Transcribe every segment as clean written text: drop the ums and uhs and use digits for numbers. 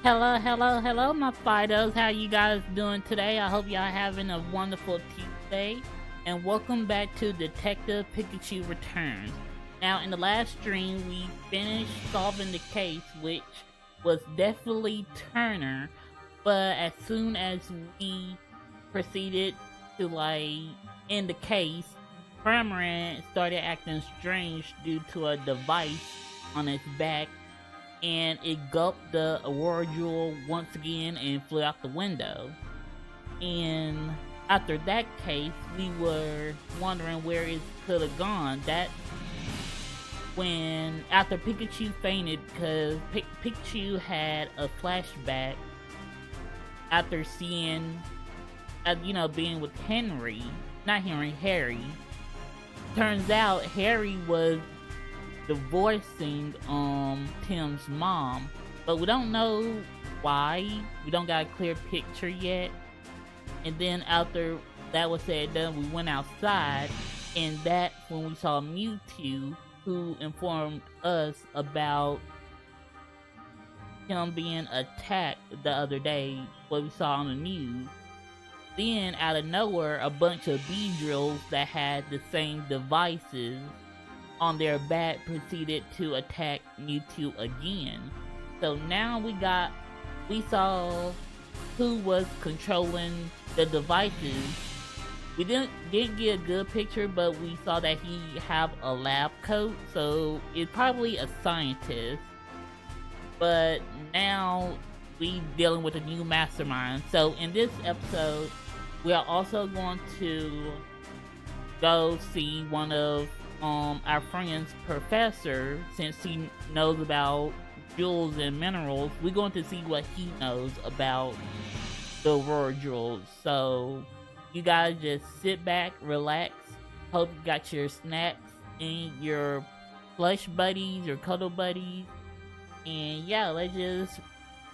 Hello, my Fidos. How you guys doing today? I hope y'all having a wonderful Tuesday. And welcome back to Detective Pikachu Returns. Now, in the last stream, we finished solving the case, which was definitely Turner. But as soon as we proceeded to, end the case, Cramorant started acting strange due to a device on its back, and it gulped the Aurora Jewel once again and flew out the window. And after that case, we were wondering where it could have gone. That when after Pikachu fainted, because Pikachu had a flashback after seeing, being with Harry. Turns out Harry was divorcing Tim's mom, but we don't know why. We don't got a clear picture yet. And then after that was said and done, we went outside, and that's when we saw Mewtwo, who informed us about him being attacked the other day, what we saw on the news. Then out of nowhere, a bunch of Beedrills that had the same devices on their back proceeded to attack Mewtwo again. So now we saw who was controlling the devices. We didn't get a good picture, but we saw that he have a lab coat, so it's probably a scientist. But now we dealing with a new mastermind. So in this episode, we are also going to go see one of our friend's professor, since he knows about jewels and minerals. We're going to see what he knows about the Aurora jewels. So you guys just sit back, relax. Hope you got your snacks and your plush buddies, your cuddle buddies, and yeah, let's just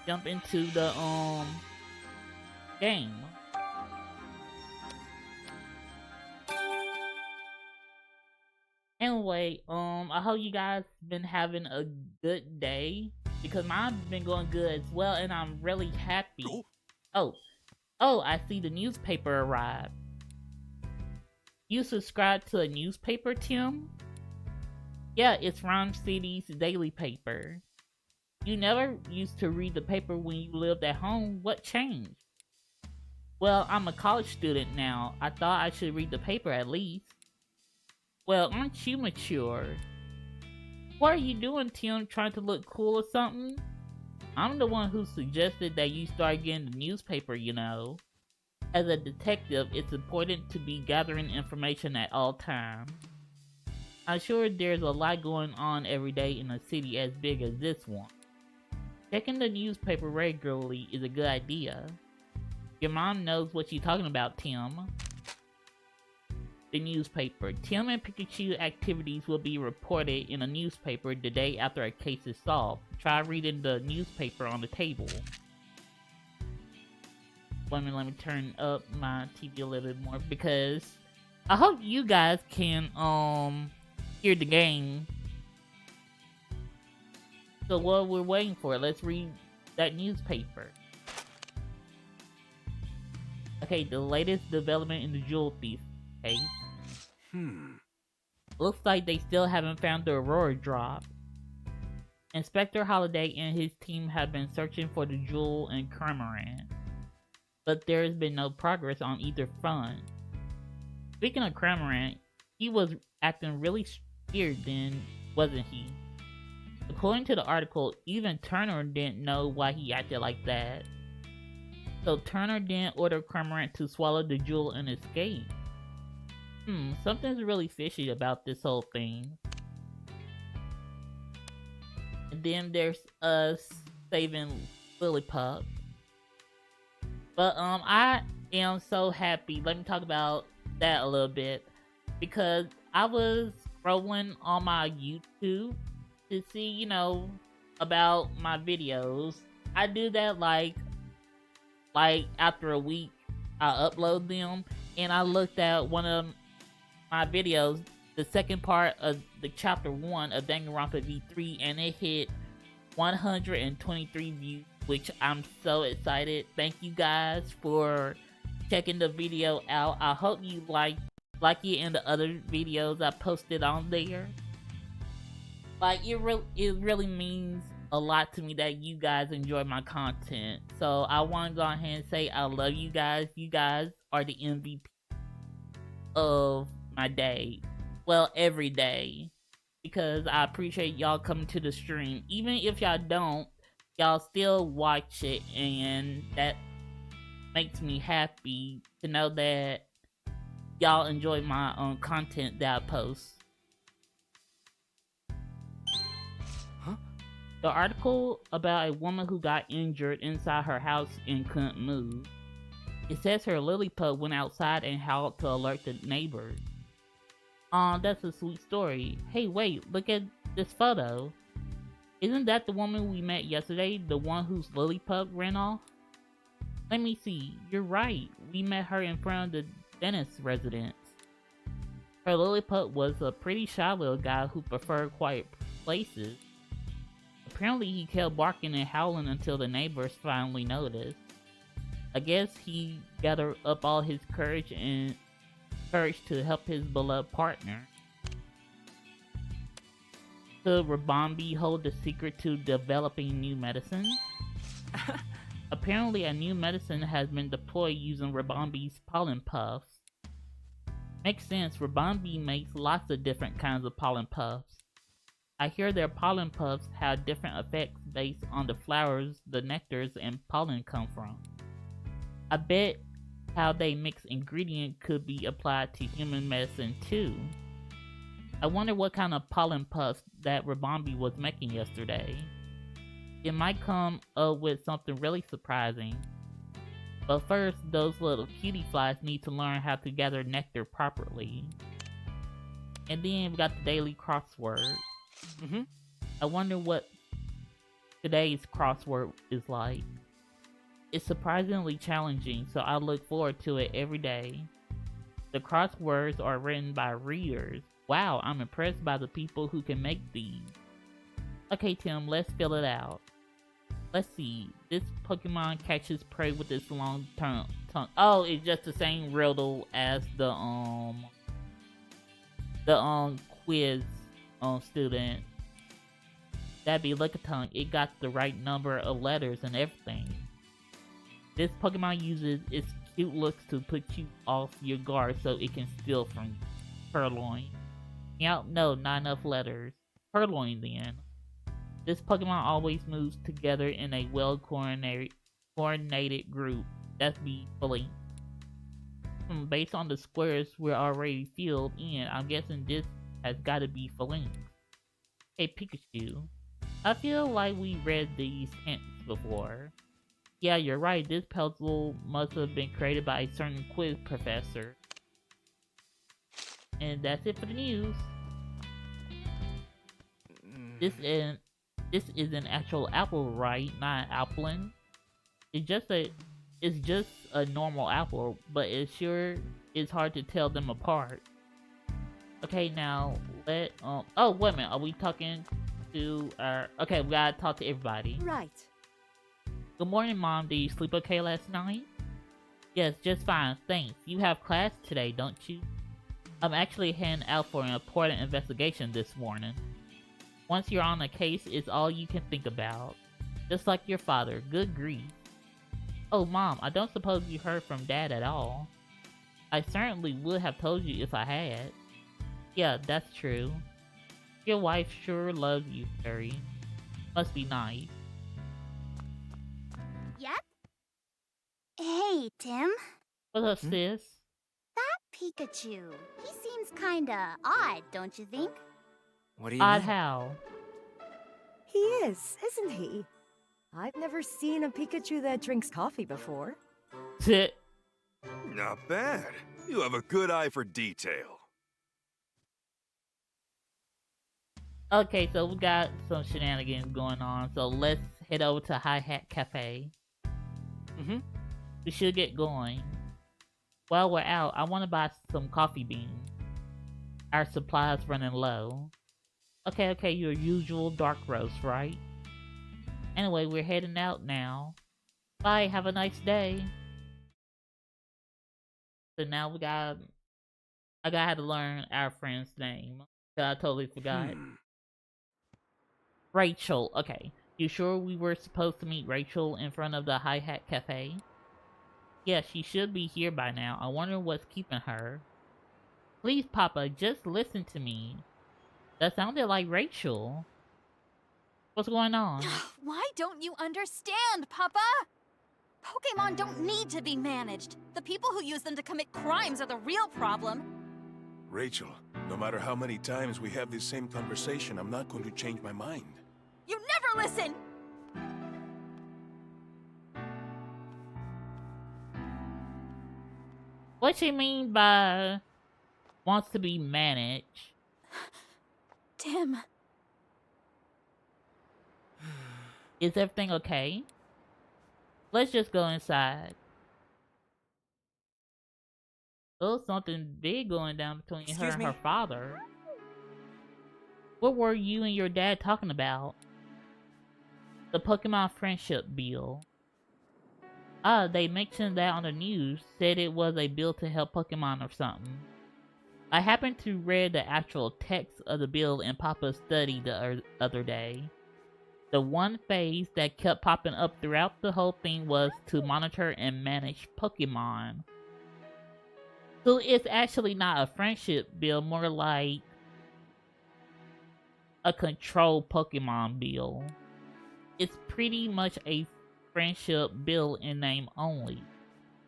jump into the game. Anyway, I hope you guys been having a good day, because mine's been going good as well, and I'm really happy. Oh, I see the newspaper arrived. You subscribe to a newspaper, Tim? Yeah, it's Rhyme City's daily paper. You never used to read the paper when you lived at home. What changed? Well, I'm a college student now. I thought I should read the paper at least. Well, aren't you mature? What are you doing, Tim? Trying to look cool or something? I'm the one who suggested that you start getting the newspaper, you know. As a detective, it's important to be gathering information at all times. I'm sure there's a lot going on every day in a city as big as this one. Checking the newspaper regularly is a good idea. Your mom knows what you're talking about, Tim. The newspaper. Tim and Pikachu activities will be reported in a newspaper the day after a case is solved. Try reading the newspaper on the table. Let me turn up my TV a little bit more, because I hope you guys can hear the game. So what we're waiting for, let's read that newspaper. Okay, the latest development in the jewel thief case. Looks like they still haven't found the Aurora Drop. Inspector Holiday and his team have been searching for the jewel in Cramorant, but there has been no progress on either front. Speaking of Cramorant, he was acting really scared then, wasn't he? According to the article, even Turner didn't know why he acted like that. So Turner didn't order Cramorant to swallow the jewel and escape. Something's really fishy about this whole thing. And then there's us saving Lillipup. But I am so happy. Let me talk about that a little bit, because I was scrolling on my YouTube to see, about my videos. I do that like after a week I upload them, and I looked at one of my videos, the second part of the chapter 1 of Danganronpa V3, and it hit 123 views which I'm so excited. Thank you guys for checking the video out. I hope you like it and the other videos I posted on there. Like it really means a lot to me that you guys enjoy my content. So I want to go ahead and say I love you guys. You guys are the MVP of my day. Well, every day. Because I appreciate y'all coming to the stream. Even if y'all don't, y'all still watch it, and that makes me happy to know that y'all enjoy my content that I post. Huh? The article about a woman who got injured inside her house and couldn't move. It says her lily pug went outside and howled to alert the neighbors. That's a sweet story. Hey, wait, look at this photo. Isn't that the woman we met yesterday? The one whose lily pug ran off? Let me see. You're right. We met her in front of the dentist's residence. Her lily pug was a pretty shy little guy who preferred quiet places. Apparently he kept barking and howling until the neighbors finally noticed. I guess he gathered up all his courage to help his beloved partner. Could Rabambi hold the secret to developing new medicines? Apparently a new medicine has been deployed using Rabambi's pollen puffs. Makes sense, Rabambi makes lots of different kinds of pollen puffs. I hear their pollen puffs have different effects based on the flowers the nectars and pollen come from. I bet how they mix ingredient could be applied to human medicine too. I wonder what kind of pollen puffs that Rabambi was making yesterday. It might come up with something really surprising. But first, those little cutie flies need to learn how to gather nectar properly. And then we got the daily crossword. I wonder what today's crossword is like. It's surprisingly challenging, so I look forward to it every day. The crosswords are written by readers. Wow, I'm impressed by the people who can make these. Okay, Tim, let's fill it out. Let's see. This Pokemon catches prey with its long tongue. Oh, it's just the same riddle as the quiz student. That'd be Lickitung. It got the right number of letters and everything. This Pokemon uses its cute looks to put you off your guard so it can steal from you. Purloin. Meow, no, not enough letters. Purloin then. This Pokemon always moves together in a well-coordinated group. That's be Blink. Based on the squares we're already filled in, I'm guessing this has gotta be Flink. Hey Pikachu. I feel like we read these hints before. Yeah, you're right, this puzzle must have been created by a certain quiz professor. And that's it for the news. This is an actual apple, right? Not an applin. It's just a normal apple, but it sure is hard to tell them apart. Okay, now oh wait a minute, are we talking to our okay, we gotta talk to everybody. Right. Good morning, Mom. Did you sleep okay last night? Yes, just fine, thanks. You have class today, don't you? I'm actually heading out for an important investigation this morning. Once you're on a case, it's all you can think about. Just like your father, good grief. Oh, Mom, I don't suppose you heard from Dad at all. I certainly would have told you if I had. Yeah, that's true. Your wife sure loves you, Harry. Must be nice. Yep. Hey, Tim. What's up, sis? That Pikachu. He seems kinda odd, don't you think? What do you Odd mean? how? He is, isn't he? I've never seen a Pikachu that drinks coffee before. Sit. Not bad. You have a good eye for detail. Okay, so we got some shenanigans going on, so let's head over to Hi Hat Cafe. We should get going. While we're out, I want to buy some coffee beans. Our supply's running low. Okay, your usual dark roast, right? Anyway, we're heading out now. Bye, have a nice day. So now I got to learn our friend's name. 'Cause I totally forgot. Rachel, okay. You sure we were supposed to meet Rachel in front of the Hi-Hat Cafe? Yeah, she should be here by now. I wonder what's keeping her. Please, Papa, just listen to me. That sounded like Rachel. What's going on? Why don't you understand, Papa? Pokemon don't need to be managed. The people who use them to commit crimes are the real problem. Rachel, no matter how many times we have this same conversation, I'm not going to change my mind. You never listen! What she mean by wants to be managed? Tim. Is everything okay? Let's just go inside. Oh, something big going down between her and her father. What were you and your dad talking about? The Pokemon friendship bill. Ah, they mentioned that on the news. Said it was a bill to help Pokemon or something. I happened to read the actual text of the bill in Papa's study the other day. The one phase that kept popping up throughout the whole thing was to monitor and manage Pokemon. So it's actually not a friendship bill, more like a control Pokemon bill. It's pretty much a friendship bill in name only.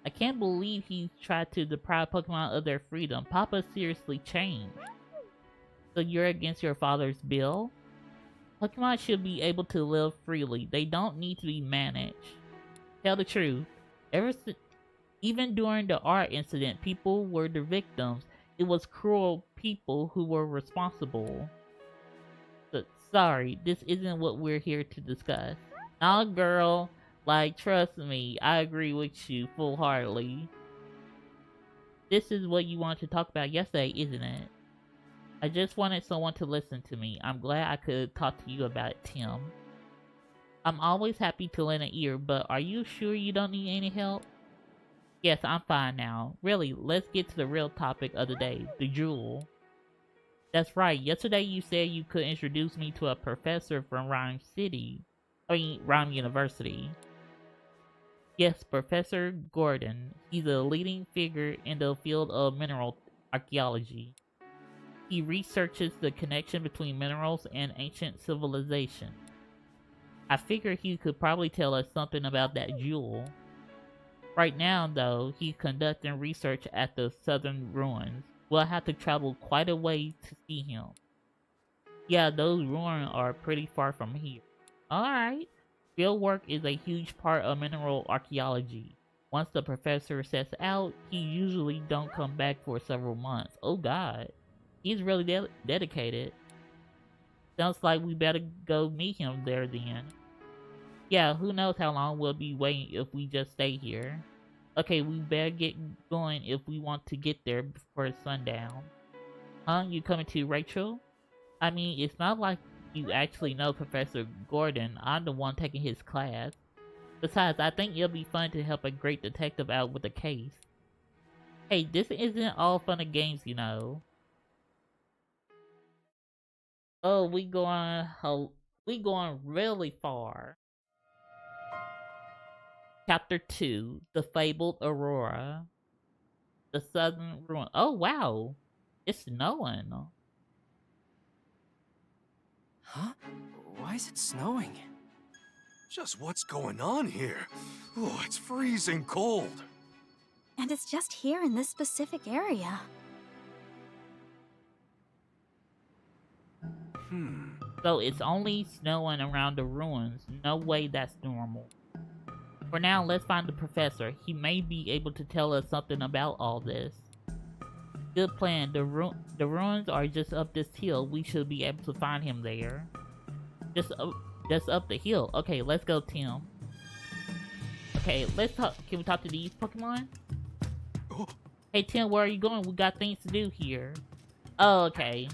I can't believe he tried to deprive Pokemon of their freedom. Papa seriously changed. So you're against your father's bill? Pokemon should be able to live freely. They don't need to be managed. Tell the truth. Even during the art incident, people were the victims. It was cruel people who were responsible. But sorry, this isn't what we're here to discuss. Nah, girl. Like, trust me, I agree with you full-heartedly. This is what you wanted to talk about yesterday, isn't it? I just wanted someone to listen to me. I'm glad I could talk to you about it, Tim. I'm always happy to lend an ear, but are you sure you don't need any help? Yes, I'm fine now. Really, let's get to the real topic of the day, the jewel. That's right, yesterday you said you could introduce me to a professor from Rhyme University. Yes, Professor Gordon. He's a leading figure in the field of mineral archaeology. He researches the connection between minerals and ancient civilization. I figure he could probably tell us something about that jewel. Right now, though, he's conducting research at the southern ruins. We'll have to travel quite a way to see him. Yeah, those ruins are pretty far from here. Alright. Field work is a huge part of mineral archaeology. Once the professor sets out, he usually don't come back for several months. Oh god. He's really dedicated. Sounds like we better go meet him there then. Yeah, who knows how long we'll be waiting if we just stay here. Okay, we better get going if we want to get there before sundown. Huh? You coming too, Rachel? I mean, it's not like you actually know Professor Gordon. I'm the one taking his class. Besides, I think it'll be fun to help a great detective out with a case. Hey, this isn't all fun and games, you know. Oh, we going really far. Chapter 2, The Fabled Aurora. The Southern Ruin. Oh, wow. It's snowing. Huh? Why is it snowing? Just what's going on here? Oh, it's freezing cold. And it's just here in this specific area. So it's only snowing around the ruins. No way that's normal. For now, let's find the professor. He may be able to tell us something about all this. Good plan. The ruins are just up this hill. We should be able to find him there. Just up the hill. Okay, let's go, Tim. Okay, let's talk. Can we talk to these Pokemon? Oh. Hey, Tim, where are you going? We got things to do here. Oh, okay.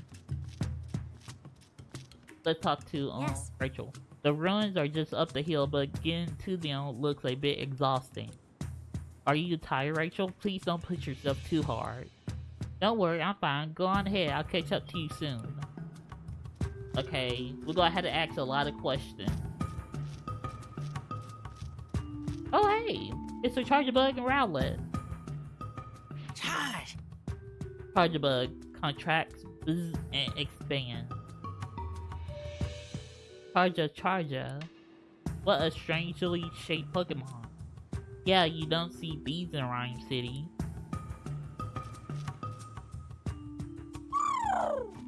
Let's talk to Yes. Rachel. The ruins are just up the hill, but getting to them looks a bit exhausting. Are you tired, Rachel? Please don't push yourself too hard. Don't worry, I'm fine. Go on ahead, I'll catch up to you soon. Okay, we're gonna have to ask a lot of questions. Oh hey, it's a Charger-Bug and Rowlet. Charge! Charger-Bug contracts, buzz, and expands. Charger. What a strangely shaped Pokemon. Yeah, you don't see these in Rhyme City.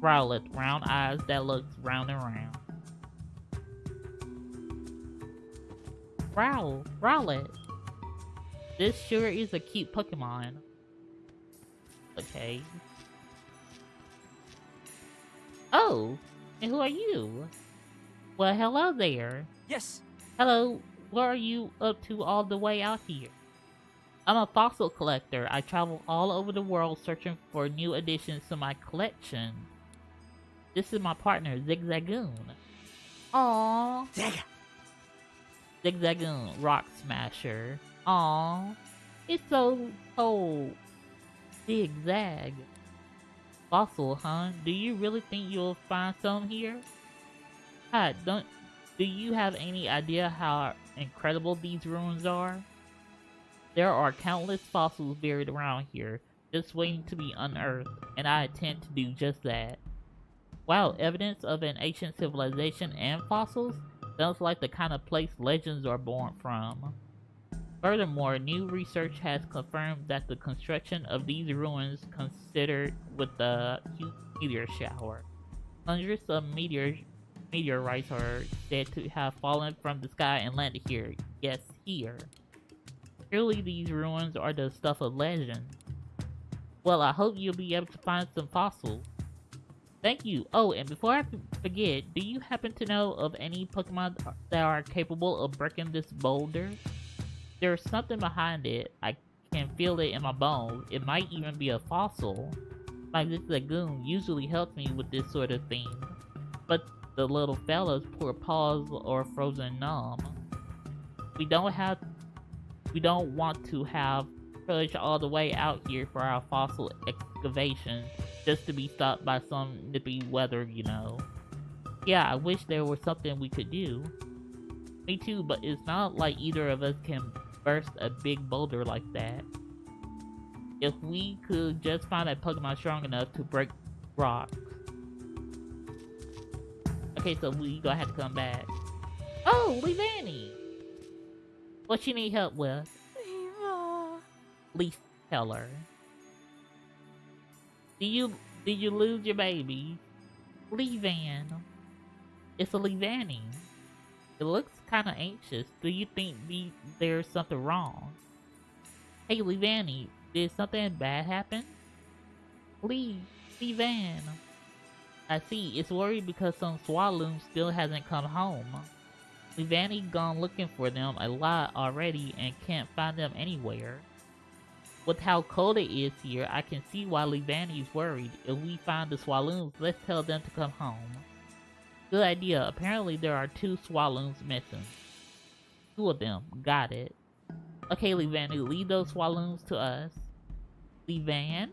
Rowlet, round eyes that looks round and round. Rowlet. This sure is a cute Pokemon. Okay. Oh, and who are you? Well, hello there. Yes. Hello, what are you up to all the way out here? I'm a fossil collector. I travel all over the world searching for new additions to my collection. This is my partner, Zigzagoon. Aww. Zigzagoon, Rock Smasher. Aww. It's so cold. Zigzag. Fossil, huh? Do you really think you'll find some here? Hi, do you have any idea how incredible these ruins are? There are countless fossils buried around here, just waiting to be unearthed, and I intend to do just that. Wow, evidence of an ancient civilization and fossils? Sounds like the kind of place legends are born from. Furthermore, new research has confirmed that the construction of these ruins coincided with the huge meteor shower. Hundreds of meteorites are said to have fallen from the sky and landed here. Yes, here. Surely these ruins are the stuff of legend. Well, I hope you'll be able to find some fossils. Thank you. Oh, and before I forget, do you happen to know of any Pokemon that are capable of breaking this boulder? There's something behind it. I can feel it in my bones. It might even be a fossil. My Zigzagoon usually helps me with this sort of thing. But the little fella's poor paws are frozen numb. We don't want to have trudged all the way out here for our fossil excavation just to be stopped by some nippy weather, you know. Yeah, I wish there was something we could do. Me too, but it's not like either of us can burst a big boulder like that. If we could just find a Pokemon strong enough to break rocks. Okay, so we gonna have to come back. Oh, Leavanny! What you need help with? Leaf Teller. Did you lose your baby? Leavan. It's a Leavanny. It looks kind of anxious. Do you think there's something wrong? Hey Leavanny, did something bad happen? Leavan. I see, it's worried because some Swaloon still hasn't come home. Leavanny gone looking for them a lot already and can't find them anywhere. With how cold it is here, I can see why Leavanny's worried. If we find the Swaloons, let's tell them to come home. Good idea. Apparently there are 2 Swaloons missing. 2 of them. Got it. Okay, Leavanny, leave those Swaloons to us. Leavan?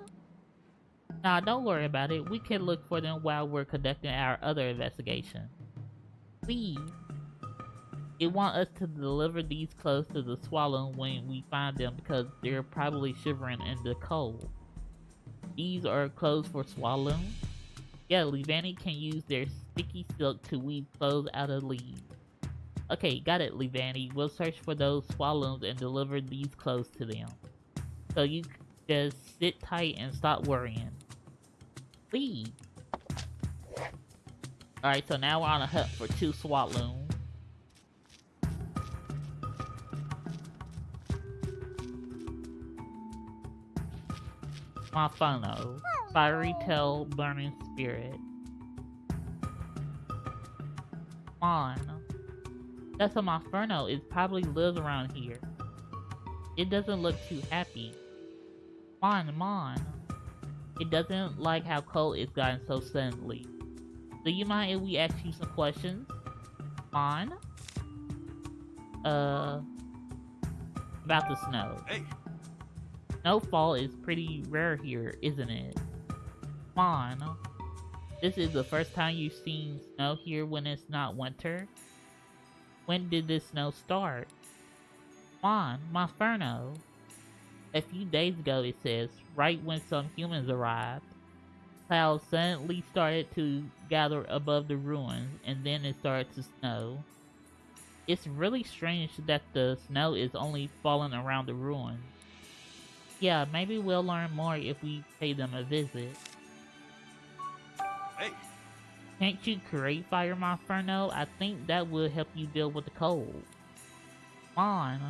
Nah, don't worry about it. We can look for them while we're conducting our other investigation. Please. It want us to deliver these clothes to the Swaloon when we find them because they're probably shivering in the cold. These are clothes for Swaloon? Yeah, Leavanny can use their sticky silk to weave clothes out of leaves. Okay, got it, Leavanny. We'll search for those Swaloons and deliver these clothes to them. So you just sit tight and stop worrying. Please. Alright, so now we're on a hunt for 2 Swaloons. Monferno, Fiery Tail, Burning Spirit. That's a Monferno. It probably lives around here. It doesn't look too happy. Mon. It doesn't like how cold it's gotten so suddenly. Do you mind if we ask you some questions? On. About the snow. Hey, Snowfall is pretty rare here, isn't it? Come on. This is the first time you've seen snow here when it's not winter? When did this snow start? Come on, Monferno. A few days ago, it says, right when some humans arrived. Clouds suddenly started to gather above the ruins, and then it started to snow. It's really strange that the snow is only falling around the ruins. Yeah, maybe we'll learn more if we pay them a visit. hey. Can't you create fire, Monferno? I think that will help you deal with the cold. Come on.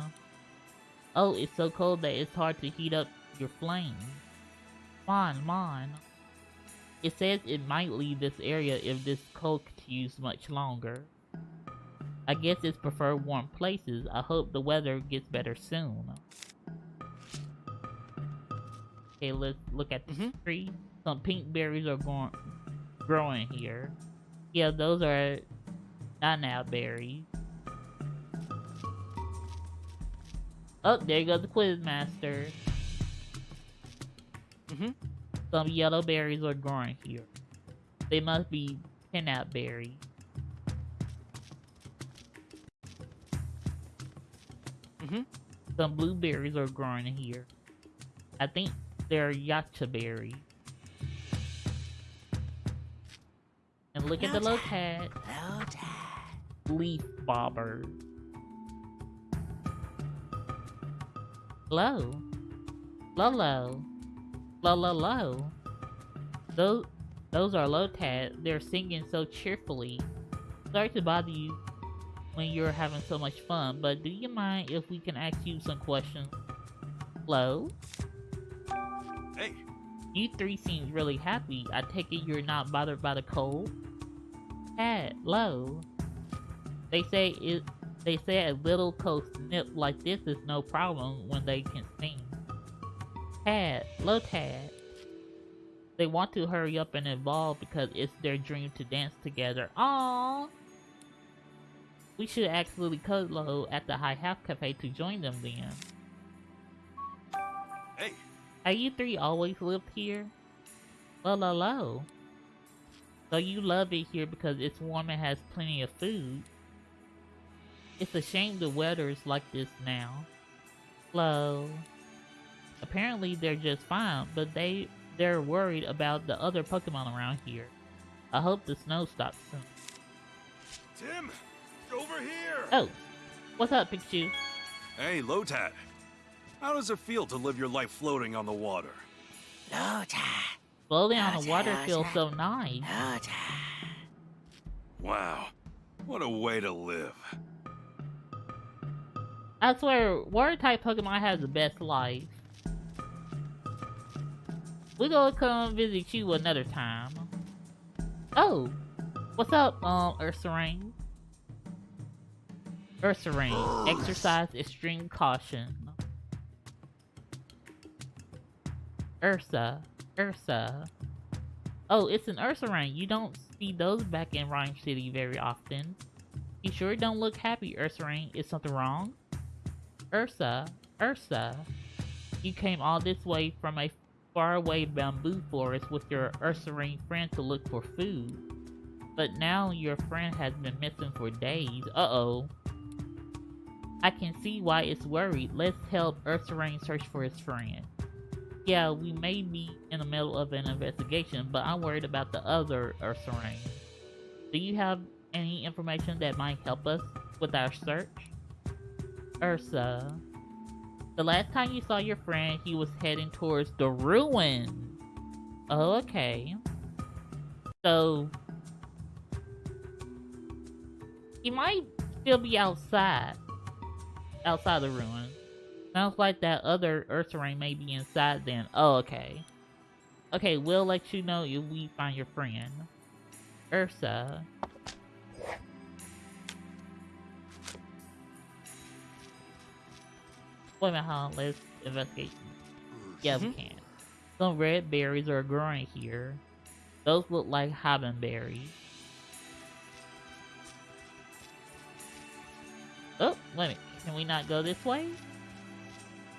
Oh, it's so cold that it's hard to heat up your flames. Come on. It says it might leave this area if this cold continues much longer. I guess it's preferred warm places. I hope the weather gets better soon. Okay, let's look at the tree. Some pink berries are growing here. Yeah, those are now berries. Oh, there goes the quiz master. Some yellow berries are growing here. They must be pinap berries. Some blueberries are growing here. I think they're yacha berries. And look at the Lotad. Leaf bobber. Low. Lolo. Lo. Those are Lotad. They're singing so cheerfully. Sorry to bother you when you're having so much fun, but do you mind if we can ask you some questions? Hello? Hey. You three seem really happy. I take it you're not bothered by the cold? Cat, low. They say a little cold snip like this is no problem when they can sing. Cat, Lotad. They want to hurry up and evolve because it's their dream to dance together. Aww. We should ask Lily Colo at the High Half Cafe to join them then. Hey. Have you three always lived here? Lo. So you love it here because it's warm and has plenty of food. It's a shame the weather's like this now. Lo. Apparently they're just fine, but they're worried about the other Pokemon around here. I hope the snow stops soon. Tim, over here. Oh, what's up, Pikachu? Hey, Lotad. How does it feel to live your life floating on the water? Floating on the water feels so nice. Wow, what a way to live. I swear, water-type Pokemon has the best life. We gonna come visit you another time. Oh, what's up, Ursaring? Ursaring, exercise extreme caution. Ursa. Oh, it's an Ursaring. You don't see those back in Rhyme City very often. You sure don't look happy, Ursaring. Is something wrong? Ursa. You came all this way from a faraway bamboo forest with your Ursaring friend to look for food. But now your friend has been missing for days. Uh-oh. I can see why it's worried. Let's help Ursaring search for his friend. Yeah, we may be in the middle of an investigation, but I'm worried about the other Ursaring. Do you have any information that might help us with our search? Ursa. The last time you saw your friend, he was heading towards the ruin. Oh, okay. So, he might still be outside the ruin. Sounds like that other Ursaring may be inside then. Oh, okay. Okay, we'll let you know if we find your friend. Ursa. Wait a minute, hold on, let's investigate. Yeah, we can. Some red berries are growing here. Those look like berries. wait a minute. Can we not go this way?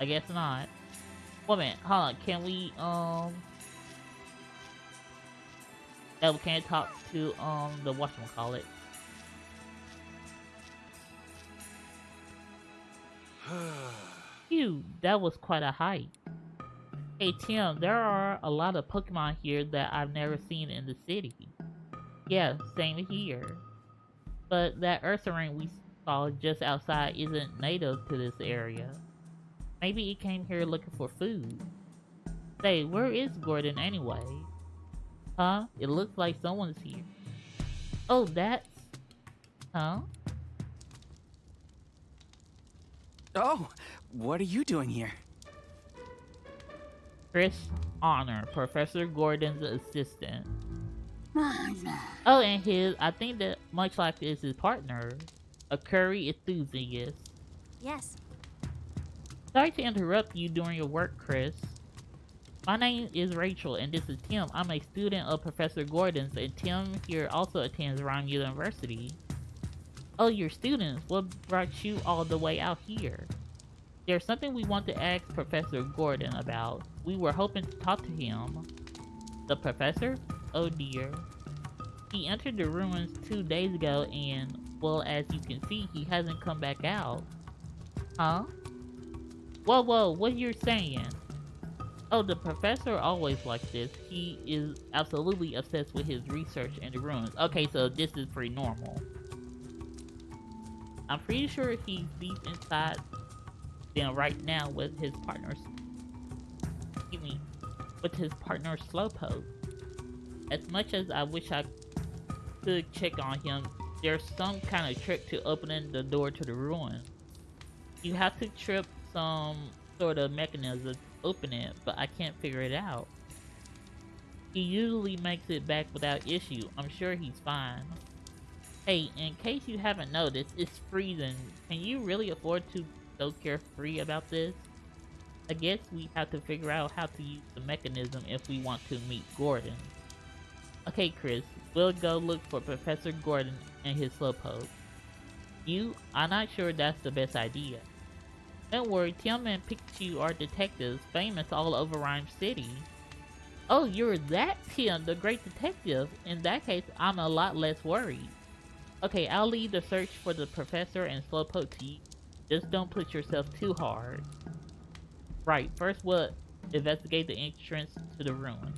I guess not. Wait a minute, hold on. Can we, no, we can't talk to, the whatchamacallit. Phew, that was quite a hike. Hey Tim, there are a lot of Pokemon here that I've never seen in the city. Yeah, same here. But that Ursaring we saw just outside isn't native to this area. Maybe it came here looking for food. Say, where is Gordon anyway? Huh? It looks like someone's here. Oh, that's... Huh? Oh, what are you doing here? Chris Honor, Professor Gordon's assistant. Oh, and I think that much like is his partner, a curry enthusiast. Yes. Sorry to interrupt you during your work, Chris. My name is Rachel, and this is Tim. I'm a student of Professor Gordon's, and Tim here also attends Rhyme University. Oh, you're students. What brought you all the way out here? There's something we want to ask Professor Gordon about. We were hoping to talk to him. The professor? Oh dear. He entered the ruins 2 days ago and, well, as you can see, he hasn't come back out. Huh? Whoa, what you're saying? Oh, the professor always like this. He is absolutely obsessed with his research in the ruins. Okay, so this is pretty normal. I'm pretty sure he's deep inside them right now with his partners. Excuse me, with his partner Slowpoke. As much as I wish I could check on him, there's some kind of trick to opening the door to the ruin. You have to trip some sort of mechanism to open it, but I can't figure it out. He usually makes it back without issue. I'm sure he's fine. Hey, in case you haven't noticed, it's freezing. Can you really afford to be so carefree about this? I guess we have to figure out how to use the mechanism if we want to meet Gordon. Okay, Chris, we'll go look for Professor Gordon and his Slowpoke. I'm not sure that's the best idea. Don't worry, Tim and Pikachu are detectives, famous all over Rhyme City. Oh, you're that Tim, the great detective. In that case, I'm a lot less worried. Okay, I'll leave the search for the professor and Slowpoke to you. Just don't push yourself too hard. Right, first we'll investigate the entrance to the ruin.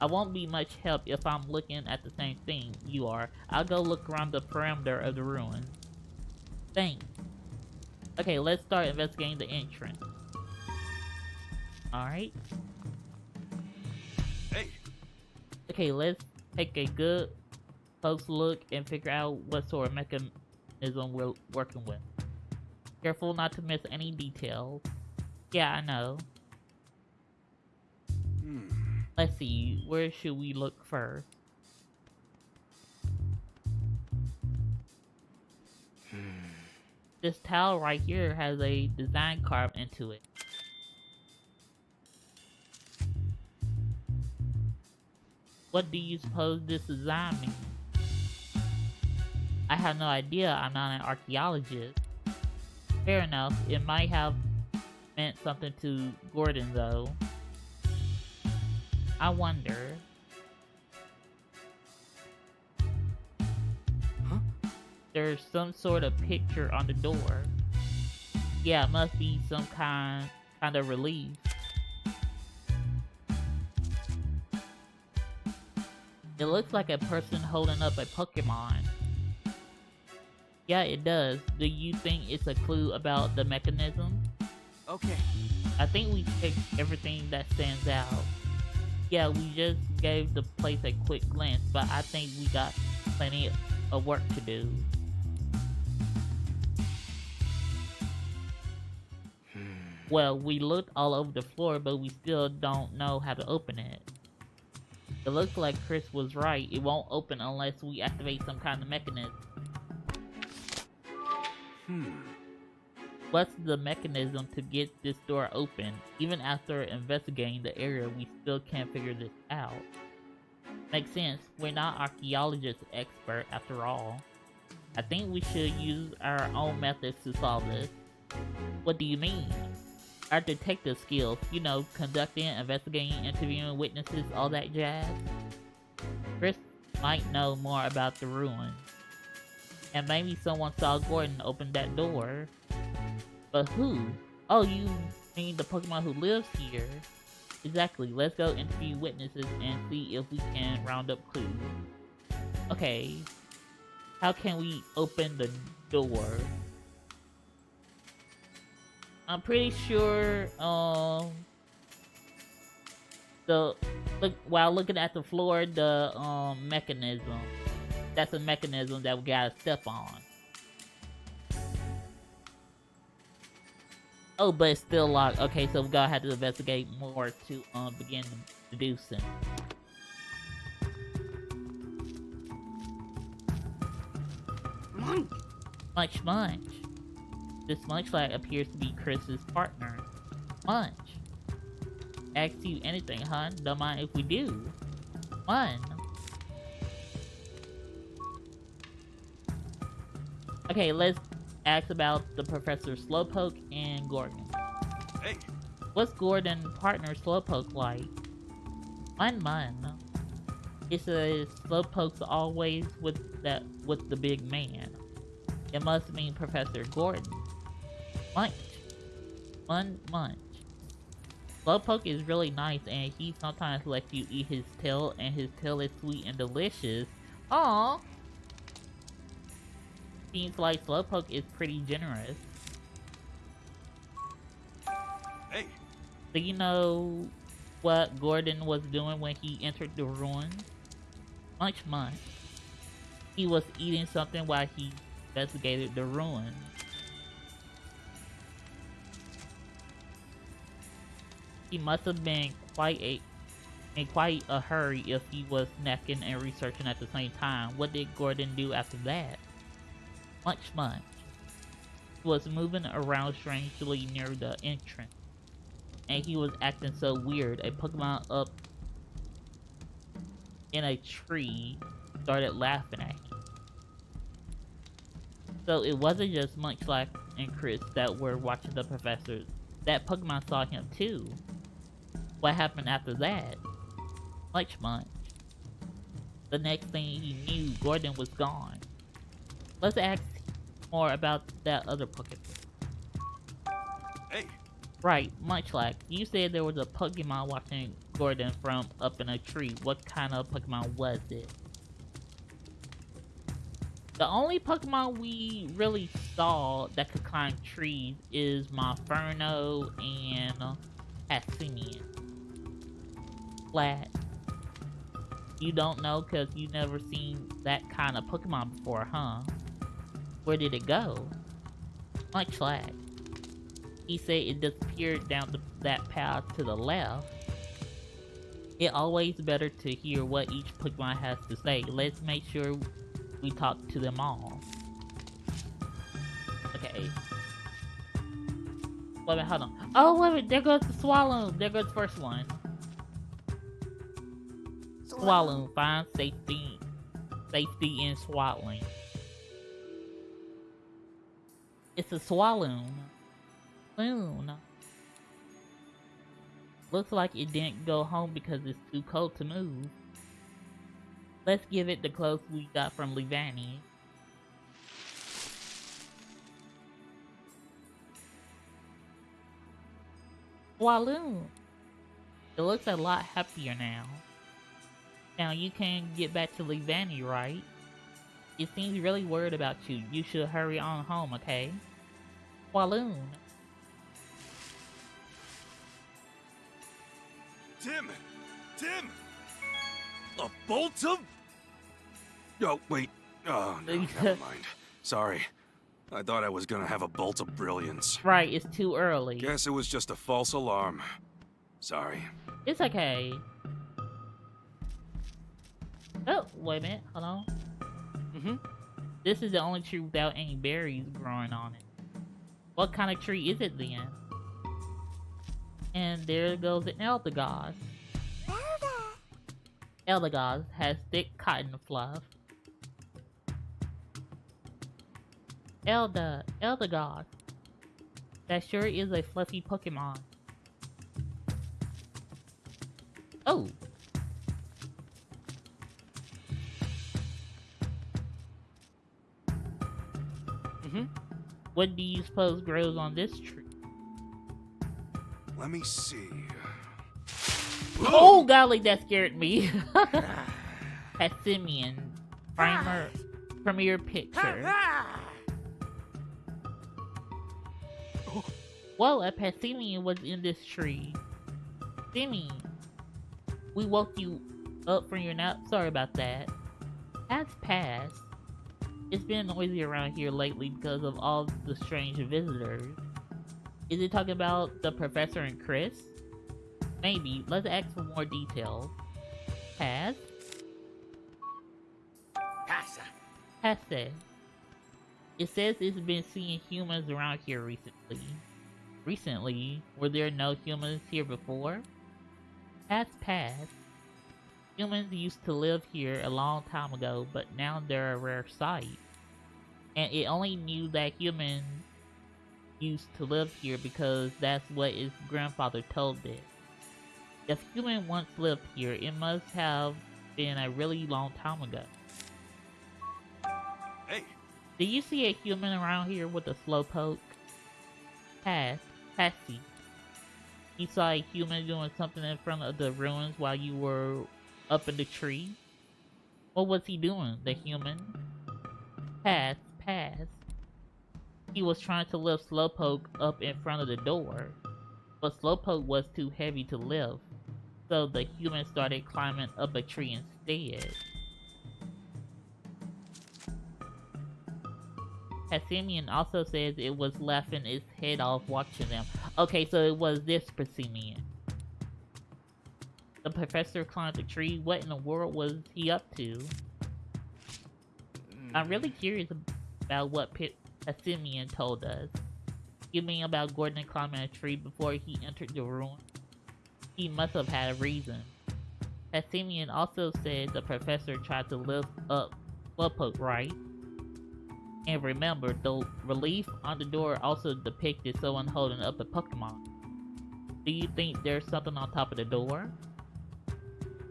I won't be much help if I'm looking at the same thing you are. I'll go look around the perimeter of the ruin. Thanks. Okay, let's start investigating the entrance. Alright. Hey! Okay, let's take a good close look and figure out what sort of mechanism we're working with. Careful not to miss any details. Yeah, I know. Let's see, where should we look first? This tile right here has a design carved into it. What do you suppose this design means? I have no idea, I'm not an archaeologist. Fair enough, it might have meant something to Gordon though. I wonder. Huh? There's some sort of picture on the door. Yeah, it must be some kind of relief. It looks like a person holding up a Pokemon. Yeah, it does. Do you think it's a clue about the mechanism? Okay. I think we picked everything that stands out. Yeah, we just gave the place a quick glance, but I think we got plenty of work to do. Well, we looked all over the floor, but we still don't know how to open it. It looks like Chris was right. It won't open unless we activate some kind of mechanism. What's the mechanism to get this door open? Even after investigating the area, we still can't figure this out. Makes sense. We're not archaeologist expert after all. I think we should use our own methods to solve this. What do you mean? Our detective skills, you know, conducting, investigating, interviewing witnesses, all that jazz. Chris might know more about the ruins. And maybe someone saw Gordon open that door. But who? Oh, you mean the Pokemon who lives here? Exactly, let's go interview witnesses and see if we can round up clues. Okay, how can we open the door? I'm pretty sure, while looking at the floor, the, mechanism. That's a mechanism that we gotta step on. Oh, but it's still locked. Okay, so we're gonna have to investigate more to, begin deducing. Munch. This Munchlack appears to be Chris's partner. Munch. Ask you anything, huh? Don't mind if we do. Fun. Okay, let's ask about the Professor Slowpoke and Gordon. Hey. What's Gordon's partner Slowpoke like? Mun. It says Slowpoke's always with the big man. It must mean Professor Gordon. Munch. Slowpoke is really nice and he sometimes lets you eat his tail and his tail is sweet and delicious. Aww. Seems like Slowpoke is pretty generous. Hey. Do you know what Gordon was doing when he entered the ruins? Munch. He was eating something while he investigated the ruins. He must have been in quite a hurry if he was snacking and researching at the same time. What did Gordon do after that? Munch. He was moving around strangely near the entrance. And he was acting so weird. A Pokemon up in a tree started laughing at him. So it wasn't just Munchlack and Chris that were watching the professor. That Pokemon saw him too. What happened after that? Munch. The next thing he knew, Gordon was gone. Let's ask more about that other Pokemon. Hey. Right, Munchlack. You said there was a Pokemon watching Gordon from up in a tree. What kind of Pokemon was it? The only Pokemon we really saw that could climb trees is Monferno and Hatsimian. Flat. You don't know because you never seen that kind of Pokemon before, huh? Where did it go? Munchlack. He said it disappeared down that path to the left. It's always better to hear what each Pokemon has to say. Let's make sure we talk to them all. Okay. Wait a minute, hold on. Oh, wait a minute, there goes the Swallow. There goes the first one. Swallow, find safety in swallowing. It's a Swalloon. Looks like it didn't go home because it's too cold to move. Let's give it the clothes we got from Levani. Walloon. It looks a lot happier now. Now you can get back to Levani, right? It seems really worried about you. You should hurry on home, okay? Walloon. Tim! A bolt of... Oh, wait. Oh, no, never mind. Sorry. I thought I was gonna have a bolt of brilliance. Right, it's too early. Guess it was just a false alarm. Sorry. It's okay. Oh, wait a minute. Hold on. This is the only tree without any berries growing on it. What kind of tree is it then? And there goes an Eldegoss. Eldegoss has thick cotton fluff. Eldegoss. That sure is a fluffy Pokemon. Oh. What do you suppose grows on this tree? Let me see. Oh golly, that scared me. Passimian. Premier picture. Whoa, a Passimian was in this tree. Simmy, we woke you up from your nap. Sorry about that. Has passed. It's been noisy around here lately because of all the strange visitors. Is it talking about the professor and Chris? Maybe. Let's ask for more details. Pass? Pass said. It says it's been seeing humans around here recently. Recently? Were there no humans here before? Pass. Humans used to live here a long time ago, but now they're a rare sight. And it only knew that humans used to live here because that's what his grandfather told it. If human once lived here, it must have been a really long time ago. Hey! Do you see a human around here with a slowpoke? Passy. You saw a human doing something in front of the ruins while you were up in the tree? What was he doing, the human? Pass. He was trying to lift Slowpoke up in front of the door, but Slowpoke was too heavy to lift, so the human started climbing up a tree instead. Passimian also says it was laughing its head off watching them. Okay, so it was this Passimian. The professor climbed the tree. What in the world was he up to? I'm really curious about what Passimian told us. You mean about Gordon climbing a tree before he entered the ruin? He must have had a reason. Passimian also said the professor tried to lift up Slowpoke, right? And remember, the relief on the door also depicted someone holding up a Pokemon. Do you think there's something on top of the door?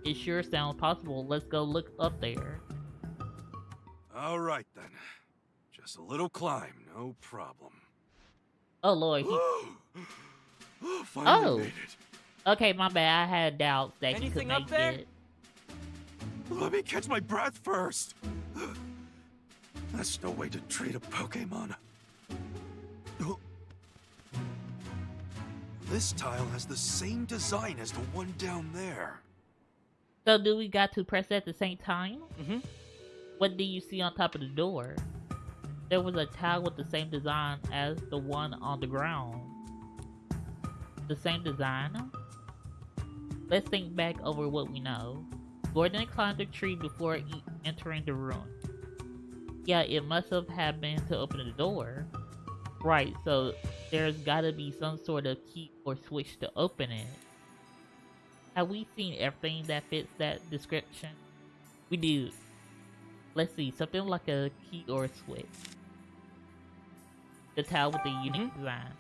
It sure sounds possible. Let's go look up there. Alright then. Just a little climb, no problem. Oh lord. Finally made it. Okay, my bad. I had doubts that he could make it. Let me catch my breath first. That's no way to treat a Pokemon. This tile has the same design as the one down there. So do we got to press at the same time? What do you see on top of the door? There was a tile with the same design as the one on the ground. The same design? Let's think back over what we know. Gordon climbed the tree before entering the ruin. Yeah, it must have been to open the door. Right, so there's gotta be some sort of key or switch to open it. Have we seen everything that fits that description? We do. Let's see, something like a key or a switch. The tile with the unique design.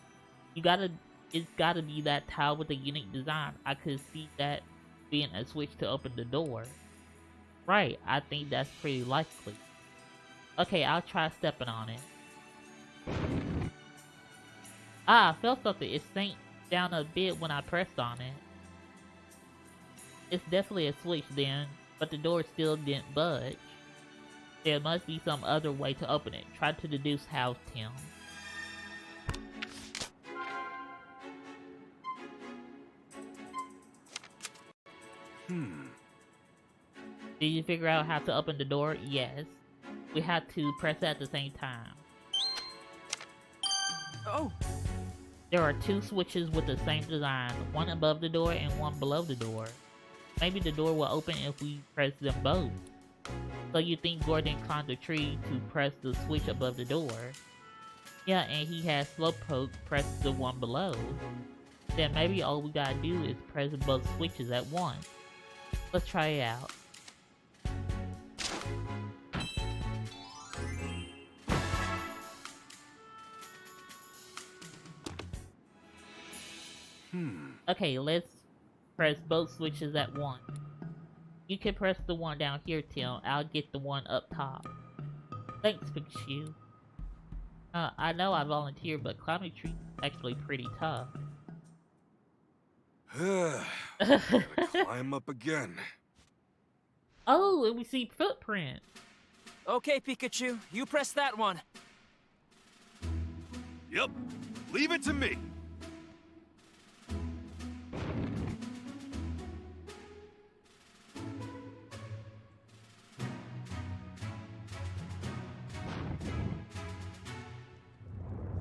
It's gotta be that tile with the unique design. I could see that being a switch to open the door. Right, I think that's pretty likely. Okay, I'll try stepping on it. Ah, I felt something. It sank down a bit when I pressed on it. It's definitely a switch then, but the door still didn't budge. There must be some other way to open it. Try to deduce how, Tim. Did you figure out how to open the door? Yes. We had to press it at the same time. Oh! There are two switches with the same design, one above the door and one below the door. Maybe the door will open if we press them both. So you think Gordon climbed the tree to press the switch above the door? Yeah, and he had Slowpoke press the one below. Then maybe all we gotta do is press both switches at once. Let's try it out. Okay, let's press both switches at once. You can press the one down here, Tim. I'll get the one up top. Thanks, Pikachu. I know I volunteered, but climbing trees is actually pretty tough. Gotta climb up again. Oh, and we see footprints. Okay, Pikachu, you press that one. Yep, leave it to me.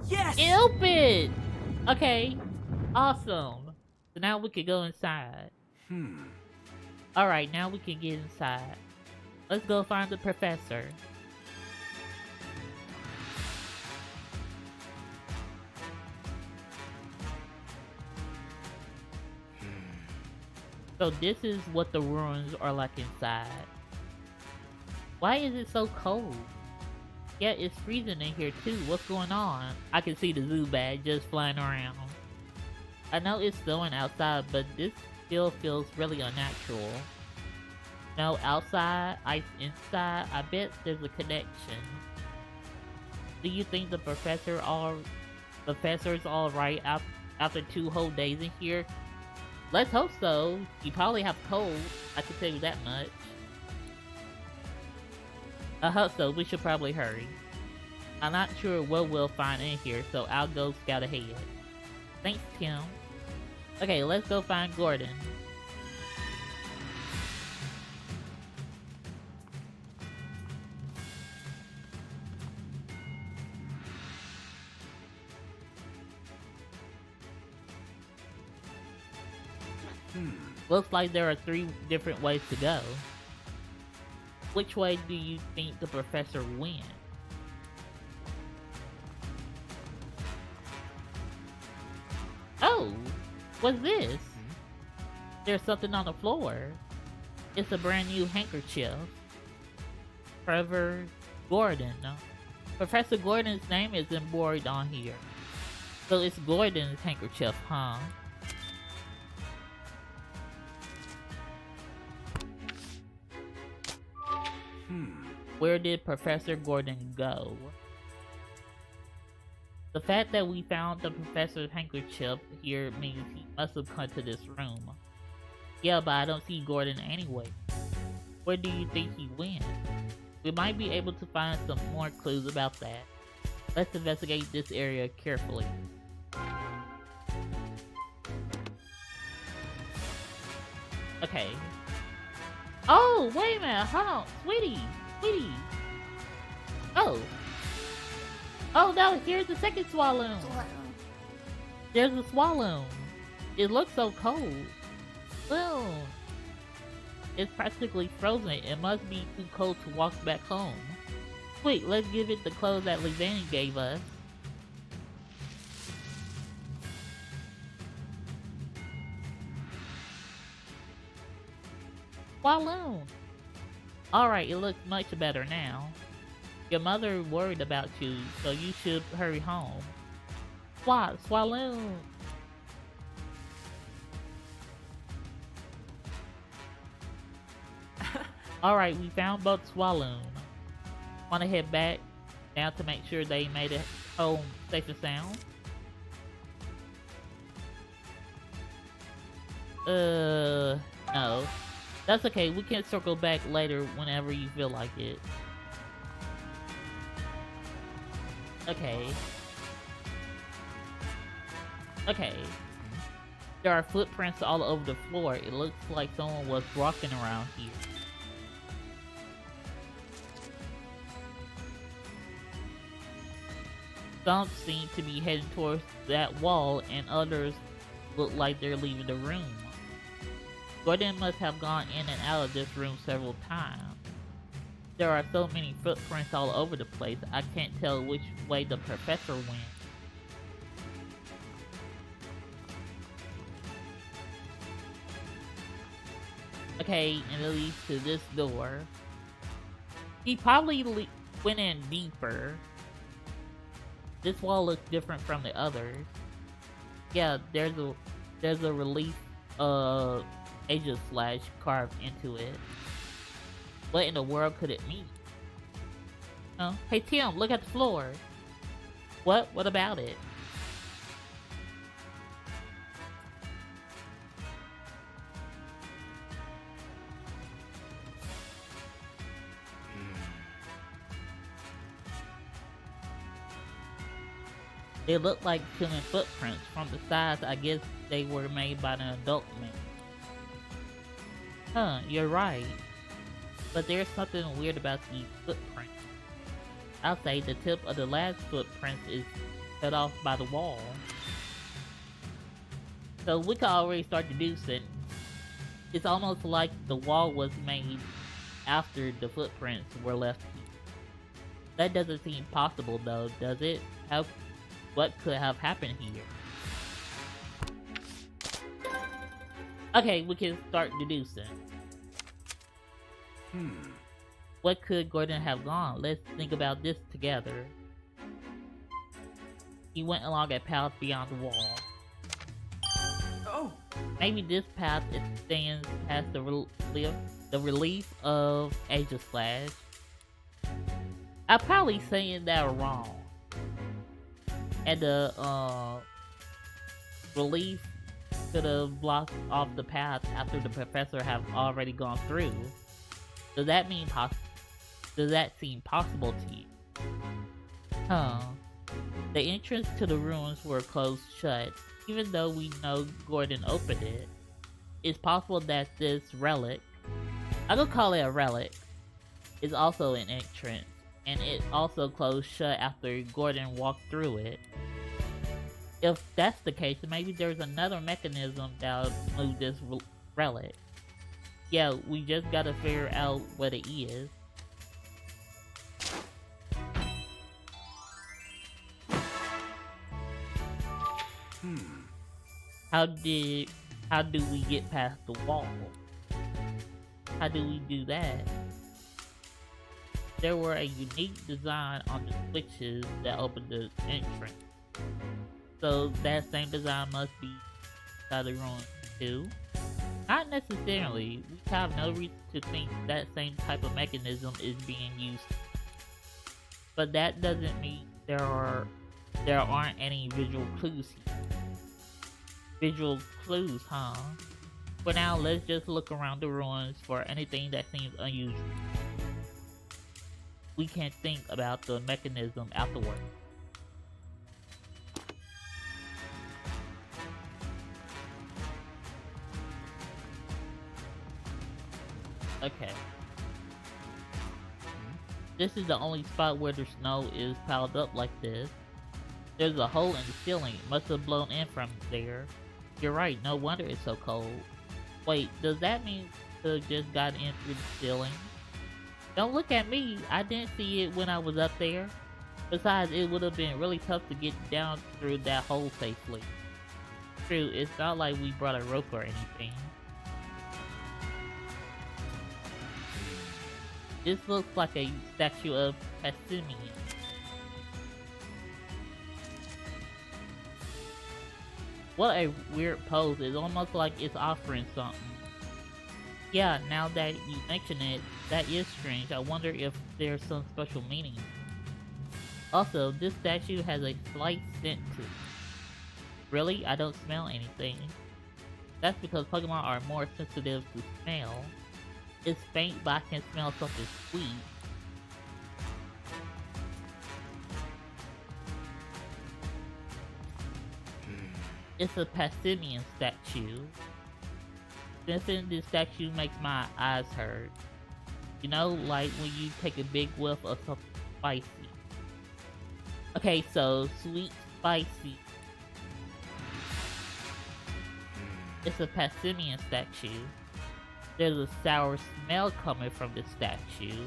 Yes! It opened! Okay, awesome. So now we can go inside. Alright, now we can get inside. Let's go find the professor. So this is what the ruins are like inside. Why is it so cold? Yeah, it's freezing in here too. What's going on? I can see the zoo bag just flying around. I know it's snowing outside, but this still feels really unnatural. No, outside, ice inside. I bet there's a connection. Do you think the professor's alright after 2 whole days in here? Let's hope so. You probably have cold. I can tell you that much. I hope so. We should probably hurry. I'm not sure what we'll find in here, so I'll go scout ahead. Thanks, Tim. Okay, let's go find Gordon. Looks like there are 3 different ways to go. Which way do you think the professor went? Oh! What's this? There's something on the floor. It's a brand new handkerchief. Trevor Gordon. Professor Gordon's name is embroidered on here. So it's Gordon's handkerchief, huh? Where did Professor Gordon go? The fact that we found the professor's handkerchief here means he must have come to this room. Yeah, but I don't see Gordon anyway. Where do you think he went? We might be able to find some more clues about that. Let's investigate this area carefully. Okay. Oh, wait a minute, hold on, sweetie. Oh no, here's the second Swalloon. There's a Swalloon. It looks so cold. Well, it's practically frozen. It must be too cold to walk back home. Wait, let's give it the clothes that Lizanne gave us. Swalloon. Alright, it looks much better now. Your mother worried about you, so you should hurry home. Swalloon. Alright, we found both Swalloon. Wanna head back now to make sure they made it home safe and sound? No. That's okay, we can circle back later whenever you feel like it. Okay. There are footprints all over the floor. It looks like someone was walking around here. Some seem to be heading towards that wall, and others look like they're leaving the room. Gordon must have gone in and out of this room several times. There are so many footprints all over the place, I can't tell which way the professor went. Okay, and it leads to this door. He probably went in deeper. This wall looks different from the others. Yeah, there's there's a relief Asia slash carved into it. What in the world could it mean? Oh, hey Tim, look at the floor. What? What about it? They look like human footprints. From the size, I guess they were made by an adult man. Huh, you're right. But there's something weird about these footprints. I'll say the tip of the last footprint is cut off by the wall. So we can already start deducing. It's almost like the wall was made after the footprints were left here. That doesn't seem possible though, does it? What could have happened here? Okay, we can start deducing. What could Gordon have gone? Let's think about this together. He went along a path beyond the wall. Oh! Maybe this path extends past the relief of Asia Slash. I'm probably saying that wrong. And the relief could have blocked off the path after the professor have already gone through. Does that seem possible to you? Huh. The entrance to the ruins were closed shut, even though we know Gordon opened it. It's possible that this relic, I could call it a relic, is also an entrance, and it also closed shut after Gordon walked through it. If that's the case, then maybe there's another mechanism that'll move this relic. Yeah, we just gotta figure out what it is. How do we get past the wall? How do we do that? There were a unique design on the switches that opened the entrance. So that same design must be inside the ruins too? Not necessarily. We have no reason to think that same type of mechanism is being used. But that doesn't mean there aren't any visual clues here. Visual clues, huh? For now, let's just look around the ruins for anything that seems unusual. We can think about the mechanism afterward. Okay. This is the only spot where the snow is piled up like this. There's a hole in the ceiling. It must have blown in from there. You're right, no wonder it's so cold. Wait, does that mean it just got in through the ceiling? Don't look at me. I didn't see it when I was up there. Besides, it would have been really tough to get down through that hole safely. True, it's not like we brought a rope or anything. This looks like a statue of Pessimian. What a weird pose. It's almost like it's offering something. Yeah, now that you mention it, that is strange. I wonder if there's some special meaning. Also, this statue has a slight scent to it. Really? I don't smell anything. That's because Pokemon are more sensitive to smell. It's faint, but I can smell something sweet. It's a Pessimian statue. Sniffing this statue makes my eyes hurt. You know, like when you take a big whiff of something spicy. Okay, so sweet, spicy. It's a Pessimian statue. There's a sour smell coming from the statue.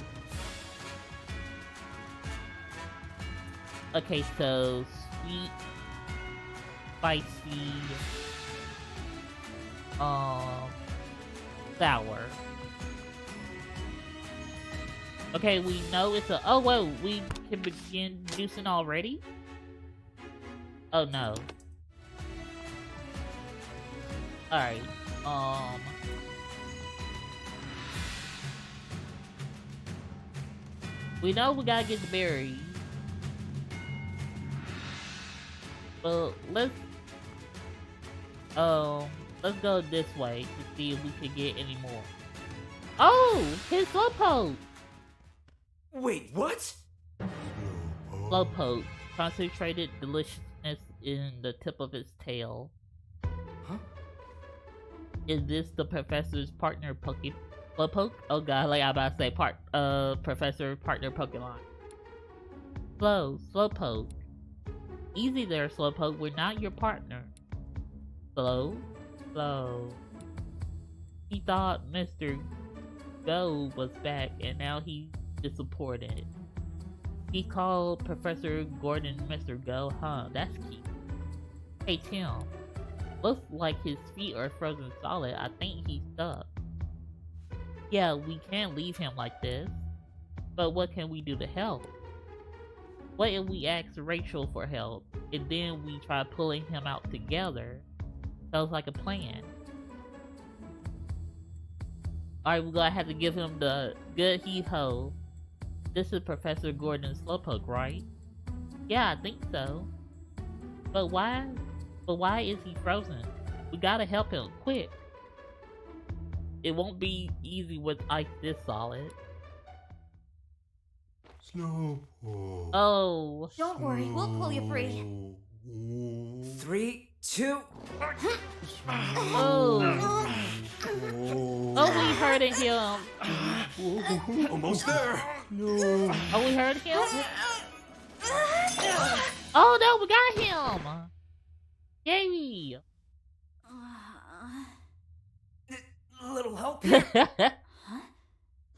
Okay, so sweet, spicy, sour. Okay, we know it's a. Oh, whoa, we can begin juicing already? Oh no. Alright, we know we gotta get the berries. But let's go this way to see if we can get any more. Oh, his Slowpoke! Wait, what? Slowpoke, concentrated deliciousness in the tip of its tail. Huh? Is this the professor's partner Slowpoke? Oh god, like I about to say professor partner Pokemon. Slowpoke. Easy there, Slowpoke, we're not your partner. Slow. He thought Mr. Go was back and now he's disappointed. He called Professor Gordon Mr. Go, huh? That's cute. Hey Tim, looks like his feet are frozen solid. I think he's stuck. Yeah, we can't leave him like this. But what can we do to help? What if we ask Rachel for help, and then we try pulling him out together? Sounds like a plan. Alright, we're gonna have to give him the good heave-ho. This is Professor Gordon's Slowpoke, right? Yeah, I think so. But why is he frozen? We gotta help him, quick. It won't be easy with ice this solid. Slowpoke. Oh. Don't worry, we'll pull you free. 3, 2. Oh. Oh, we hurting him. Almost there. Oh, we hurt him? Oh no, we got him! Yay! Little help here.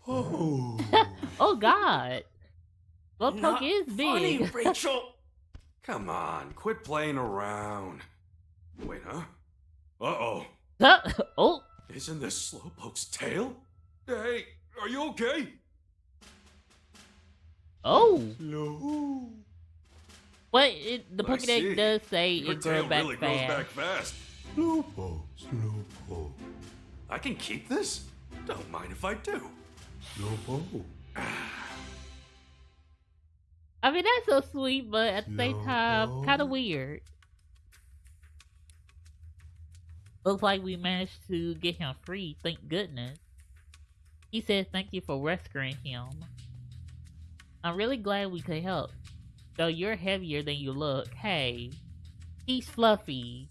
Oh. Oh god! Slowpoke Not is funny, big. Rachel. Come on, quit playing around. Wait, huh? Uh-oh. Oh! Isn't this Slowpoke's tail? Hey, are you okay? Oh! No. But the I see. Pokédex does say Your it tail grows back really fast. grows back fast. Slowpoke. I can keep this? Don't mind if I do. Slowpoke. I mean, that's so sweet, but at the same time, kind of weird. Looks like we managed to get him free, thank goodness. He said thank you for rescuing him. I'm really glad we could help. Though you're heavier than you look. Hey, he's fluffy.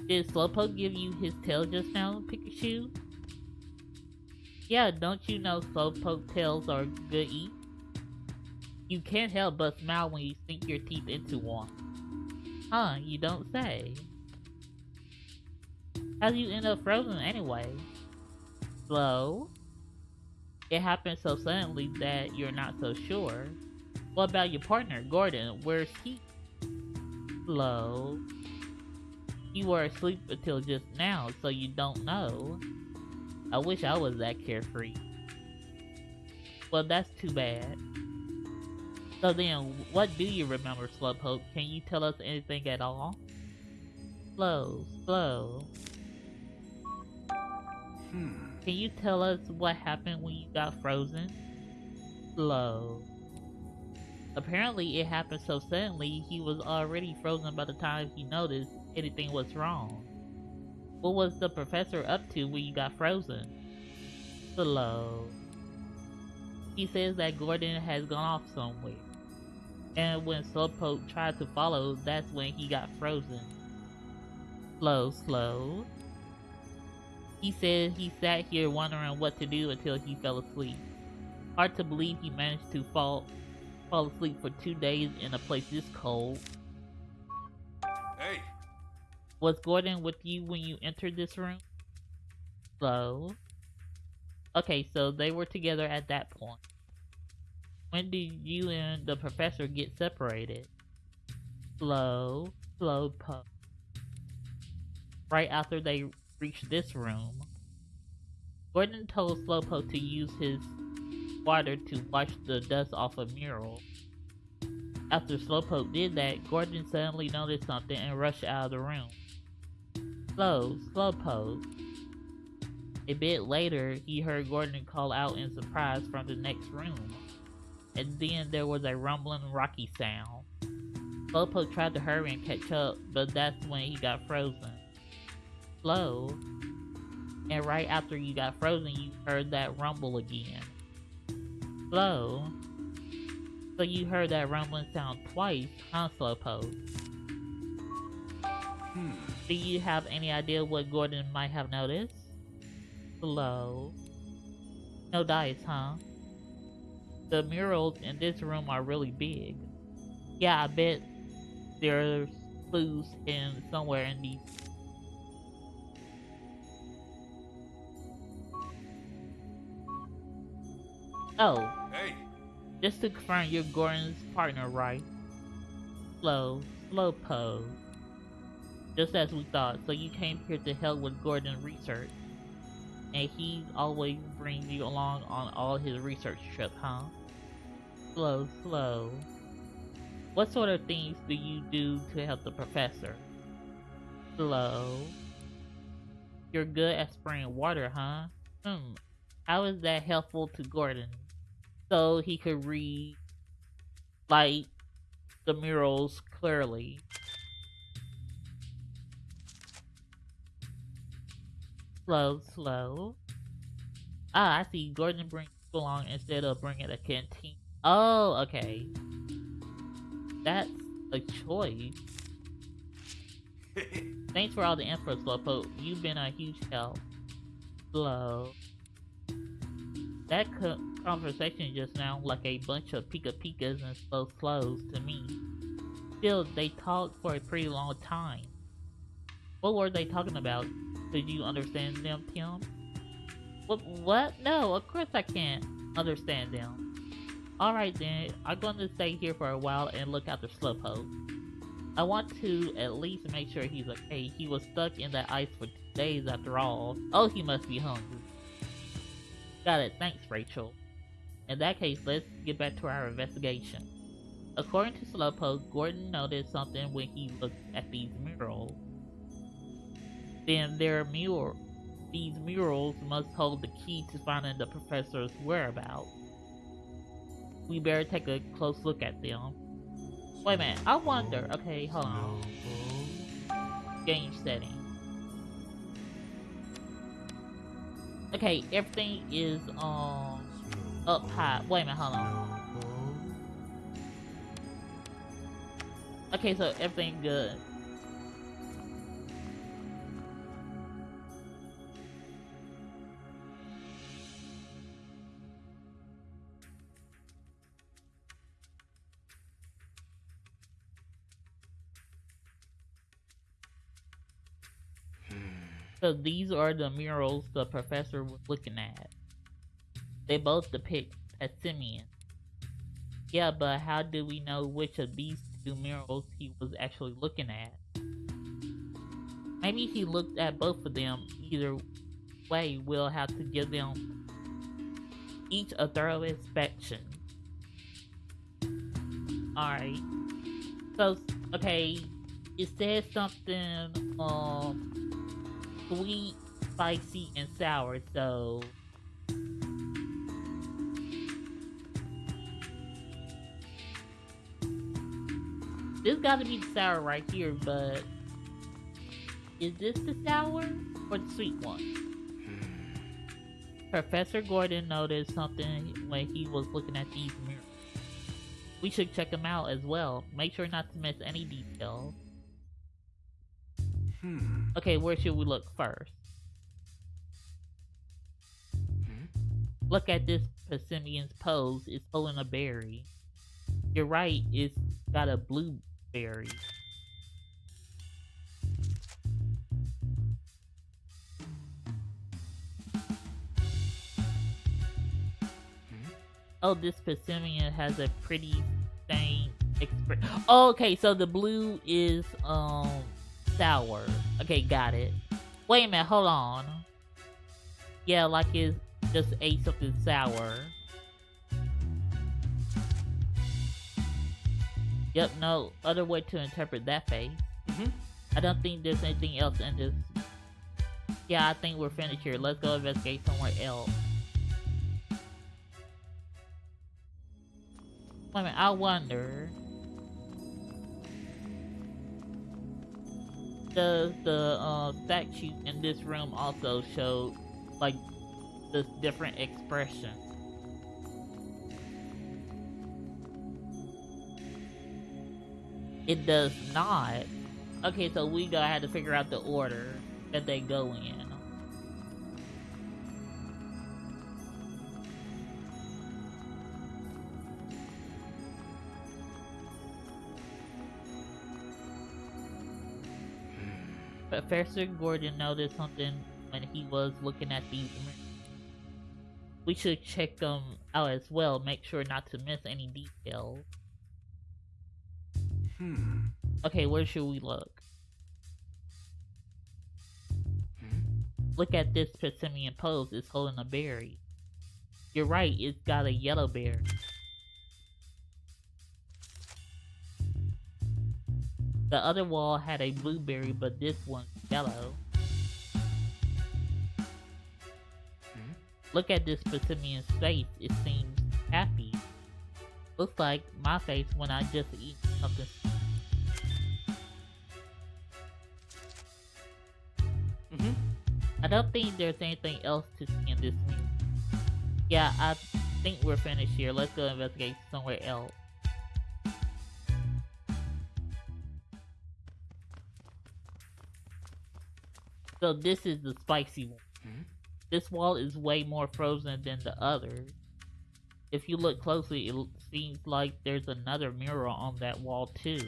Did Slowpoke give you his tail just now, Pikachu? Yeah, don't you know Slowpoke tails are good eat? You can't help but smile when you sink your teeth into one. Huh, you don't say. How'd you end up frozen anyway? Slow? It happened so suddenly that you're not so sure. What about your partner, Gordon? Where's he? Slow. You were asleep until just now, so you don't know. I wish I was that carefree. Well, that's too bad. So then, what do you remember, Slowpoke? Can you tell us anything at all? Slow. Can you tell us what happened when you got frozen? Slow. Apparently, it happened so suddenly, he was already frozen by the time he noticed anything was wrong. What was the professor up to when you got frozen? Slow. He says that Gordon has gone off somewhere. And when Slowpoke tried to follow, that's when he got frozen. Slow. He said he sat here wondering what to do until he fell asleep. Hard to believe he managed to fall asleep for 2 days in a place this cold. Hey. Was Gordon with you when you entered this room? Slow. Okay, so they were together at that point. When did you and the professor get separated? Slowpoke. Right after they reached this room. Gordon told Slowpoke to use his water to wash the dust off a mural. After Slowpoke did that, Gordon suddenly noticed something and rushed out of the room. Slowpoke. A bit later, he heard Gordon call out in surprise from the next room. And then there was a rumbling, rocky sound. Slowpoke tried to hurry and catch up, but that's when he got frozen. Slow. And right after you got frozen, you heard that rumble again. Slow. So you heard that rumbling sound twice, huh, Slowpoke? Do you have any idea what Gordon might have noticed? Slow. No dice, huh? The murals in this room are really big. Yeah, I bet there's clues in somewhere in these. Oh. Hey. Just to confirm, you're Gordon's partner, right? Slowpoke. Just as we thought, so you came here to help with Gordon's research. And he always brings you along on all his research trips, huh? Slow. What sort of things do you do to help the professor? Slow. You're good at spraying water, huh? How is that helpful to Gordon? So he could read, like, the murals clearly. Slow. Ah, I see. Gordon brings you along instead of bringing a canteen. Oh, okay. That's a choice. Thanks for all the info, Slowpoke. You've been a huge help. Slow. That conversation just sounded like a bunch of Pika-Pikas and slows to me. Still, they talked for a pretty long time. What were they talking about? Did you understand them, Tim? What? No, of course I can't understand them. Alright then, I'm going to stay here for a while and look after Slowpoke. I want to at least make sure he's okay. He was stuck in that ice for 2 days after all. Oh, he must be hungry. Got it, thanks Rachel. In that case, let's get back to our investigation. According to Slowpoke, Gordon noticed something when he looked at these murals. Then these murals must hold the key to finding the professor's whereabouts. We better take a close look at them. Wait a minute, I wonder. Okay, hold on. Game setting. Okay, everything is up high. Wait a minute, hold on. Okay, so everything good. So these are the murals the professor was looking at. They both depict Passimian. Yeah, but how do we know which of these two murals he was actually looking at? Maybe he looked at both of them. Either way, we'll have to give them each a thorough inspection. Alright. So, okay, it says something, sweet, spicy, and sour, so... This gotta be the sour right here, but... Is this the sour, or the sweet one? Professor Gordon noticed something when he was looking at these mirrors. We should check them out as well. Make sure not to miss any details. Okay, where should we look first? Look at this Passimian's pose. It's holding a berry. You're right, it's got a blueberry. Oh, this Passimian has a pretty stained expression. Oh, okay, so the blue is sour. Okay, got it. Wait a minute, hold on. Yeah, like it just ate something sour. Yep, no other way to interpret that face. I don't think there's anything else in this. Yeah, I think we're finished here. Let's go investigate somewhere else. Wait a minute, I wonder. Does the statue in this room also show like this different expression? It does not. Okay, so we gotta have to figure out the order that they go in. Professor Gordon noticed something when he was looking at these images. We should check them out as well, make sure not to miss any details. Okay, where should we look? Look at this Persimmon pose, it's holding a berry. You're right, it's got a yellow berry. The other wall had a blueberry, but this one's yellow. Look at this Persimmon's face, it seems happy. Looks like my face when I just eat something. I don't think there's anything else to see in this music. Yeah, I think we're finished here. Let's go investigate somewhere else. So this is the spicy one. This wall is way more frozen than the others. If you look closely, it seems like there's another mural on that wall too.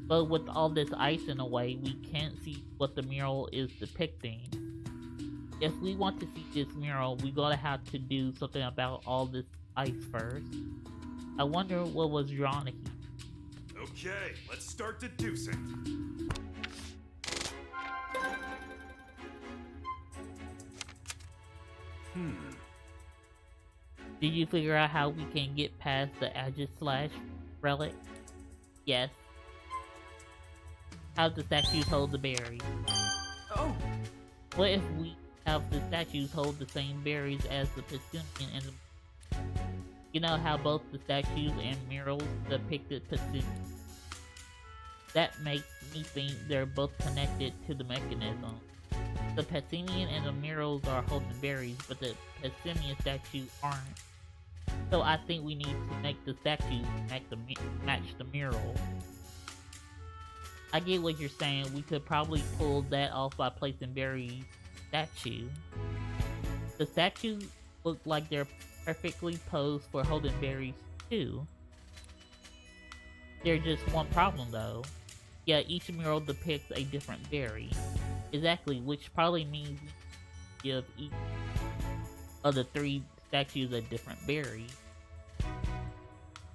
But with all this ice in the way, we can't see what the mural is depicting. If we want to see this mural, we gotta have to do something about all this ice first. I wonder what was drawn here. Okay, let's start deducing. Did you figure out how we can get past the Aegis relic? Yes. How the statues hold the berries? Oh! What if we have the statues hold the same berries as the Persimmon and the... You know how both the statues and murals depicted Persimmon? That makes me think they're both connected to the mechanism. The Persimmon and the murals are holding berries, but the Persimmon statues aren't. So I think we need to make the statues match the mural. I get what you're saying. We could probably pull that off by placing berry statue. The statues look like they're perfectly posed for holding berries too. There's just one problem though. Yeah, each mural depicts a different berry. Exactly, which probably means we give each of the three statues a different berry.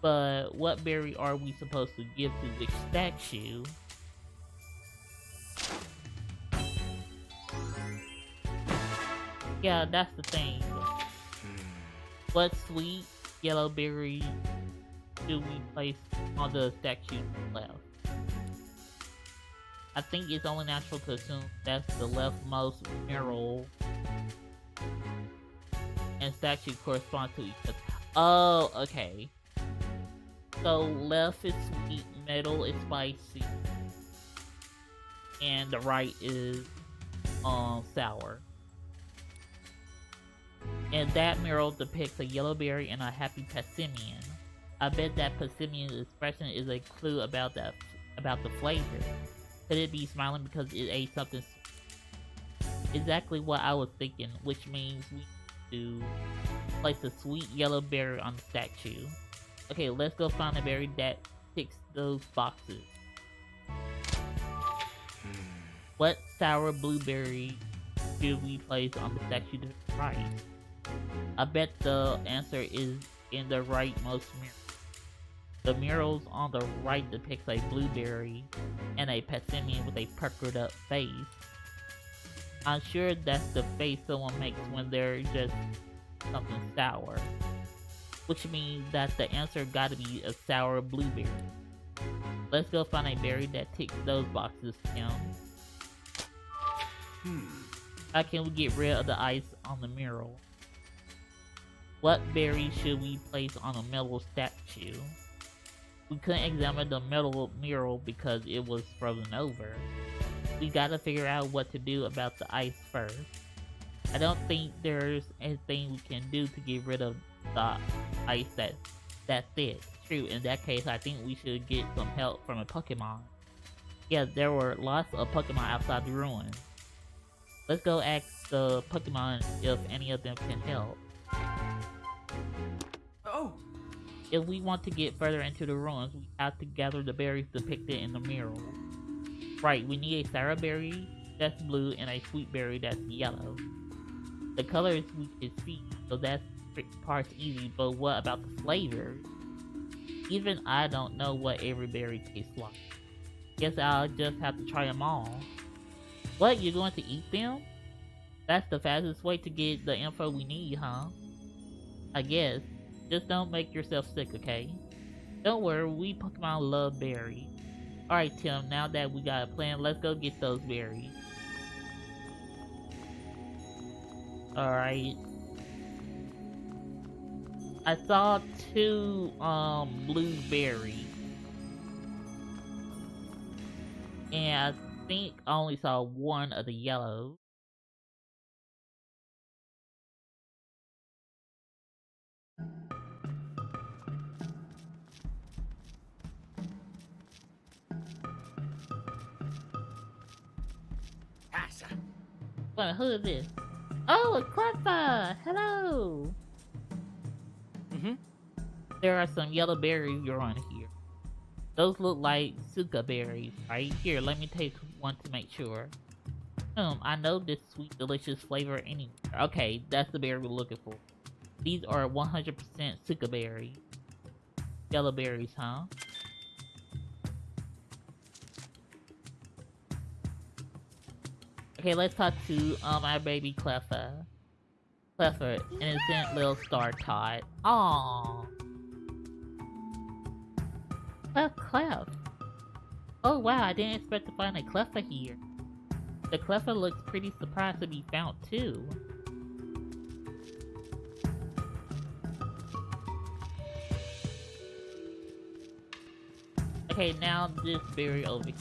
But what berry are we supposed to give to which statue? Yeah, that's the thing. What sweet yellow berry do we place on the statue left? I think it's only natural to assume that's the leftmost mural and statue correspond to each other. Oh, okay. So left is sweet, middle is spicy, and the right is sour. And that mural depicts a yellow berry and a happy Persimmon. I bet that Persimmon's expression is a clue about the flavor. Could it be smiling because it ate something sweet? Exactly what I was thinking, which means we need to place a sweet yellow berry on the statue. Okay, let's go find a berry that ticks those boxes. What sour blueberry should we place on the statue to the right? I bet the answer is in the rightmost mural. The murals on the right depicts a blueberry and a Persimmon with a puckered up face. I'm sure that's the face someone makes when they're just something sour. which means that the answer gotta be a sour blueberry. Let's go find a berry that ticks those boxes, Tim. How can we get rid of the ice on the mural? What berry should we place on a metal statue? We couldn't examine the metal mural because it was frozen over. We gotta figure out what to do about the ice first. I don't think there's anything we can do to get rid of the ice that's thick. True, in that case, I think we should get some help from a Pokemon. Yeah, there were lots of Pokemon outside the ruins. Let's go ask the Pokemon if any of them can help. Oh! If we want to get further into the ruins, we have to gather the berries depicted in the mural. Right, we need a sour berry that's blue and a sweet berry that's yellow. The colors we can see, so that part's easy, but what about the flavors? Even I don't know what every berry tastes like. Guess I'll just have to try them all. What, you're going to eat them? That's the fastest way to get the info we need, huh? I guess. Just don't make yourself sick, okay? Don't worry, we Pokemon love berries. Alright Tim, now that we got a plan, let's go get those berries. Alright. I saw 2 blueberries. And I think I only saw 1 of the yellow. Wait, who is this? Oh, it's Cleffa! Hello! There are some yellow berries growing here. Those look like suka berries, right? Here, let me taste one to make sure. I know this sweet, delicious flavor anywhere. Okay, that's the berry we're looking for. These are 100% suka berries. Yellow berries, huh? Okay, let's talk to our baby Cleffa. Cleffa, innocent little star tot. Aww. Clef. Oh wow, I didn't expect to find a Cleffa here. The Cleffa looks pretty surprised to be found too. Okay, now this berry over here.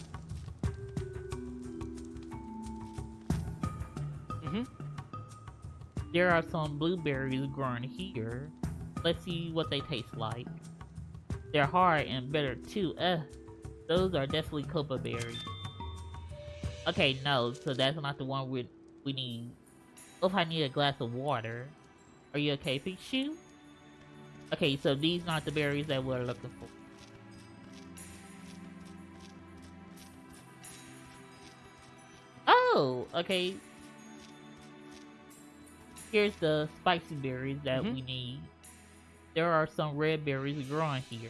There are some blueberries growing here. Let's see what they taste like. They're hard and bitter too. Those are definitely copa berries. Okay, no, so that's not the one we need. Oh, I need a glass of water. Are you okay, Pikachu? Okay, so these aren't the berries that we're looking for. Oh, okay. Here's the spicy berries that we need. There are some red berries growing here.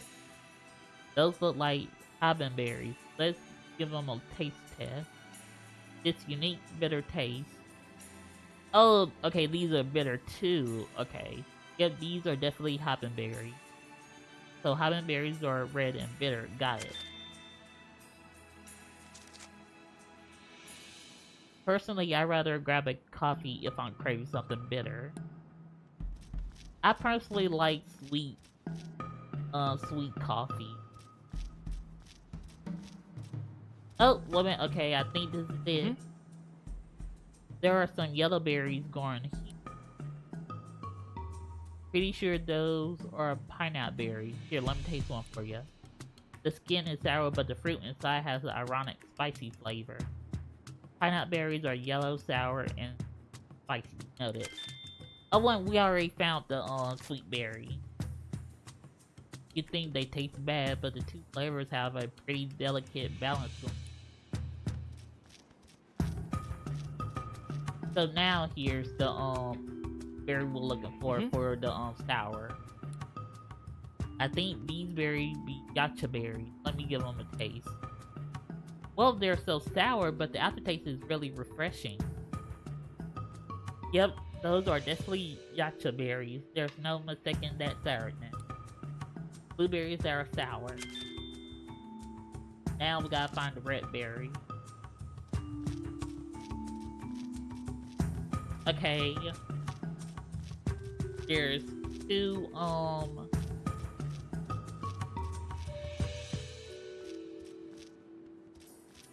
Those look like haban berries. Let's give them a taste test. This unique bitter taste. Oh, okay, these are bitter too. Okay. Yep, these are definitely haban berries. So haban berries are red and bitter. Got it. Personally, I'd rather grab a coffee if I'm craving something bitter. I personally like sweet coffee. Oh, wait a minute. Okay, I think this is it. There are some yellow berries growing here. Pretty sure those are pineapple berries. Here, let me taste one for you. The skin is sour, but the fruit inside has an ironic spicy flavor. Pineapple berries are yellow, sour, and spicy. Noted. Oh, one, we already found the sweet berry. You'd think they taste bad, but the two flavors have a pretty delicate balance going. So now here's the berry we're looking for the sour. I think these berries be gacha berries. Let me give them a taste. Well, they're so sour, but the aftertaste is really refreshing. Yep, those are definitely yacha berries. There's no mistaking that sourness. Blueberries that are sour. Now we gotta find the red berry. Okay. There's two,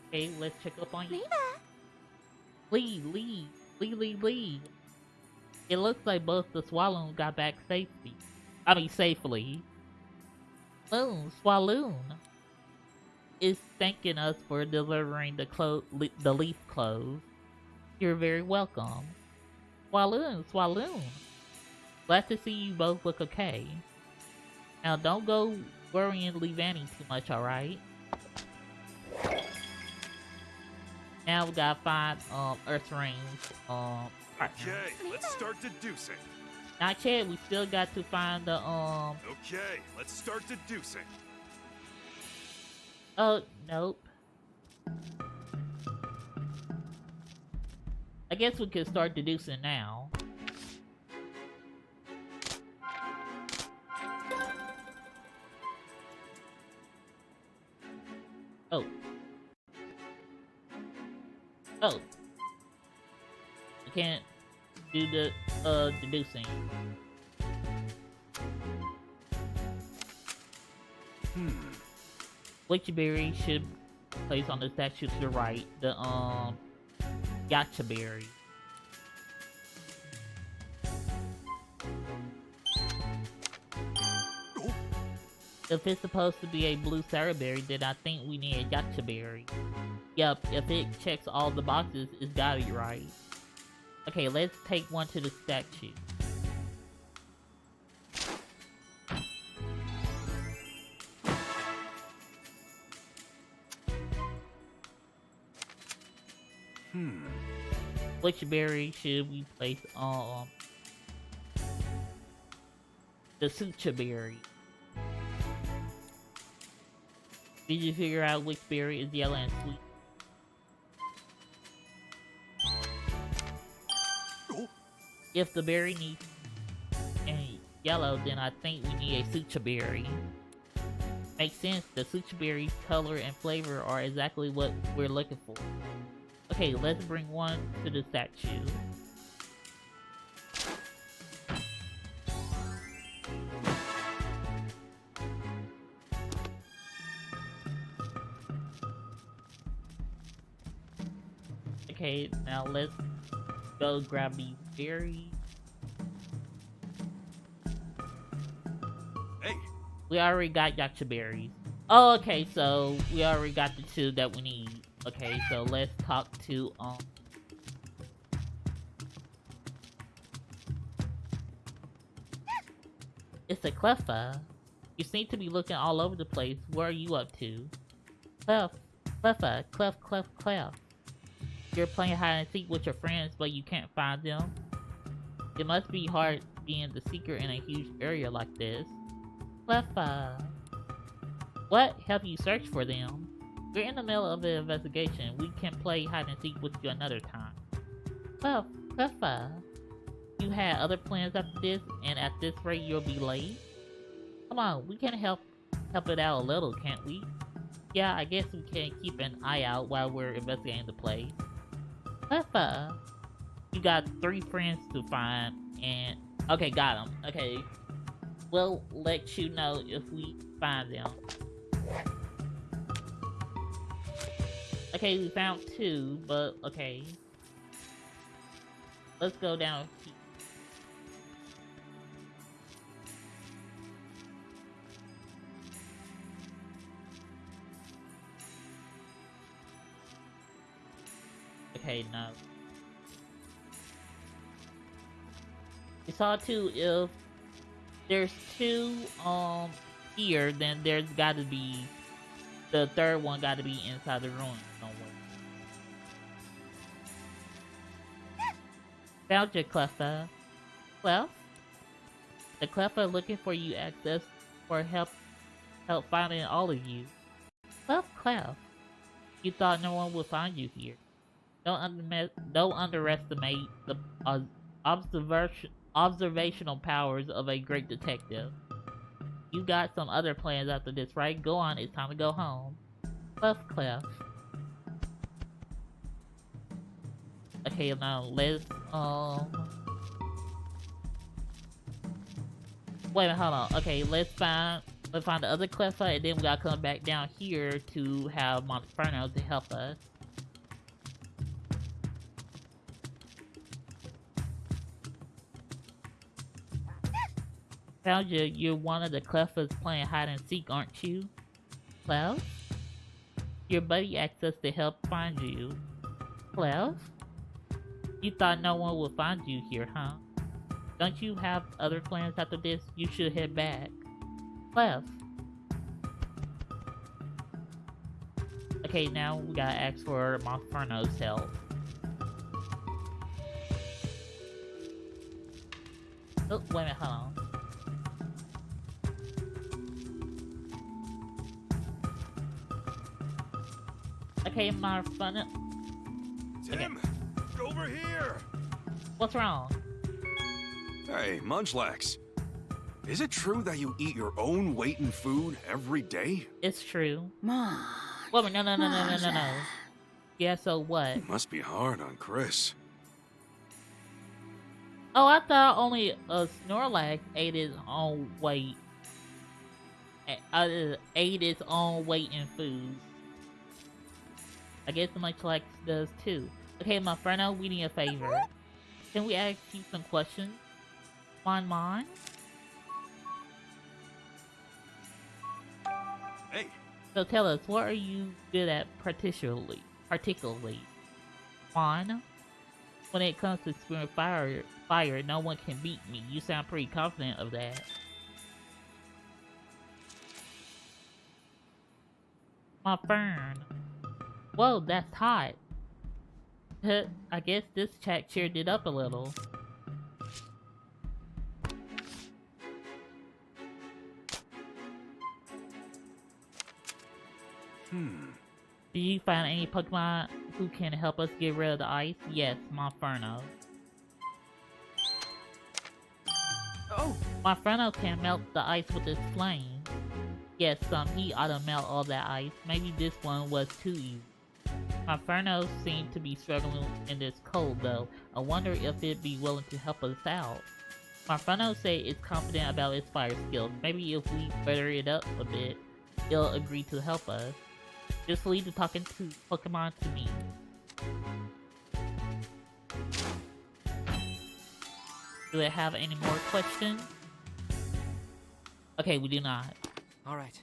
okay, let's check up on you. Lee. It looks like both the Swalloon got back safely. Safely. Swalloon is thanking us for delivering the leaf clothes. You're very welcome. Swalloon. Glad to see you both look okay. Now don't go worrying Levanny too much, alright? Now we gotta find Earth Ring's partner. Okay, let's start deducing. Not yet, we still got to find the Okay, let's start deducing. oh, nope. I guess we could start deducing now. Oh. Oh. You can't do the deducing. Witchy berry should place on the statue to the right. The Yacha berry. If it's supposed to be a blue berry, then I think we need a Yacha berry. Yep, if it checks all the boxes, it's gotta be right. Okay, let's take one to the statue. Which berry should we place on the Sucha berry? Did you figure out which berry is yellow and sweet? If the berry needs any yellow, then I think we need a Sucha berry. Makes sense, the Sucha berry's color and flavor are exactly what we're looking for. Okay, let's bring one to the statue. Okay, now let's go grab these berries. Hey! We already got Yacha berries. Oh, okay, so we already got the two that we need. Okay, so let's talk to, it's a Cleffa. You seem to be looking all over the place. What are you up to? Clef. You're playing hide and seek with your friends, but you can't find them. It must be hard being the seeker in a huge area like this. Cleffa. What? Help you search for them? We're in the middle of an investigation. We can play hide and seek with you another time. Well, Cleffa, you had other plans after this, and at this rate you'll be late? Come on, we can help it out a little, can't we? Yeah, I guess we can keep an eye out while we're investigating the place. Cleffa, you got 3 friends to find, and... Okay, got them. Okay, we'll let you know if we find them. Okay, we found 2, but okay. Let's go down here. Okay, no. We saw 2. If there's 2 here, then there's gotta be the 3rd one gotta be inside the ruin somewhere. Found your Cleffa. Well, the Cleffa looking for you asked us for help finding all of you. Well, Clef, you thought no one would find you here. Don't underestimate the observational powers of a great detective. You got some other plans after this, right? Go on, it's time to go home. Clef, Clef. Okay, now let's, wait a minute, hold on. Okay, let's find the other Cleffa, and then we gotta come back down here to have Monferno to help us. Found you. You're one of the Cleffas playing hide and seek, aren't you? Clef? Your buddy asked us to help find you. Clef? You thought no one would find you here, huh? Don't you have other plans after this? You should head back. Clef. Okay, now we gotta ask for Monferno's help. Oh, wait a minute, hold on. Okay, Monferno. Tim, over here. What's wrong? Hey, Munchlax. Is it true that you eat your own weight in food every day? It's true. Mom. Wait a minute, no. Yeah, so what? It must be hard on Chris. Oh, I thought only a Snorlax ate his own weight. Ate its own weight in food. I guess Munchlax does too. Okay, Monferno, we need a favor. Can we ask you some questions? Mon? Hey. So tell us, what are you good at particularly? Mon? When it comes to spewing fire, no one can beat me. You sound pretty confident of that. My fern. Whoa, that's hot. I guess this chat cheered it up a little. Did you find any Pokemon who can help us get rid of the ice? Yes, Monferno. Oh! Monferno can melt the ice with its flame. Yes, some heat ought to melt all that ice. Maybe this one was too easy. Monferno seemed to be struggling in this cold though. I wonder if it'd be willing to help us out. Monferno said it's confident about its fire skills. Maybe if we butter it up a bit, it'll agree to help us. Just leave the talking to Pokemon to me. Do it have any more questions? Okay, we do not. Alright.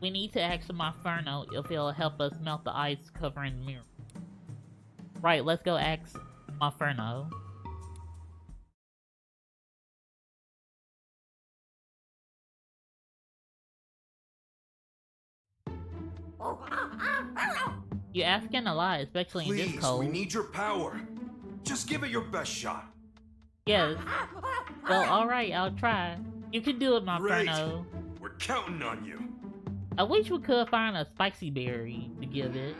We need to ask Monferno if it'll help us melt the ice covering the mirror. Right, let's go ask Monferno. You're asking a lot, especially in this cold. We need your power. Just give it your best shot. Yes. Well, alright, I'll try. You can do it, Great. Monferno. We're counting on you. I wish we could find a spicy berry to give it.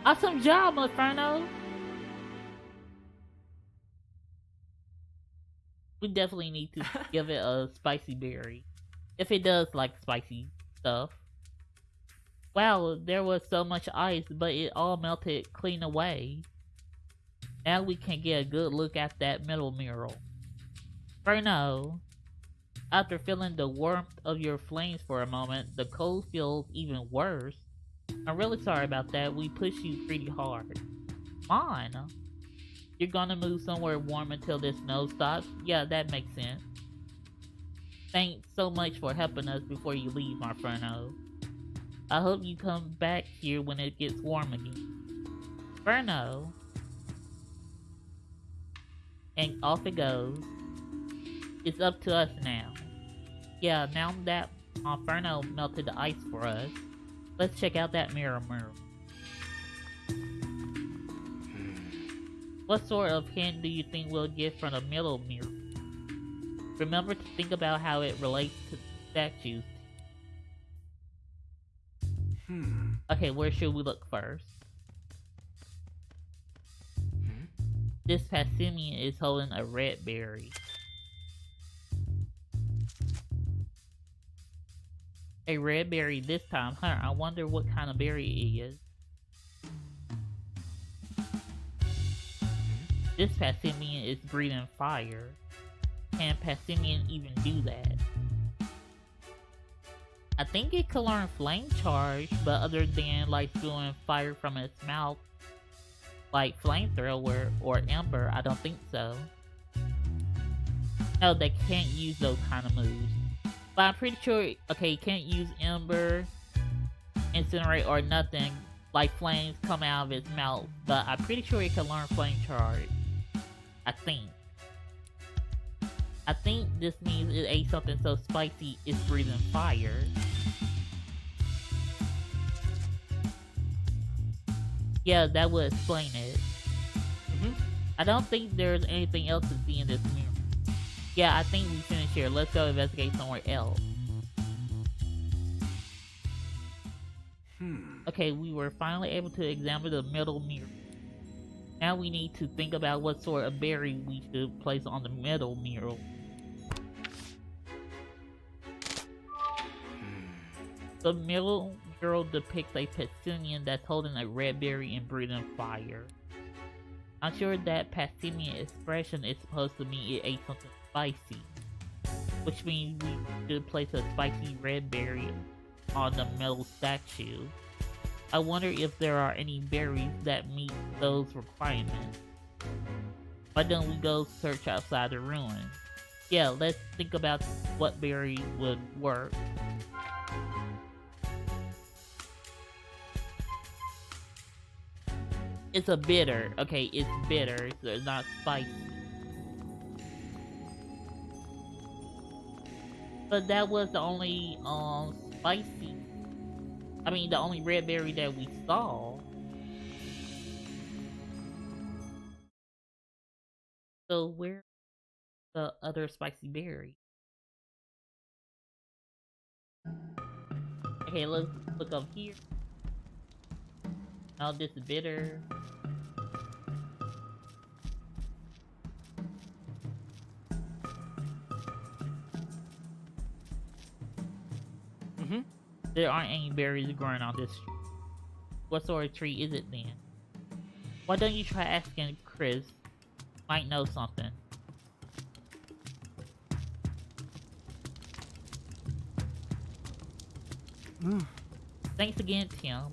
Awesome job, Monferno! We definitely need to give it a spicy berry. If it does like spicy stuff. Wow, there was so much ice, but it all melted clean away. Now we can get a good look at that middle mural. Ferno, after feeling the warmth of your flames for a moment, the cold feels even worse. I'm really sorry about that. We pushed you pretty hard. Mon, you're gonna move somewhere warm until this snow stops? Yeah, that makes sense. Thanks so much for helping us before you leave, Monferno. I hope you come back here when it gets warm again. Ferno. And off it goes. It's up to us now. Yeah, now that Monferno melted the ice for us, let's check out that mirror. What sort of hint do you think we'll get from the middle mirror? Remember to think about how it relates to statues. Okay, where should we look first? This Passimian is holding a red berry. A red berry this time, huh? I wonder what kind of berry it is. This Passimian is breathing fire. Can Passimian even do that? I think it can learn flame charge, but other than like spewing fire from its mouth, like flamethrower or ember, I don't think so. No, they can't use those kind of moves. But I'm pretty sure, okay, you can't use ember, incinerate, or nothing like flames come out of its mouth. But I'm pretty sure it can learn flame charge. I think this means it ate something so spicy it's breathing fire. Yeah, that would explain it. I don't think there's anything else to see in this mirror. Yeah, I think we finished here. Let's go investigate somewhere else. Okay, we were finally able to examine the middle mirror. Now we need to think about what sort of berry we should place on the middle mirror. The middle mural depicts a Passimian that's holding a red berry and breathing fire. I'm sure that Passimian expression is supposed to mean it ate something spicy, which means we should place a spicy red berry on the middle statue. I wonder if there are any berries that meet those requirements. Why don't we go search outside the ruins? Yeah, let's think about what berry would work. It's a bitter. Okay, it's bitter, so it's not spicy. But that was the only spicy. I mean, the only red berry that we saw. So where's the other spicy berry? Okay, let's look up here. Oh, this is bitter. There aren't any berries growing on this tree. What sort of tree is it then? Why don't you try asking Chris? Might know something. Thanks again, Tim.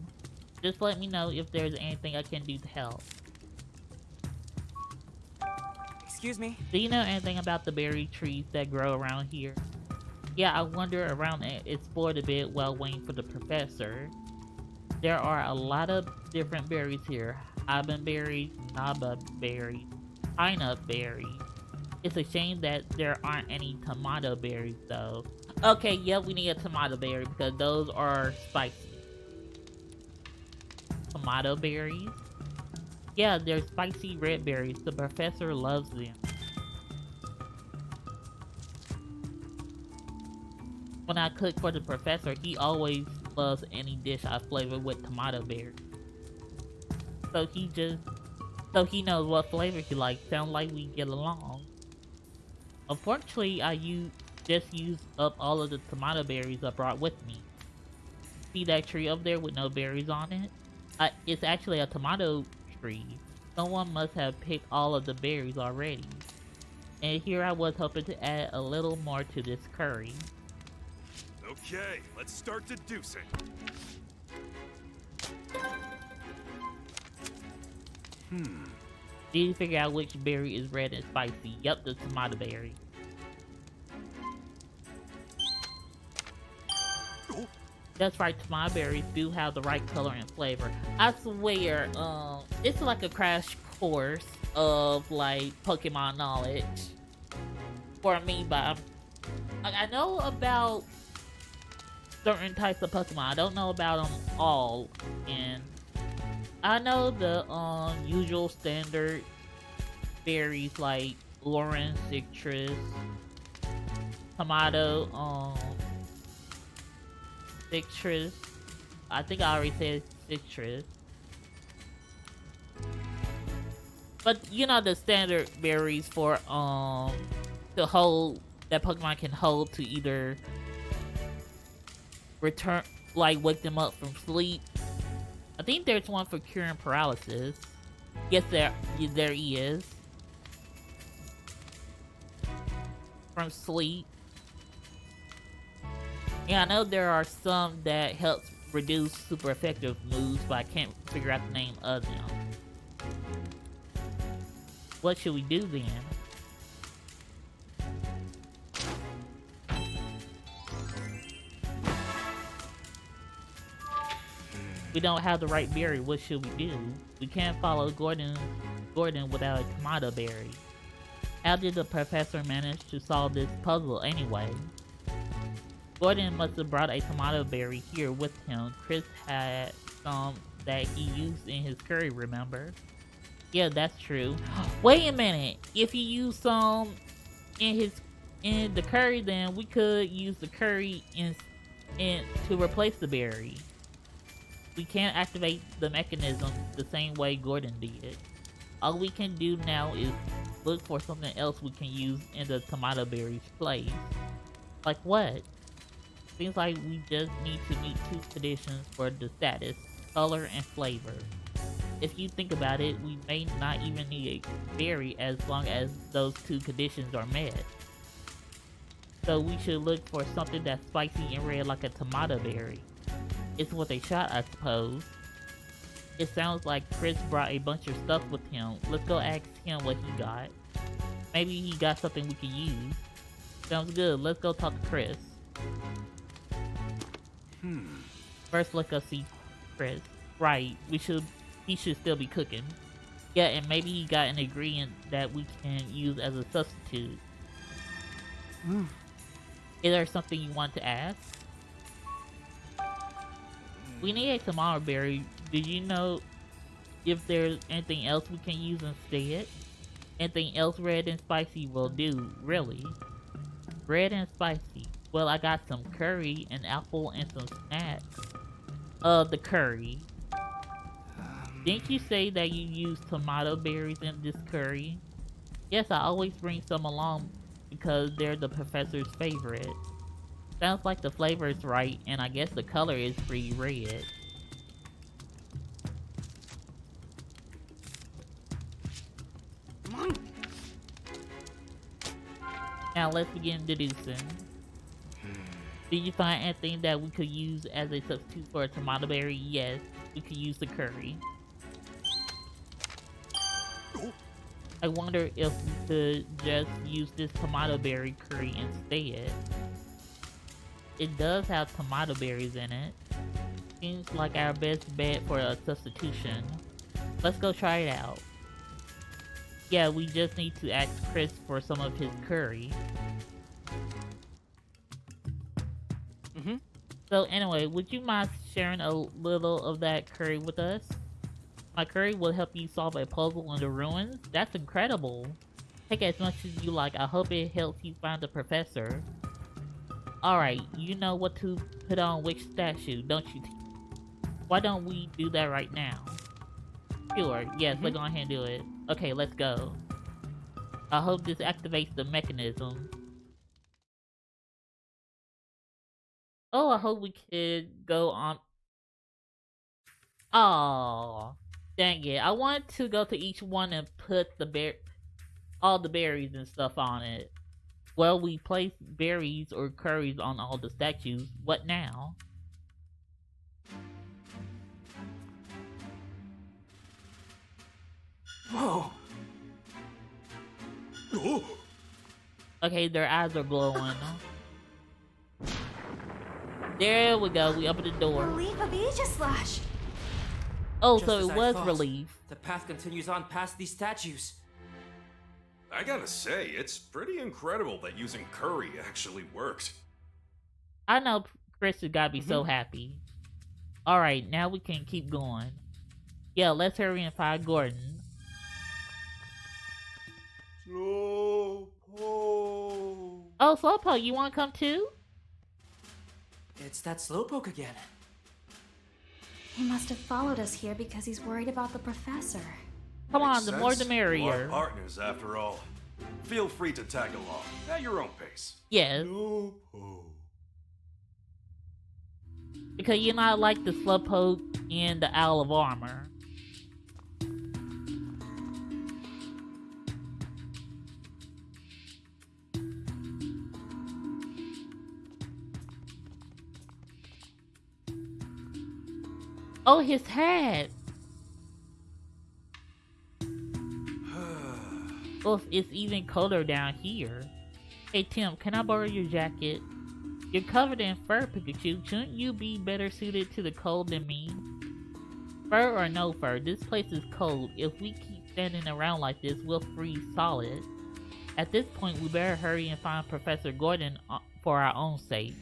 Just let me know if there's anything I can do to help. Excuse me? Do you know anything about the berry trees that grow around here? Yeah, I wander around and explored a bit while waiting for the professor. There are a lot of different berries here. Habanberries, naba berries, pineapple berries. It's a shame that there aren't any tomato berries though. Okay, yeah, we need a tomato berry because those are spicy. Tomato berries? Yeah, they're spicy red berries. The professor loves them. When I cook for the professor, he always loves any dish I flavor with tomato berries. So he knows what flavor he likes. Sounds like we get along. Unfortunately, I just used up all of the tomato berries I brought with me. See that tree up there with no berries on it? It's actually a tomato tree. Someone must have picked all of the berries already. And here I was hoping to add a little more to this curry. Okay, let's start deducing. Did you figure out which berry is red and spicy? Yep, the tomato berry. That's right, tomato berries do have the right color and flavor. I swear, it's like a crash course of like Pokemon knowledge for me, but I know about certain types of Pokemon. I don't know about them all, and I know the usual standard berries like orange, citrus, tomato, citrus. I think I already said citrus. But you know the standard berries for to hold that Pokemon can hold to either return, like wake them up from sleep. I think there's one for curing paralysis. Yes, there he is. From sleep. Yeah, I know there are some that helps reduce super effective moves, but I can't figure out the name of them. What should we do then? We don't have the right berry. What should we do? We can't follow Gordon without a tomato berry. How did the professor manage to solve this puzzle anyway? Gordon must have brought a tomato berry here with him. Chris had some that he used in his curry, remember? Yeah, that's true. Wait a minute. If he used some in the curry, then we could use the curry in to replace the berry. We can't activate the mechanism the same way Gordon did. All we can do now is look for something else we can use in the tomato berry's place. Like what? Seems like we just need to meet two conditions for the status: color and flavor. If you think about it, we may not even need a berry as long as those two conditions are met. So we should look for something that's spicy and red like a tomato berry. It's worth a shot, I suppose. It sounds like Chris brought a bunch of stuff with him. Let's go ask him what he got. Maybe he got something we can use. Sounds good. Let's go talk to Chris. First, let's go see Chris. Right, he should still be cooking. Yeah, and maybe he got an ingredient that we can use as a substitute. Is there something you want to ask? We need a tomato berry. Do you know if there's anything else we can use instead? Anything else red and spicy will do, really. Red and spicy. Well, I got some curry, an apple, and some snacks. The curry. Didn't you say that you use tomato berries in this curry? Yes, I always bring some along because they're the professor's favorite. Sounds like the flavor is right, and I guess the color is pretty red. Now let's begin deducing. Did you find anything that we could use as a substitute for a tomato berry? Yes, we could use the curry. I wonder if we could just use this tomato berry curry instead. It does have tomato berries in it. Seems like our best bet for a substitution. Let's go try it out. Yeah, we just need to ask Chris for some of his curry. So anyway, would you mind sharing a little of that curry with us? My curry will help you solve a puzzle in the ruins? That's incredible. Take as much as you like. I hope it helps you find the professor. Alright, you know what to put on which statue, don't you? Why don't we do that right now? Sure, yes, let's go ahead and do it. Okay, let's go. I hope this activates the mechanism. Oh, I hope we could go on. Oh, dang it. I wanted to go to each one and put all the berries and stuff on it. Well, we placed berries or curries on all the statues. What now? Whoa! Okay, their eyes are glowing. There we go. We opened the door. Relief of Aegislash. Oh, Just so as it I was thought. relief. The path continues on past these statues. I gotta say, it's pretty incredible that using curry actually worked. I know Chris has got to be so happy. Alright, now we can keep going. Yeah, let's hurry and find Gordon. Slowpoke. Oh, Slowpoke, you want to come too? It's that Slowpoke again. He must have followed us here because he's worried about the professor. Come Makes on, the more the sense. You are merrier. partners, after all. Feel free to tag along at your own pace. Yes. Because you're not like the Slowpoke and the Owl of Armor. Oh, his hat! Oh, it's even colder down here. Hey Tim, can I borrow your jacket? You're covered in fur, Pikachu. Shouldn't you be better suited to the cold than me? Fur or no fur, this place is cold. If we keep standing around like this, we'll freeze solid. At this point, we better hurry and find Professor Gordon for our own sake.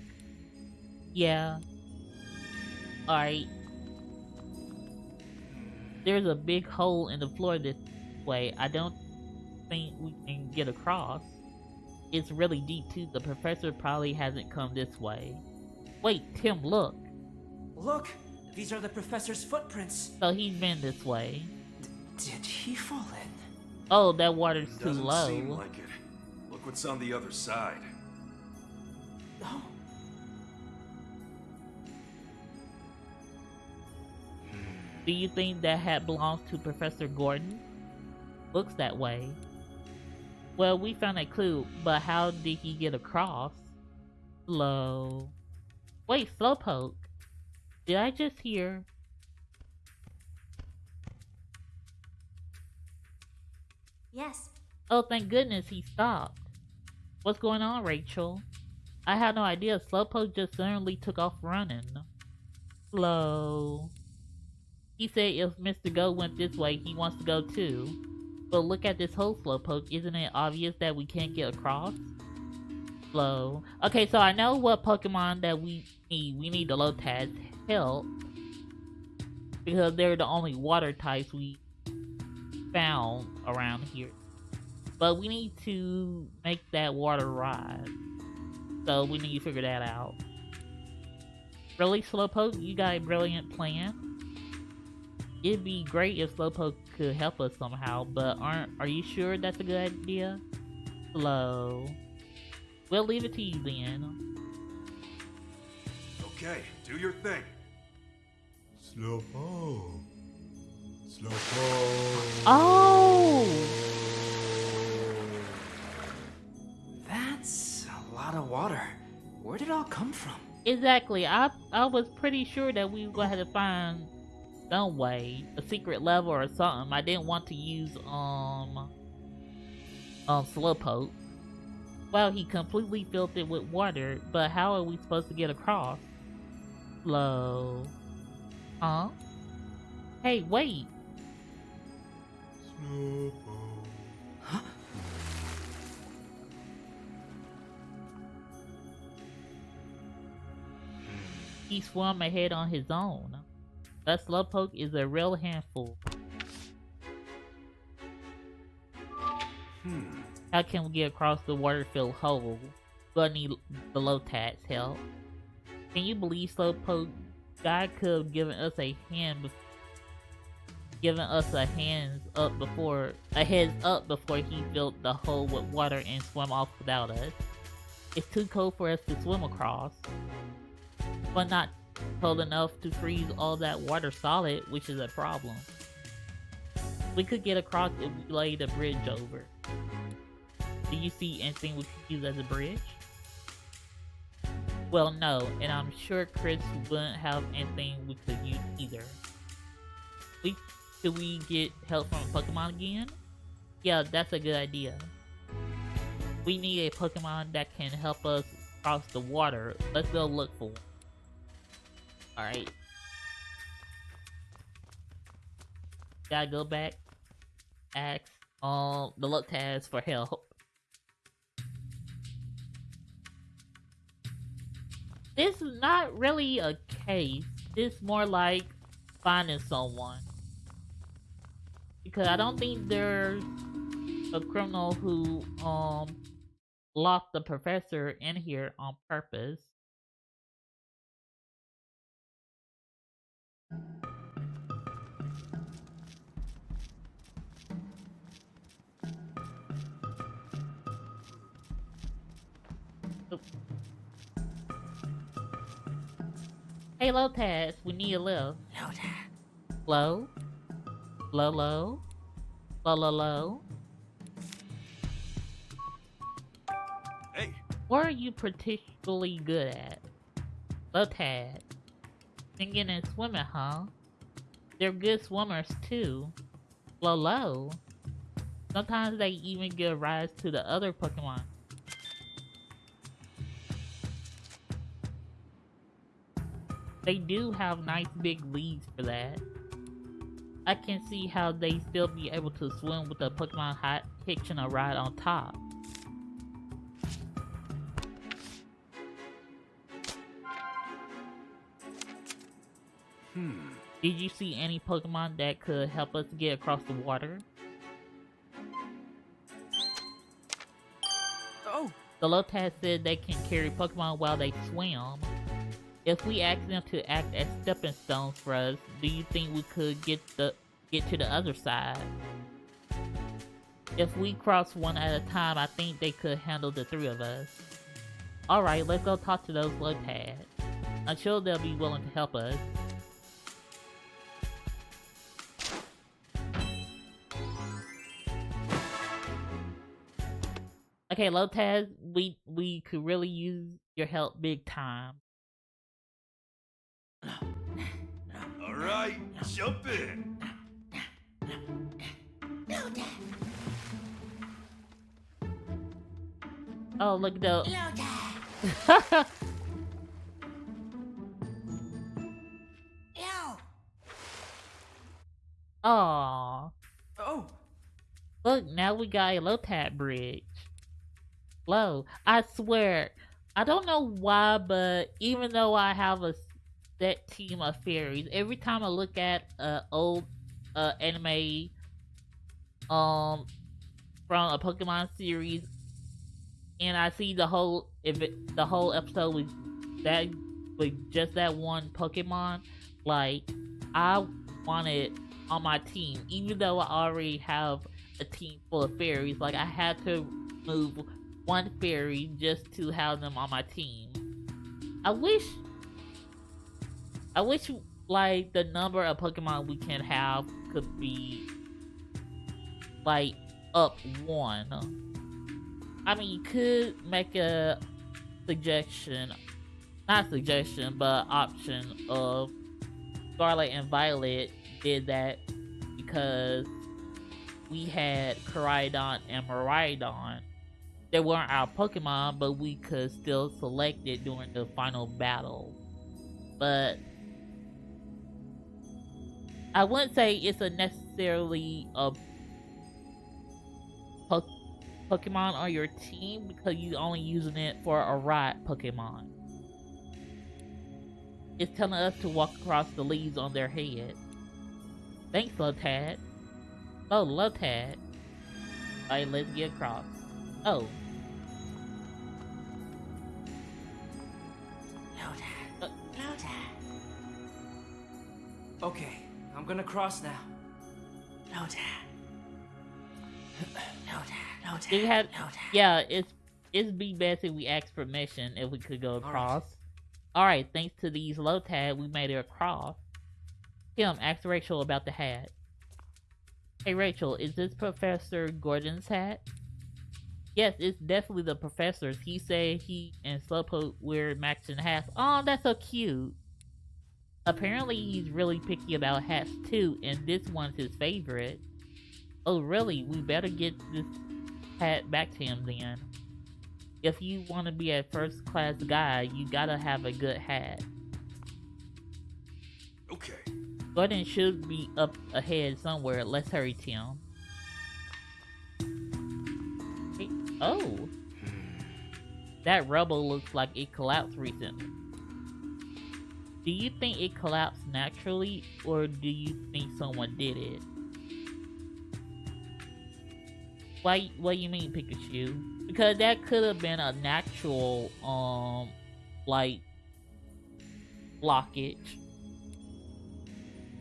Yeah. Alright. There's a big hole in the floor this way. I don't think we can get across. It's really deep too. The professor probably hasn't come this way. Wait, Tim, look. Look, these are the professor's footprints. So he's been this way. Did he fall in? Oh, that water's too Doesn't low. seem like it. Look what's on the other side. Oh. Do you think that hat belongs to Professor Gordon? Looks that way. Well, we found a clue, but how did he get across? Slow. Wait, Slowpoke. Did I just hear? Yes. Oh, thank goodness he stopped. What's going on, Rachel? I had no idea. Slowpoke just suddenly took off running. Slow. He said if Mr. Go went this way, he wants to go too. But look at this whole Slowpoke. Isn't it obvious that we can't get across? Slow. Okay, so I know what Pokemon that we need. We need the Lotad's help. Because they're the only water types we found around here. But we need to make that water rise. So we need to figure that out. Really, Slowpoke? You got a brilliant plan? It'd be great if Slowpoke could help us somehow, but are you sure that's a good idea? Slow. We'll leave it to you then. Okay, do your thing. Slowpoke. Slowpoke. Oh! That's a lot of water. Where did it all come from? Exactly. I was pretty sure that we were going to have to find some way, a secret level or something. I didn't want to use Slowpoke. Well, he completely filled it with water, but how are we supposed to get across? Slow. Huh? Hey, wait. Slowpoke. Huh? He swam ahead on his own. That Slowpoke is a real handful. How can we get across the water-filled hole? We'll need the Lotad's help. Can you believe Slowpoke? God could have given us a hand, heads up before he filled the hole with water and swam off without us. It's too cold for us to swim across, but not cold enough to freeze all that water solid, which is a problem. We could get across if we laid a bridge over. Do you see anything we could use as a bridge? Well, no, and I'm sure Chris wouldn't have anything we could use either. Should we get help from a Pokemon again? Yeah, that's a good idea. We need a Pokemon that can help us cross the water. Let's go look for one. Alright. Gotta go back. Ask the Lotad for help. This is not really a case. It's more like finding someone. Because I don't think there's a criminal who locked the professor in here on purpose. Oh. Hey, Lotaz, we need a lift. Low? Low, low? Low, low, low? Hey, What are you particularly good at? Lotad. Singing and swimming, huh? They're good swimmers too. Low, low. Sometimes they even give rise to the other Pokemon. They do have nice big leads for that. I can see how they still be able to swim with a Pokemon hot hitching a ride on top. Did you see any Pokemon that could help us get across the water? Oh, The Lotad said they can carry Pokemon while they swim. If we ask them to act as stepping stones for us, do you think we could get to the other side? If we cross one at a time, I think they could handle the three of us. Alright, let's go talk to those Lotad. I'm sure they'll be willing to help us. Okay, Lotad, we could really use your help big time. all right, jump in. Oh, look at the... Aww. oh. Look, now we got a Lotad bridge. Low. I swear, I don't know why, but even though I have a set team of fairies, every time I look at old anime from a Pokemon series and I see the whole episode with just that one Pokemon, like I want it on my team, even though I already have a team full of fairies. Like I had to move one fairy just to have them on my team. I wish like the number of Pokemon we can have could be like up one. I mean, you could make a suggestion, not suggestion, but option of Scarlet and Violet did that because we had Koraidon and Miraidon. They weren't our Pokemon, but we could still select it during the final battle. But I wouldn't say it's a necessarily a Pokemon on your team because you're only using it for a ride Pokemon. It's telling us to walk across the leaves on their head. Thanks, Lotad. Oh, Lotad. Alright, let's get across. Oh. Okay, I'm gonna cross now. It had, yeah, it'd be best if we asked permission if we could go across. Alright, thanks to these Lotad, we made it across. Kim, ask Rachel about the hat. Hey Rachel, is this Professor Gordon's hat? Yes, it's definitely the professor's. He said he and Slowpoke wear matching hats. Oh, that's so cute. Apparently he's really picky about hats too, and this one's his favorite. Oh really? We better get this hat back to him then. If you want to be a first class guy, you gotta have a good hat. Okay. Gordon should be up ahead somewhere. Let's hurry, Tim. Hey, oh. That rubble looks like it collapsed recently. Do you think it collapsed naturally, or do you think someone did it? What do you mean, Pikachu? Because that could have been a natural, like, blockage.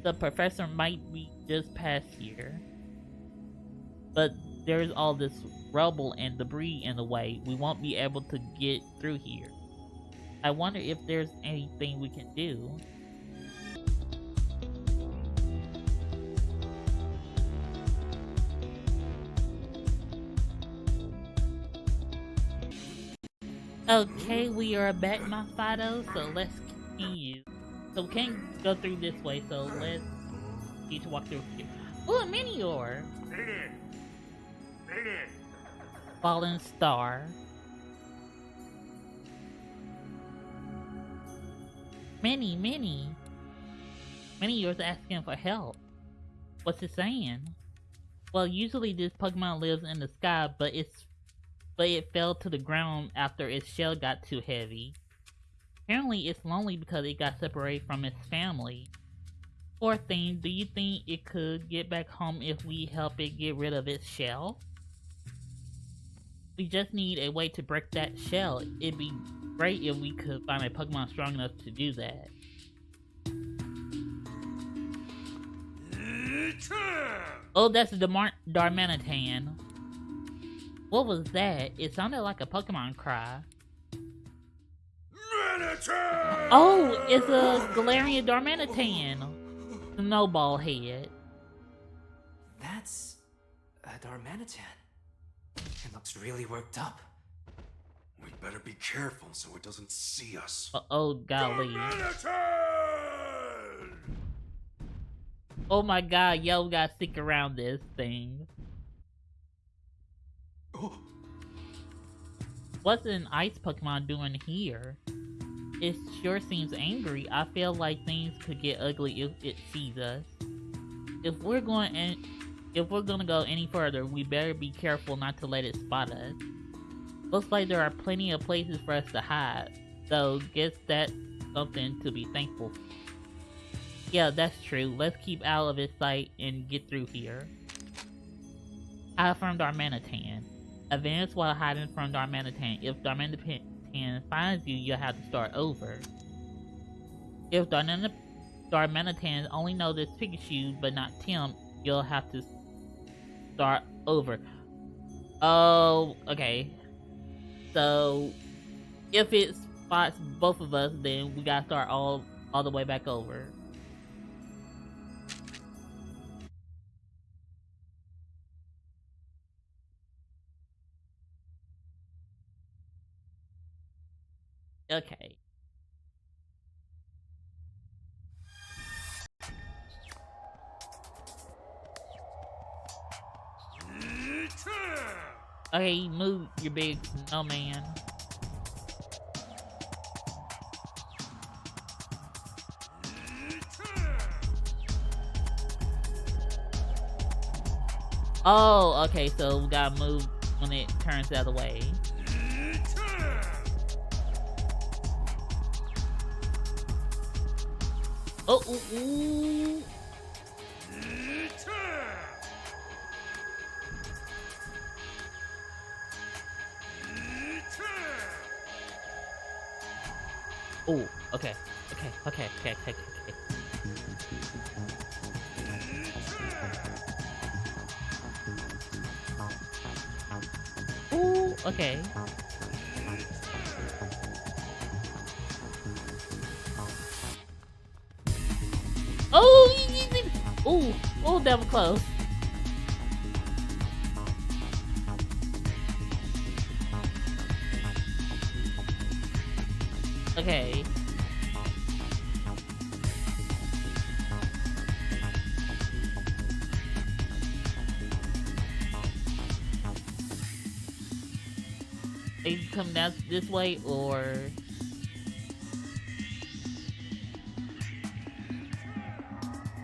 The professor might be just past here. But there's all this rubble and debris in the way, we won't be able to get through here. I wonder if there's anything we can do. Okay, we are back, my Fido, so let's continue. So we can't go through this way, so let's need to walk through here. Ooh, a meteor! Fallen star. Minnie, you're asking for help. What's it saying? Well, usually this Pokemon lives in the sky, but it fell to the ground after its shell got too heavy. Apparently it's lonely because it got separated from its family. Poor thing, do you think it could get back home if we help it get rid of its shell? We just need a way to break that shell. It'd be great if we could find a Pokemon strong enough to do that. Oh, that's the Darmanitan. What was that? It sounded like a Pokemon cry. Oh, it's a Galarian Darmanitan. Snowball head. That's a Darmanitan. It looks really worked up. We better be careful so it doesn't see us. Oh, golly. Oh my god, yo, we gotta stick around this thing. What's an ice Pokemon doing here? It sure seems angry. I feel like things could get ugly if it sees us. If we're gonna go any further, we better be careful not to let it spot us. Looks like there are plenty of places for us to hide, so guess that's something to be thankful for. Yeah, that's true. Let's keep out of its sight and get through here. Hide from Darmanitan. Advance while hiding from Darmanitan. If Darmanitan finds you, you'll have to start over. If Darmanitan only noticed Pikachu but not Tim, you'll have to start over. Oh, okay. So, if it spots both of us, then we gotta start all the way back over. Okay. Okay, move, you big snowman. Oh, okay, so we gotta move when it turns the other way. Oh, ooh, ooh. Oh, okay. Ooh, okay. Oh, that was close. Okay. They come down this way, or...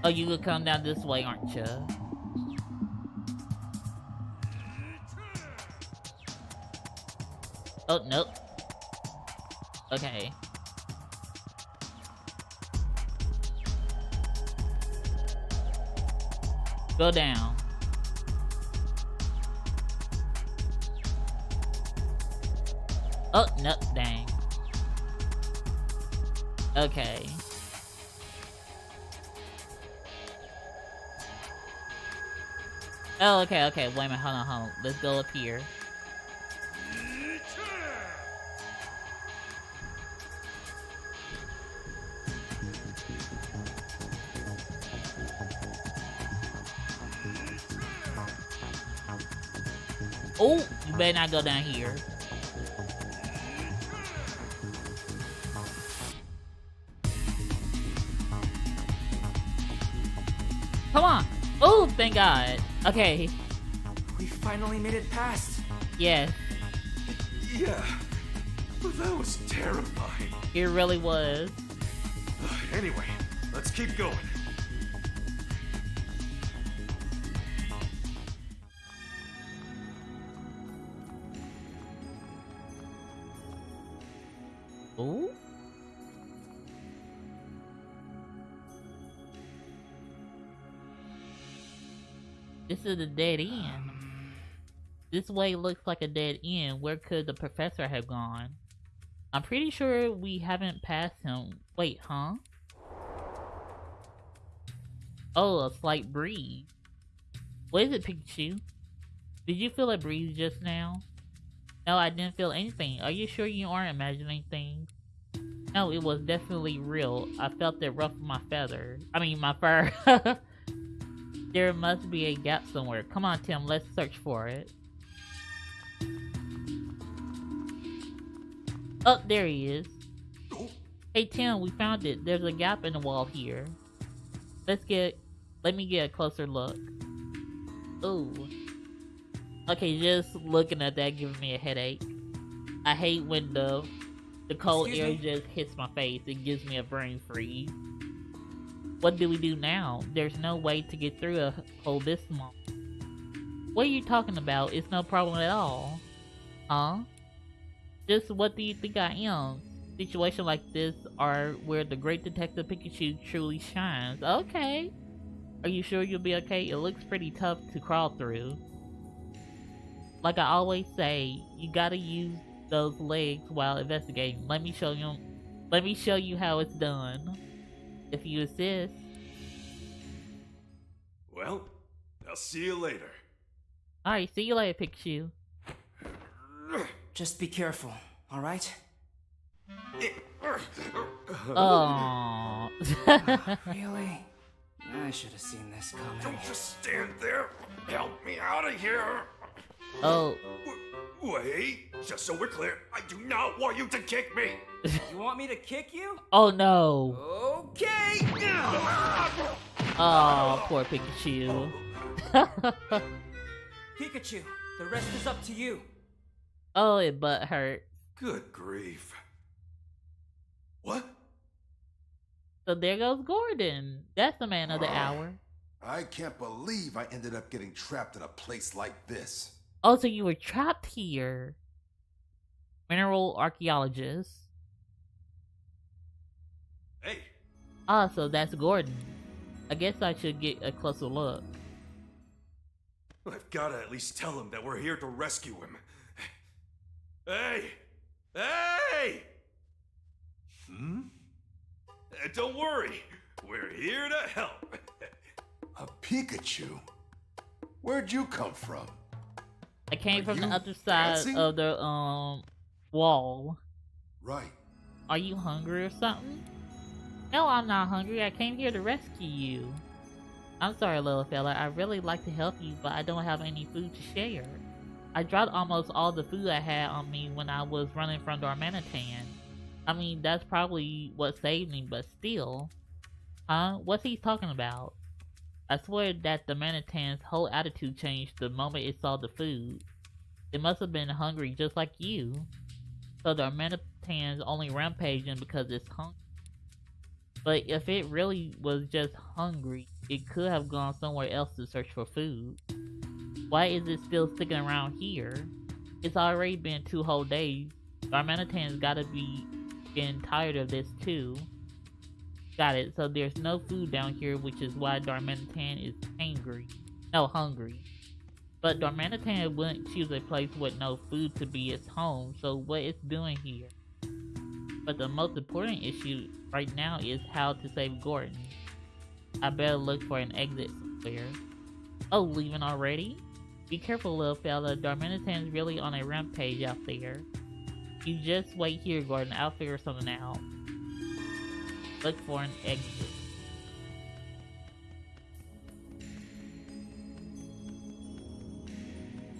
Oh, you could come down this way, aren't you? Oh, nope. Okay. Go down. Oh, no, dang. Okay. Oh, okay. Wait a minute. Hold on. Let's go up here. Oh, you better not go down here. Come on. Oh, thank God. Okay. We finally made it past. Yes, Yeah, but that was terrifying. it really was. Anyway, let's keep going. Ooh. This is a dead end. This way looks like a dead end. Where could the professor have gone? I'm pretty sure we haven't passed him. Wait, huh? Oh, a slight breeze. What is it, Pikachu? Did you feel a breeze just now? No, I didn't feel anything. Are you sure you aren't imagining things? No, it was definitely real. I felt it ruffle my feather. I mean, my fur. There must be a gap somewhere. Come on, Tim, let's search for it. Oh, there he is. Hey, Tim, we found it. There's a gap in the wall here. Let me get a closer look. Ooh. Okay, just looking at that giving me a headache. I hate when the cold air just hits my face. It gives me a brain freeze. What do we do now? There's no way to get through a hole this small. What are you talking about? It's no problem at all. Huh? Just what do you think I am? Situations like this are where the great detective Pikachu truly shines. Okay. Are you sure you'll be okay? It looks pretty tough to crawl through. Like I always say, you gotta use those legs while investigating. Let me show you how it's done. If you insist. Well, I'll see you later. Alright, see you later, Pikachu. Just be careful, alright? Oh. Really? I should have seen this coming. Don't just stand there. Help me out of here. Oh. Wait, just so we're clear, I do not want you to kick me. You want me to kick you? Oh no. Okay! Oh, poor Pikachu. Pikachu, the rest is up to you. Oh, it butt hurt. Good grief. What? So there goes Gordon. That's the man of the hour. I can't believe I ended up getting trapped in a place like this. Oh, so you were trapped here. Mineral archaeologist. Hey, Ah, so that's Gordon. I guess I should get a closer look. I've gotta at least tell him that we're here to rescue him. Hey! Hey! Don't worry, we're here to help. A Pikachu? Where'd you come from? I came Are from the you other side dancing? of the wall. Right. Are you hungry or something? No, I'm not hungry. I came here to rescue you. I'm sorry, little fella. I really like to help you, but I don't have any food to share. I dropped almost all the food I had on me when I was running from Darmanitan. I mean, that's probably what saved me, but still. Huh? What's he talking about? I swear that the Darmanitan's whole attitude changed the moment it saw the food. It must have been hungry just like you. So the Darmanitan's only rampaging because it's hungry. But if it really was just hungry, it could have gone somewhere else to search for food. Why is it still sticking around here? It's already been 2 whole days. Darmanitan's gotta be getting tired of this too. Got it, so there's no food down here, which is why Darmanitan is hungry. But Darmanitan wouldn't choose a place with no food to be its home, so what it's doing here? But the most important issue right now is how to save Gordon. I better look for an exit somewhere. Oh, leaving already? Be careful, little fella. Darmanitan's really on a rampage out there. You just wait here, Gordon. I'll figure something out. Look for an exit.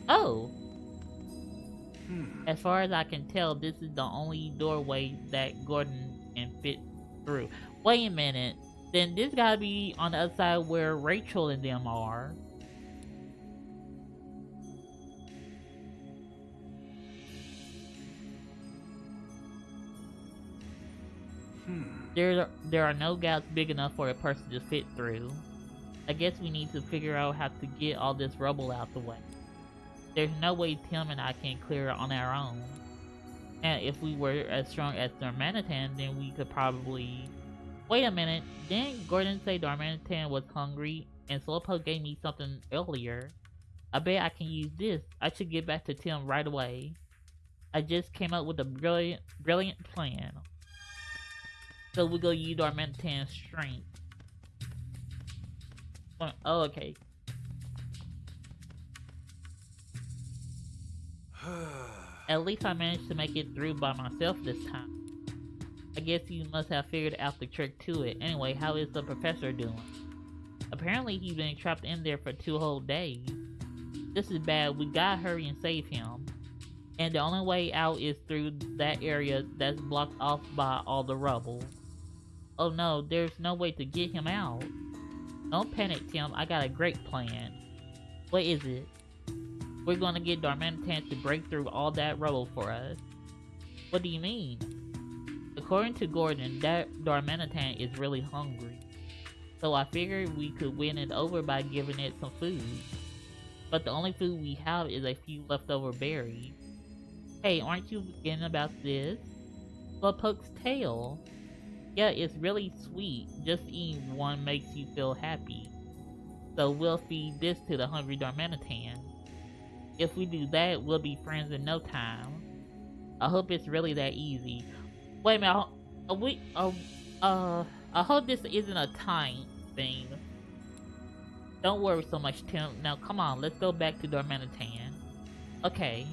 Oh! As far as I can tell, this is the only doorway that Gordon can fit through. Wait a minute. Then this gotta be on the other side where Rachel and them are. There are no gaps big enough for a person to fit through. I guess we need to figure out how to get all this rubble out the way. There's no way Tim and I can clear it on our own. And if we were as strong as Darmanitan, then we could probably... Wait a minute, didn't Gordon say Darmanitan was hungry and Slowpoke gave me something earlier? I bet I can use this. I should get back to Tim right away. I just came up with a brilliant plan. So we're gonna use Darmanitan's strength. Oh, okay. At least I managed to make it through by myself this time. I guess you must have figured out the trick to it. Anyway, how is the professor doing? Apparently he's been trapped in there for 2 whole days. This is bad. We gotta hurry and save him. And the only way out is through that area that's blocked off by all the rubble. Oh no, there's no way to get him out. Don't panic, Tim. I got a great plan. What is it? We're gonna get Darmanitan to break through all that rubble for us. What do you mean? According to Gordon, that Darmanitan is really hungry. So I figured we could win it over by giving it some food. But the only food we have is a few leftover berries. Hey, aren't you forgetting about this? Slowpoke's tail. Yeah, it's really sweet. Just eating one makes you feel happy. So we'll feed this to the hungry Darmanitan. If we do that, we'll be friends in no time. I hope it's really that easy. Wait a minute, I hope this isn't a time thing. Don't worry so much, Tim. Now come on, let's go back to Darmanitan. Okay.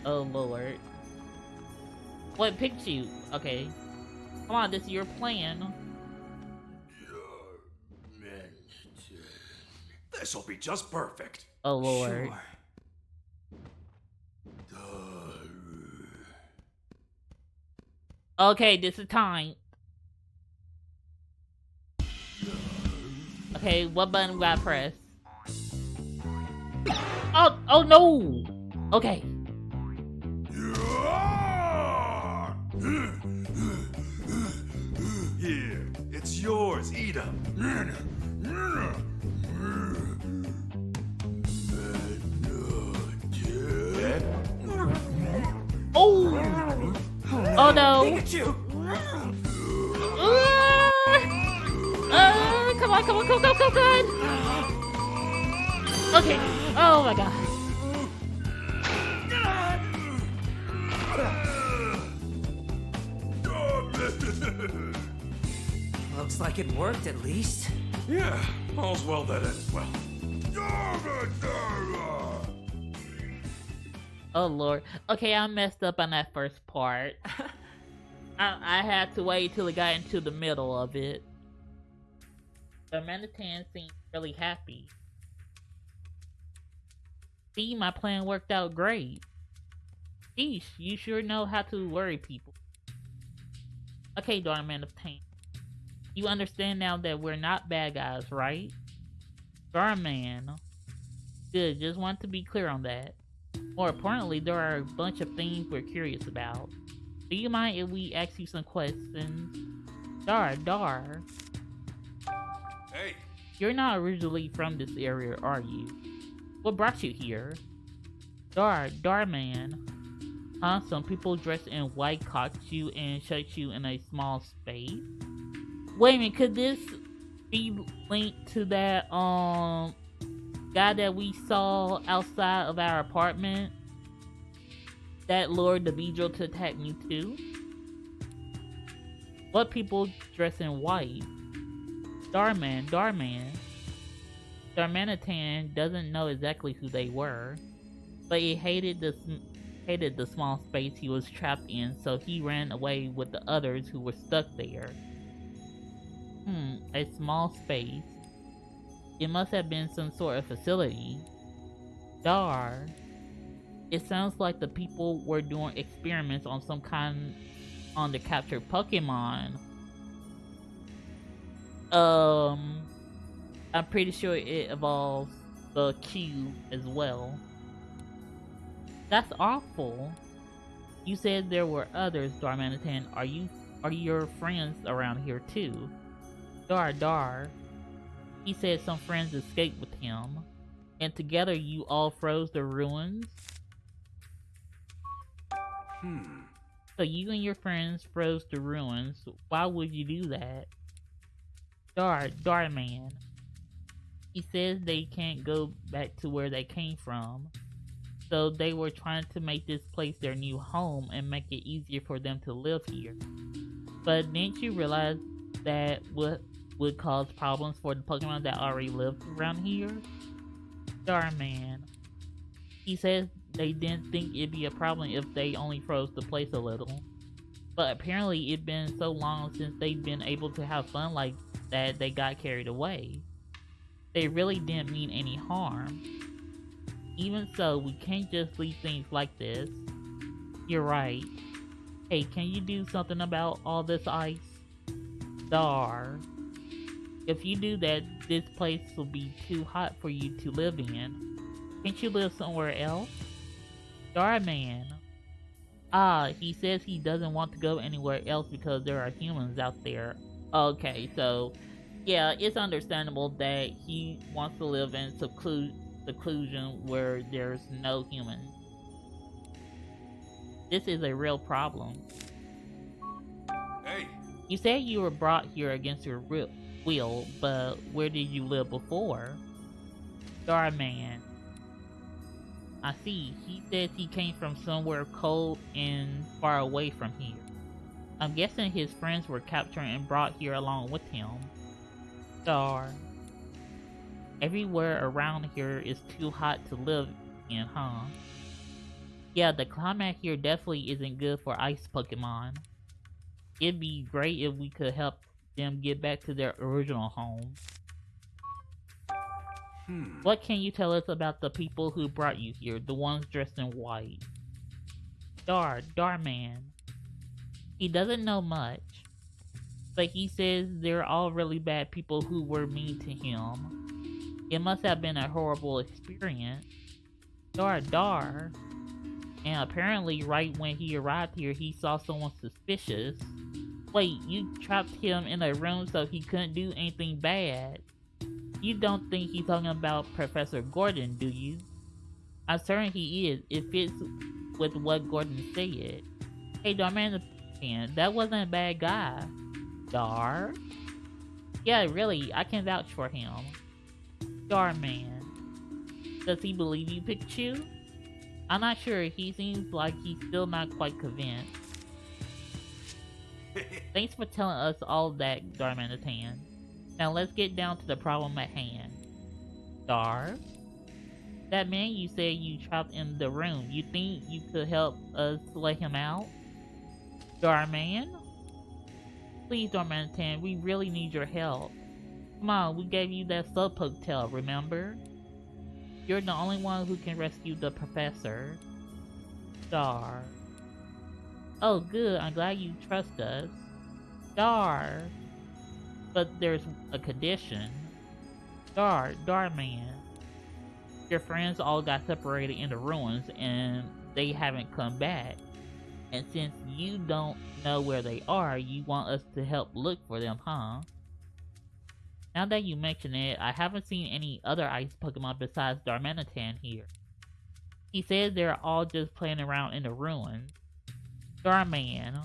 Oh lord. Wait, Pikachu. Okay. Come on, this is your plan. This'll be just perfect. Oh lord. Sure. Okay, this is time. Okay, what button we gotta press? Oh no! Okay. Here, it's yours. Eat 'em. Oh! Oh no! Pikachu! Come on, come on, come on, come on! Okay. Oh my god. Looks like it worked at least. Yeah, all's well that ends well. Oh lord. Okay, I messed up on that first part. I had to wait till it got into the middle of it. Darmanitan seemed really happy. See, my plan worked out great. Sheesh, you sure know how to worry people. Okay, Darmanitan. You understand now that we're not bad guys, right? Darman. Good, just want to be clear on that. More importantly, there are a bunch of things we're curious about. Do you mind if we ask you some questions? Dar. Hey. You're not originally from this area, are you? What brought you here? Darman. Huh? Some people dressed in white caught you and shut you in a small space? Wait a minute, could this be linked to that, guy that we saw outside of our apartment? That lured the Beedrill to attack me too? What people dress in white? Darman. Darmanitan doesn't know exactly who they were, but he hated the small space he was trapped in, so he ran away with the others who were stuck there. A small space. It must have been some sort of facility. Dar. It sounds like the people were doing experiments on some kind on the captured Pokemon. I'm pretty sure it involves the Q as well. That's awful. You said there were others, Darmanitan. Are your friends around here too? Dar. He said some friends escaped with him, and together you all froze the ruins? So you and your friends froze the ruins. Why would you do that? Darman. He says they can't go back to where they came from. So they were trying to make this place their new home and make it easier for them to live here. But didn't you realize that would cause problems for the Pokemon that already lived around here? Starman. He says they didn't think it'd be a problem if they only froze the place a little. But apparently it'd been so long since they've been able to have fun like that they got carried away. They really didn't mean any harm. Even so, we can't just leave things like this. You're right. Hey, can you do something about all this ice? Dar. If you do that, this place will be too hot for you to live in. Can't you live somewhere else? Darman. He says he doesn't want to go anywhere else because there are humans out there. Okay, so yeah, it's understandable that he wants to live in seclusion where there's no humans. This is a real problem. Hey! You said you were brought here against your will, but where did you live before? Starman. I see. He says he came from somewhere cold and far away from here. I'm guessing his friends were captured and brought here along with him. Star. Everywhere around here is too hot to live in, huh? Yeah, the climate here definitely isn't good for ice Pokemon. It'd be great if we could help them get back to their original home. What can you tell us about the people who brought you here, the ones dressed in white? Darman. He doesn't know much, but he says they're all really bad people who were mean to him. It must have been a horrible experience. Dar. And apparently right when he arrived here, he saw someone suspicious. Wait, you trapped him in a room so he couldn't do anything bad. You don't think he's talking about Professor Gordon, do you? I'm certain he is. It fits with what Gordon said. Hey, Darmanitan, that wasn't a bad guy. Dar? Yeah, really, I can vouch for him. Darman. Does he believe you, Pikachu? I'm not sure. He seems like he's still not quite convinced. Thanks for telling us all that, Darmanitan. Now let's get down to the problem at hand. Dar? That man you said you trapped in the room, you think you could help us let him out? Darman? Please, Darmanitan, we really need your help. Come on, we gave you that Slowpoke tail, remember? You're the only one who can rescue the professor. Dar. Oh good, I'm glad you trust us. Dar. But there's a condition. Darman. Your friends all got separated in the ruins and they haven't come back. And since you don't know where they are, you want us to help look for them, huh? Now that you mention it, I haven't seen any other ice Pokemon besides Darmanitan here. He says they're all just playing around in the ruins. Darman.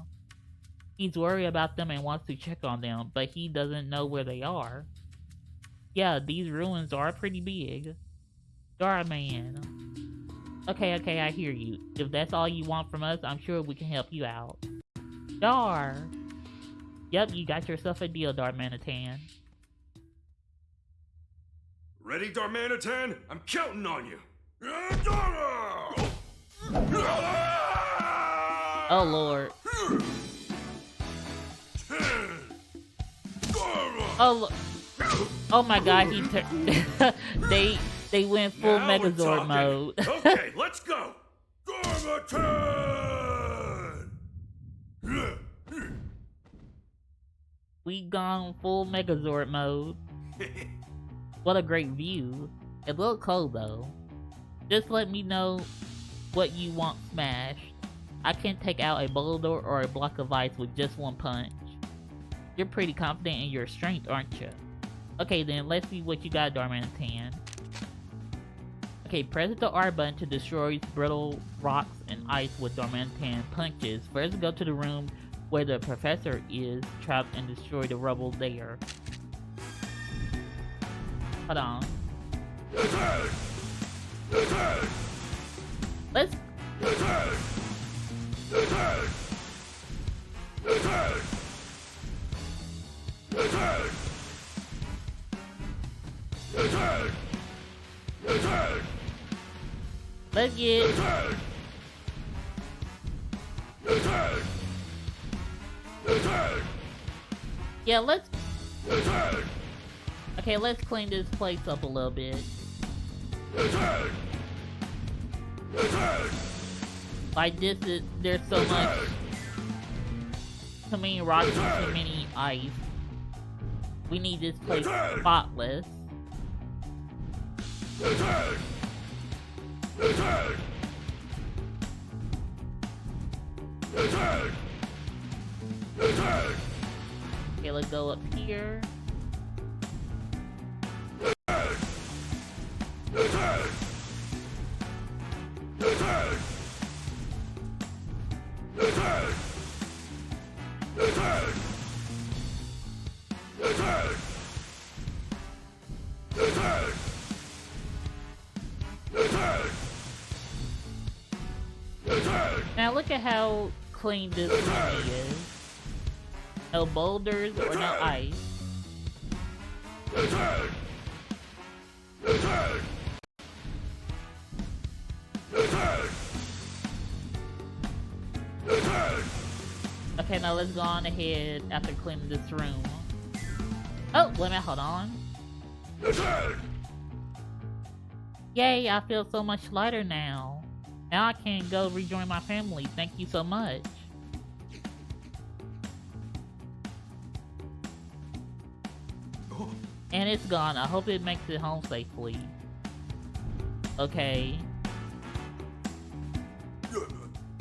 He's worried about them and wants to check on them, but he doesn't know where they are. Yeah, these ruins are pretty big. Darman. Okay, I hear you. If that's all you want from us, I'm sure we can help you out. Dar. Yep, you got yourself a deal, Darmanitan. Ready, Darmanitan? I'm counting on you. Oh Lord. Oh, oh my God! He they went full Now we're Megazord talking. mode. Okay, let's go. Darmanitan! We gone full Megazord mode. What a great view. It look cold though. Just let me know what you want smashed. I can take out a boulder or a block of ice with just one punch. You're pretty confident in your strength, aren't you? Okay then, let's see what you got, Darmanitan. Okay, press the R button to destroy brittle rocks and ice with Darmanitan punches. First go to the room where the professor is trapped and destroy the rubble there. Hold on. Let's... Let's get... Yeah, let's... Okay, let's clean this place up a little bit. Like this is... There's so much... Too many rocks and too many ice. We need this place spotless. Okay, let's go up here. Now look at how clean this room is. No boulders or no ice. Okay, now let's go on ahead after cleaning this room. Oh, wait a minute, hold on. Yay, I feel so much lighter now. Now I can go rejoin my family. Thank you so much. And it's gone. I hope it makes it home safely. Okay.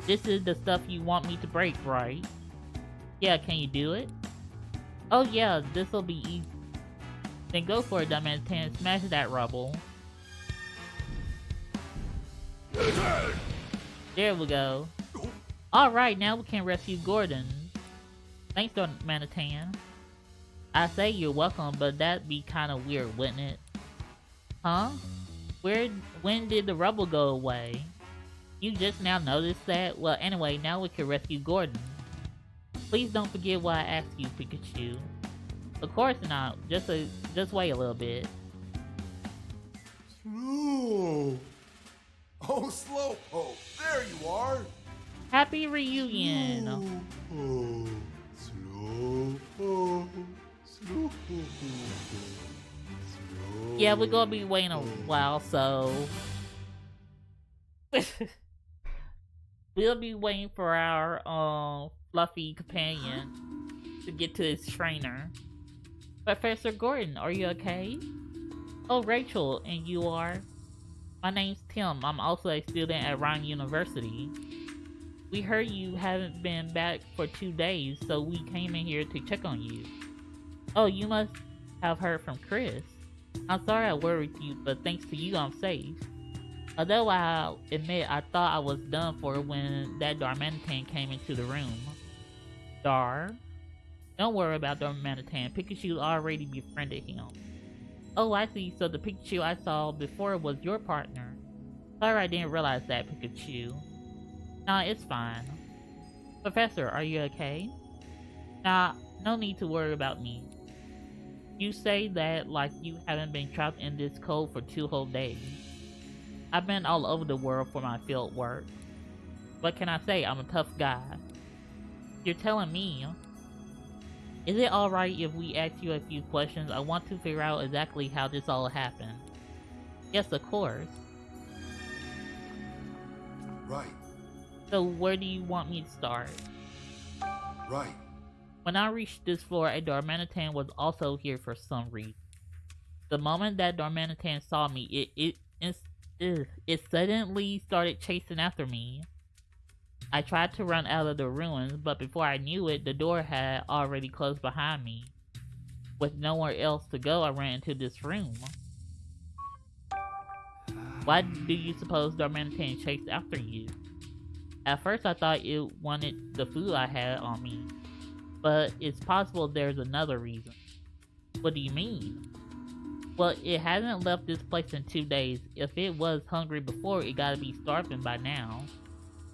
This is the stuff you want me to break, right? Yeah, can you do it? Oh yeah, this'll be easy. Then go for it, Darmanitan. Smash that rubble. There we go. Alright, now we can rescue Gordon. Thanks, Darmanitan. I say you're welcome, but that'd be kinda weird, wouldn't it? Huh? When did the rubble go away? You just now noticed that? Well, anyway, now we can rescue Gordon. Please don't forget what I asked you, Pikachu. Of course not. Just wait a little bit. Slow. Oh, Slowpoke, there you are. Happy reunion. Slowpoke. Yeah, we're gonna be waiting a while, so we'll be waiting for our fluffy companion to get to his trainer. Professor Gordon, are you okay? Oh, Rachel, and you are? My name's Tim. I'm also a student at Ryan University. We heard you haven't been back for 2 days, so we came in here to check on you. Oh, you must have heard from Chris. I'm sorry I worried you, but thanks to you, I'm safe. Although I'll admit I thought I was done for when that Darmanitan came into the room. Don't worry about Darmanitan. Pikachu already befriended him. Oh, I see. So the Pikachu I saw before was your partner. Sorry I didn't realize that, Pikachu. Nah, it's fine. Professor, are you okay? Nah, no need to worry about me. You say that like you haven't been trapped in this code for 2 whole days. I've been all over the world for my field work. What can I say? I'm a tough guy. You're telling me. Is it alright if we ask you a few questions? I want to figure out exactly how this all happened. Yes, of course. Right, So where do you want me to start? right. When I reached this floor, a Darmanitan was also here for some reason. The moment that Darmanitan saw me, it suddenly started chasing after me. I tried to run out of the ruins, but before I knew it, the door had already closed behind me. With nowhere else to go, I ran into this room. Why do you suppose Darmanitan chased after you? At first I thought it wanted the food I had on me, but it's possible there's another reason. What do you mean? Well, it hasn't left this place in 2 days. If it was hungry before, it gotta be starving by now.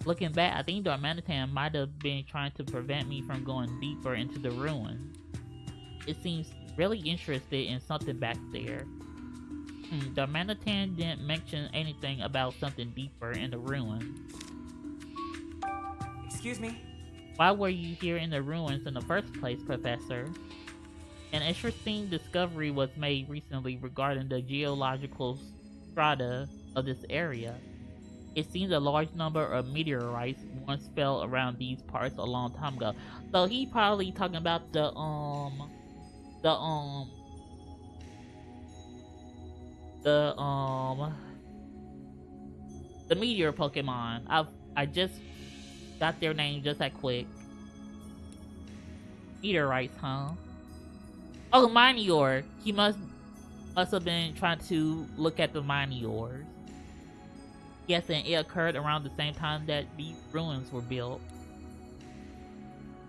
Looking back, I think Darmanitan might have been trying to prevent me from going deeper into the ruins. It seems really interested in something back there. Darmanitan didn't mention anything about something deeper in the ruins. Excuse me? Why were you here in the ruins in the first place, Professor? An interesting discovery was made recently regarding the geological strata of this area. It seems a large number of meteorites once fell around these parts a long time ago. So he probably talking about the meteor Pokemon. I just got their name just that quick. Meteorites, huh? Oh, Minior. He must have been trying to look at the Miniors. Yes, and it occurred around the same time that these ruins were built.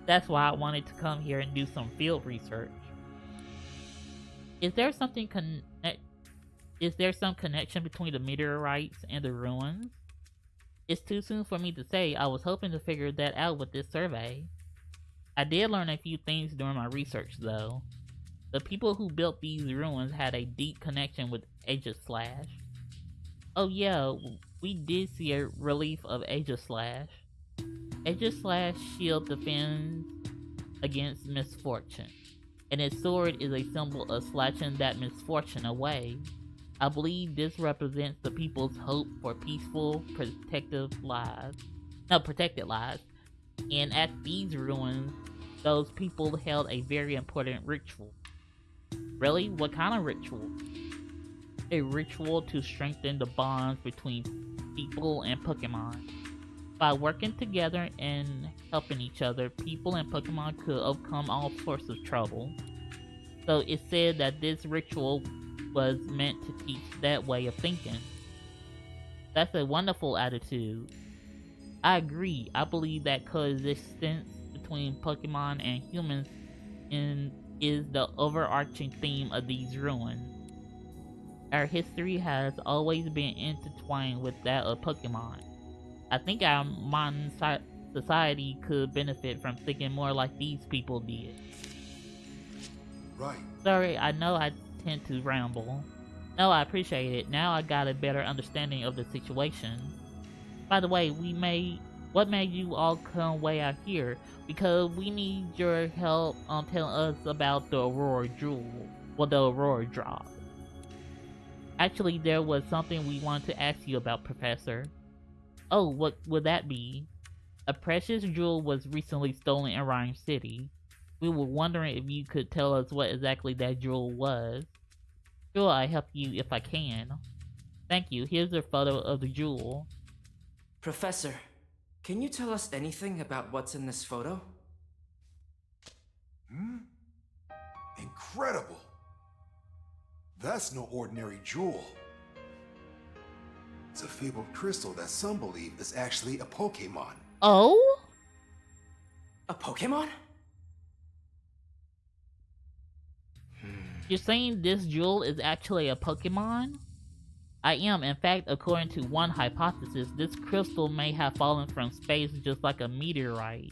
That's why I wanted to come here and do some field research. Is there some connection between the meteorites and the ruins? It's too soon for me to say. I was hoping to figure that out with this survey. I did learn a few things during my research, though. The people who built these ruins had a deep connection with Aegislash. Oh yeah, we did see a relief of Aegislash. Aegislash shield defends against misfortune, and its sword is a symbol of slashing that misfortune away. I believe this represents the people's hope for peaceful, protected lives. And at these ruins, those people held a very important ritual. Really? What kind of ritual? A ritual to strengthen the bonds between people and Pokemon. By working together and helping each other, people and Pokemon could overcome all sorts of trouble. So it's said that this ritual was meant to teach that way of thinking. That's a wonderful attitude. I agree. I believe that coexistence between Pokemon and humans is the overarching theme of these ruins. Our history has always been intertwined with that of Pokemon. I think our modern society could benefit from thinking more like these people did. Right. Sorry, I know I tend to ramble. No, I appreciate it. Now I got a better understanding of the situation. By the way, what made you all come way out here? Because we need your help on telling us about the Aurora Jewel. Well, the Aurora Drop. Actually, there was something we wanted to ask you about, Professor. Oh, what would that be? A precious jewel was recently stolen in Rhyme City. We were wondering if you could tell us what exactly that jewel was. Sure, I'll help you if I can. Thank you. Here's a photo of the jewel. Professor, can you tell us anything about what's in this photo? Incredible. That's no ordinary jewel. It's a fabled crystal that some believe is actually a Pokemon. Oh? A Pokemon? You're saying this jewel is actually a Pokemon? I am. In fact, according to one hypothesis, this crystal may have fallen from space just like a meteorite.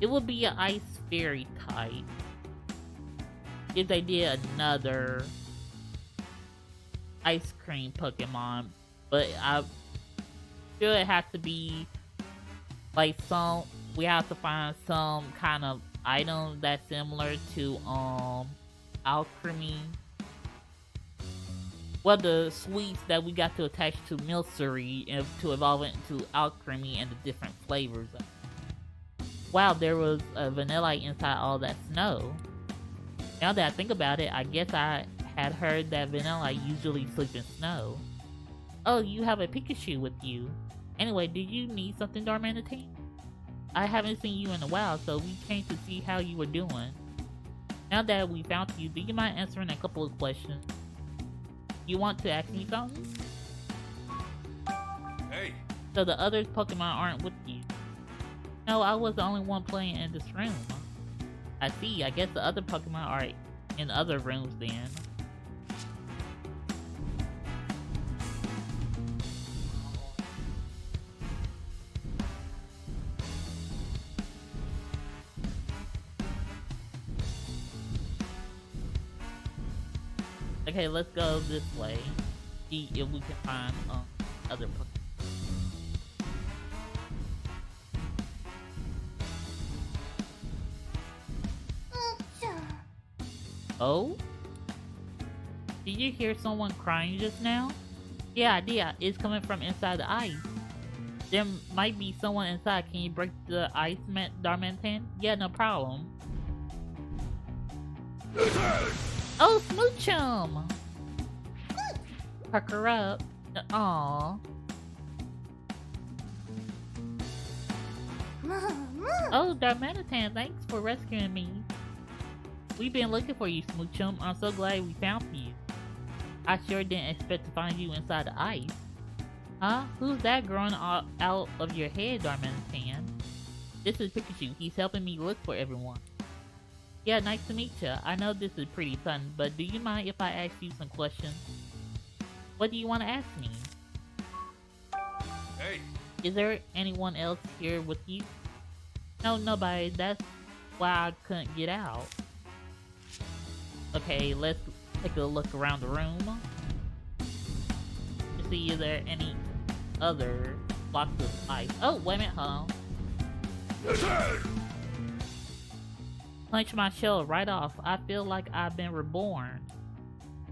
It would be an ice fairy type. If they did another ice cream Pokemon, but I feel it has to be like we have to find some kind of item that's similar to alchemy. Well, the sweets that we got to attach to Milcery and to evolve it into alchemy and the different flavors. Wow, there was a vanilla inside all that snow. Now that I think about it, I guess I had heard that vanilla usually sleep in snow. Oh, you have a Pikachu with you. Anyway, do you need something, Darmanitan? I haven't seen you in a while, so we came to see how you were doing. Now that we found you, do you mind answering a couple of questions? You want to ask me something? Hey! So the other Pokemon aren't with you? No, I was the only one playing in this room. I see, I guess the other Pokemon are in other rooms then. Okay, let's go this way. See if we can find other Pokemon. Oh? Did you hear someone crying just now? Yeah, I did. It's coming from inside the ice. There might be someone inside. Can you break the ice, Darmanitan? Yeah, no problem. Oh, Smoochum! Perk her up. Aww. Oh, Darmanitan, thanks for rescuing me. We've been looking for you, Smoochum. I'm so glad we found you. I sure didn't expect to find you inside the ice. Huh? Who's that growing out of your head, Darmanitan? This is Pikachu. He's helping me look for everyone. Yeah, nice to meet ya. I know this is pretty sudden, but do you mind if I ask you some questions? What do you want to ask me? Hey! Is there anyone else here with you? No, nobody. That's why I couldn't get out. Okay, let's take a look around the room. To see if there are any other blocks of ice. Oh, wait a minute, hold on. Punch my shell right off. I feel like I've been reborn.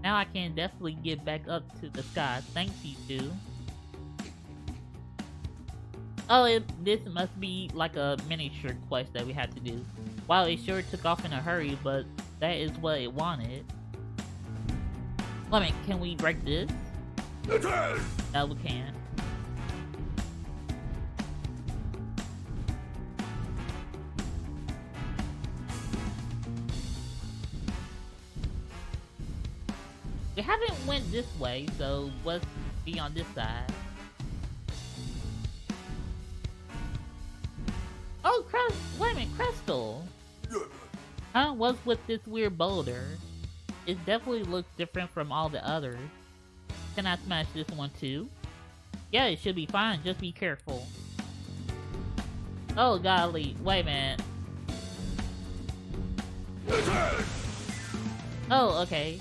Now I can definitely get back up to the sky. Thanks, you two. Oh, this must be like a miniature quest that we had to do. Wow, it sure took off in a hurry, but that is what it wanted. Let me, can we break this? No, we can't. We haven't went this way, so let's be on this side. Oh, wait a minute, Crystal! Huh? What's with this weird boulder? It definitely looks different from all the others. Can I smash this one too? Yeah, it should be fine, just be careful. Oh golly, wait a minute. Oh, okay.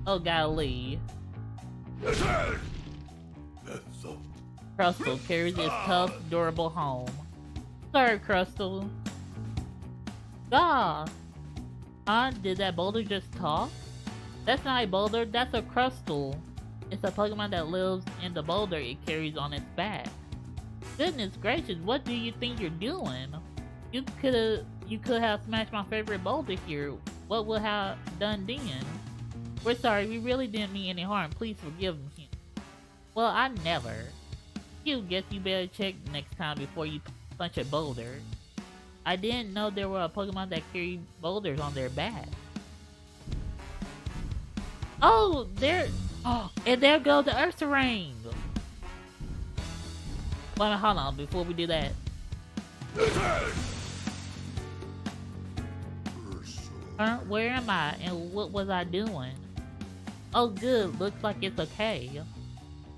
Oh golly. Crustle carries its tough, durable home. Sorry, Crustle. God! Huh? Did that boulder just talk? That's not a boulder, that's a Crustle. It's a Pokemon that lives in the boulder it carries on its back. Goodness gracious, what do you think you're doing? You could have smashed my favorite boulder here. What would have done then? We're sorry, we really didn't mean any harm. Please forgive me. Well, I never. You guess you better check next time before you punch a boulder. I didn't know there were a Pokemon that carried boulders on their back. Oh, there. Oh, and there goes the Ursaring. Wait, hold on, before we do that. Where am I, and what was I doing? Oh good, looks like it's okay.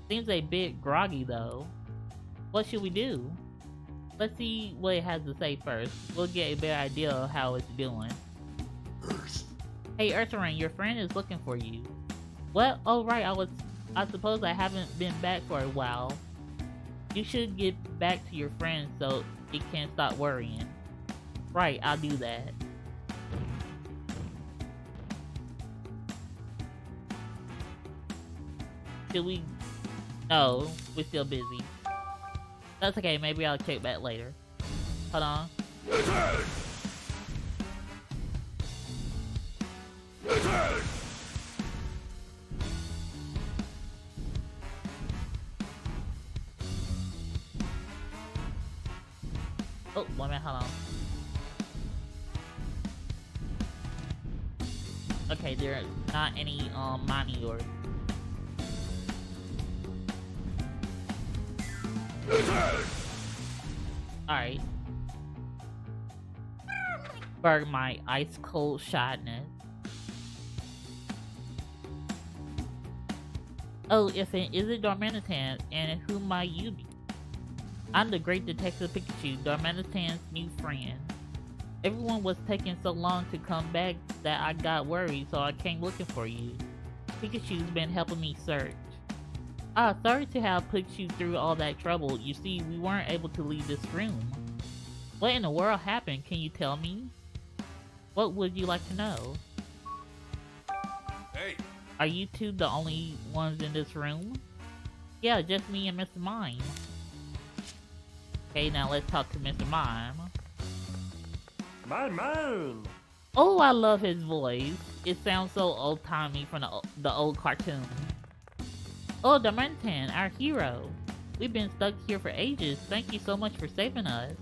Seems a bit groggy though. What should we do? Let's see what it has to say first. We'll get a better idea of how it's doing. Hey Ursaring, your friend is looking for you. What? Oh right, I suppose I haven't been back for a while. You should get back to your friend so it can stop worrying. Right, I'll do that. Should we? No, we're still busy. That's okay, maybe I'll check back later. Hold on. Oh, 1 minute, hold on. Okay, there are not any mining yours. Alright. Burn my ice cold shyness. Oh, is it Darmanitan, and who might you be? I'm the great detective Pikachu, Darmanitan's new friend. Everyone was taking so long to come back that I got worried, so I came looking for you. Pikachu's been helping me search. Sorry to have put you through all that trouble. You see, we weren't able to leave this room. What in the world happened? Can you tell me? What would you like to know? Hey! Are you two the only ones in this room? Yeah, just me and Mr. Mime. Okay, now let's talk to Mr. Mime. Mime! Oh, I love his voice. It sounds so old-timey from the old cartoon. Oh, Darmanitan, our hero. We've been stuck here for ages. Thank you so much for saving us.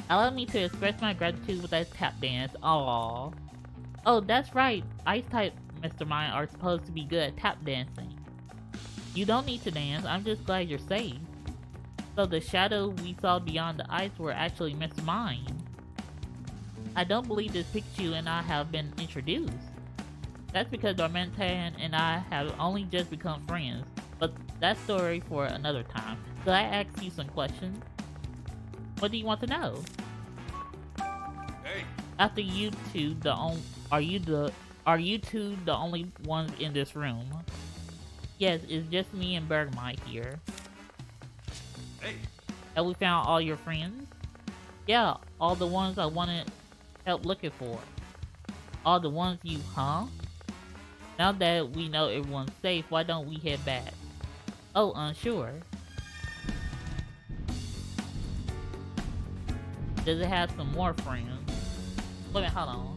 Allow me to express my gratitude with that tap dance. Aww. Oh, that's right. Ice-type Mr. Mime are supposed to be good at tap dancing. You don't need to dance. I'm just glad you're safe. So the shadow we saw beyond the ice were actually Mr. Mime. I don't believe this Pikachu and I have been introduced. That's because Darmanitan and I have only just become friends. But that story for another time. Could I ask you some questions? What do you want to know? Hey! After you two, are you two the only ones in this room? Yes, it's just me and Bergmite here. Hey! Have we found all your friends? Yeah, all the ones I wanted help looking for. All the ones you, huh? Now that we know everyone's safe, why don't we head back? Oh, unsure. Does it have some more friends? Wait a minute, hold on.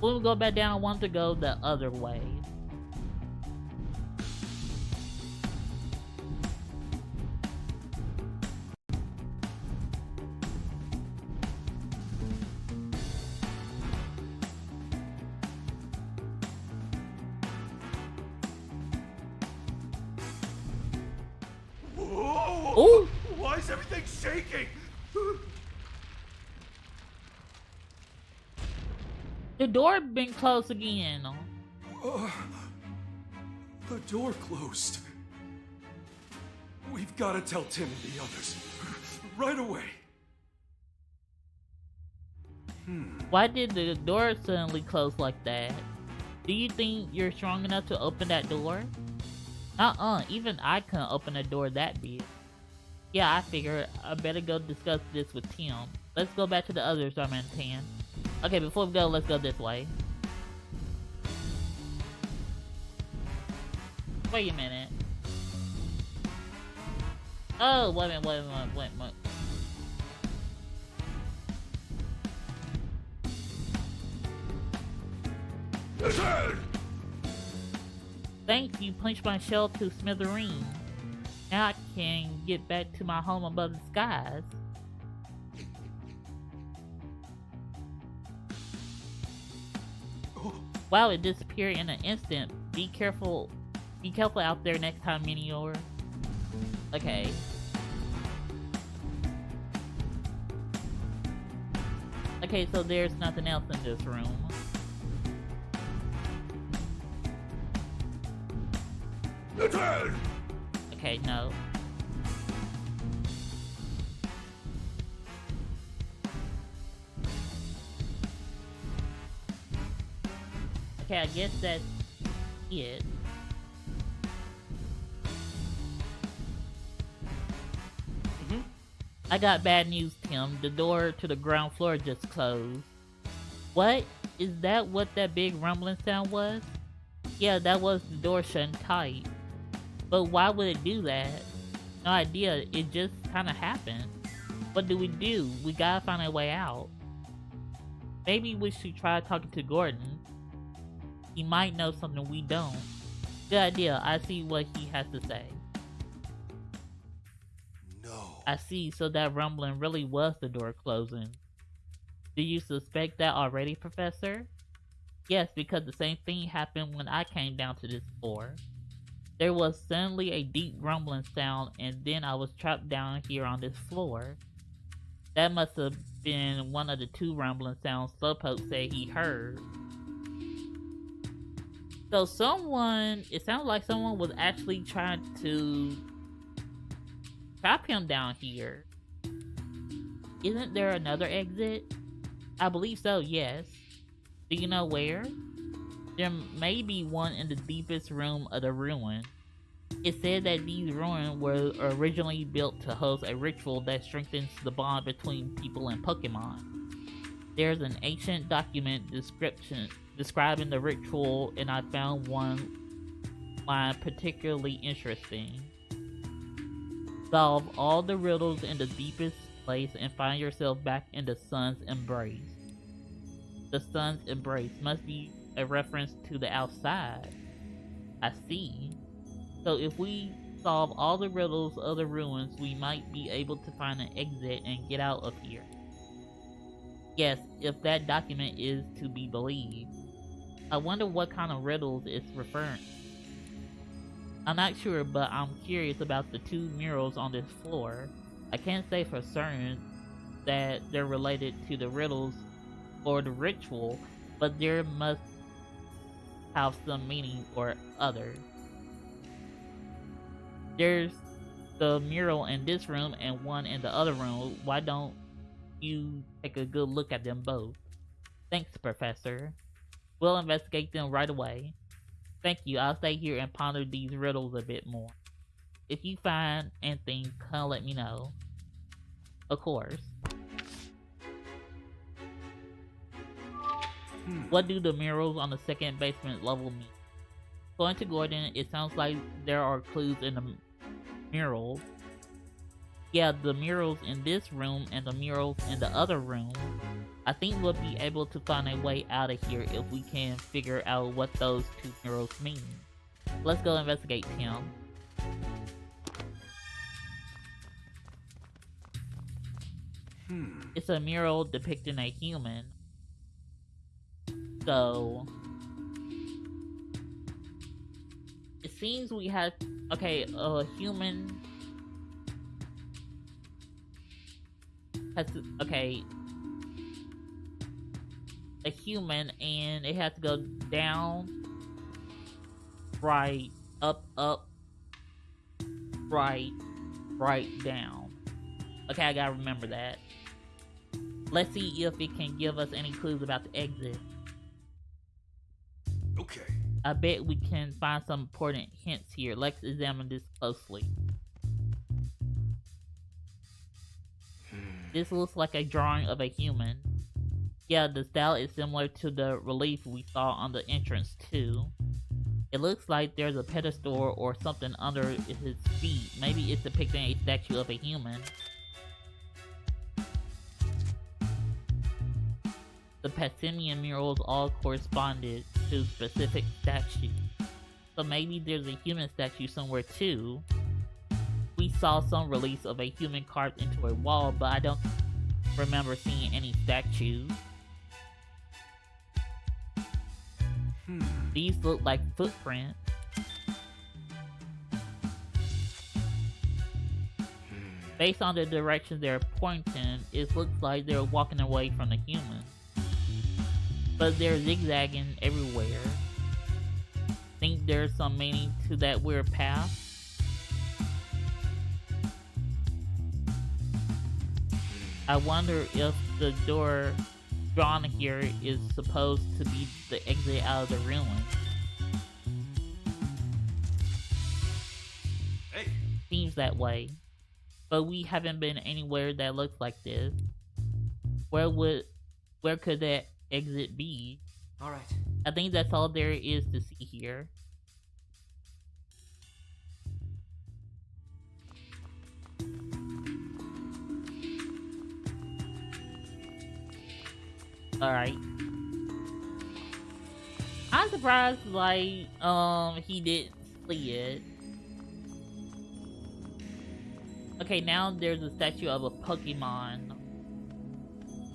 When we go back down, I want to go the other way. Ooh! Why is everything shaking? The door been closed again. The door closed. We've got to tell Tim and the others. Right away. Why did the door suddenly close like that? Do you think you're strong enough to open that door? Even I couldn't open a door that big. Yeah, I figured I better go discuss this with Tim. Let's go back to the others, Darmanitan. Okay, before we go, let's go this way. Wait a minute. Oh, wait a minute. Thanks, you punched my shell to smithereens. Now I can get back to my home above the skies. Wow, it disappeared in an instant. Be careful out there next time, Minior. Okay. Okay, so there's nothing else in this room. Okay, no. Okay, I guess that's it. I got bad news, Tim. The door to the ground floor just closed. What? Is that what that big rumbling sound was? Yeah, that was the door shutting tight. But why would it do that? No idea, it just kinda happened. What do? We gotta find a way out. Maybe we should try talking to Gordon. He might know something we don't. Good idea, I see what he has to say. No. I see, so that rumbling really was the door closing. Do you suspect that already, Professor? Yes, because the same thing happened when I came down to this floor. There was suddenly a deep rumbling sound, and then I was trapped down here on this floor. That must have been one of the two rumbling sounds Slowpoke said he heard. So it sounds like someone was actually trying to trap him down here. Isn't there another exit? I believe so, yes. Do you know where? There may be one in the deepest room of the ruin. It said that these ruins were originally built to host a ritual that strengthens the bond between people and Pokemon. There's an ancient document describing the ritual, and I found one line particularly interesting. Solve all the riddles in the deepest place and find yourself back in the sun's embrace. The sun's embrace must be a reference to the outside. I see. So if we solve all the riddles of the ruins, we might be able to find an exit and get out of here. Yes, if that document is to be believed. I wonder what kind of riddles it's referring. I'm not sure, but I'm curious about the two murals on this floor. I can't say for certain that they're related to the riddles or the ritual, but there must have some meaning or other. There's the mural in this room and one in the other room. Why don't you take a good look at them both? Thanks, Professor. We'll investigate them right away. Thank you. I'll stay here and ponder these riddles a bit more. If you find anything, come let me know. Of course. What do the murals on the second basement level mean? According to Gordon, it sounds like there are clues in the murals. Yeah, the murals in this room and the murals in the other room. I think we'll be able to find a way out of here if we can figure out what those two murals mean. Let's go investigate, Tim. It's a mural depicting a human. So it seems we have a human has to, a human, and it has to go down, right, up, right, down. Okay, I gotta remember that. Let's see if it can give us any clues about the exit. Okay. I bet we can find some important hints here. Let's examine this closely. This looks like a drawing of a human. Yeah, the style is similar to the relief we saw on the entrance too. It looks like there's a pedestal or something under his feet. Maybe it's depicting a statue of a human. The Passimian murals all corresponded to specific statues. So maybe there's a human statue somewhere too. We saw some reliefs of a human carved into a wall, but I don't remember seeing any statues. These look like footprints. Based on the direction they're pointing, it looks like they're walking away from the human. But they're zigzagging everywhere. Think there's some meaning to that weird path? I wonder if the door drawn here is supposed to be the exit out of the ruins. Hey, Seems that way. But we haven't been anywhere that looks like this. Where could that exit be? All right. I think that's all there is to see here. Alright. I'm surprised, like, he didn't see it. Okay, now there's a statue of a Pokemon.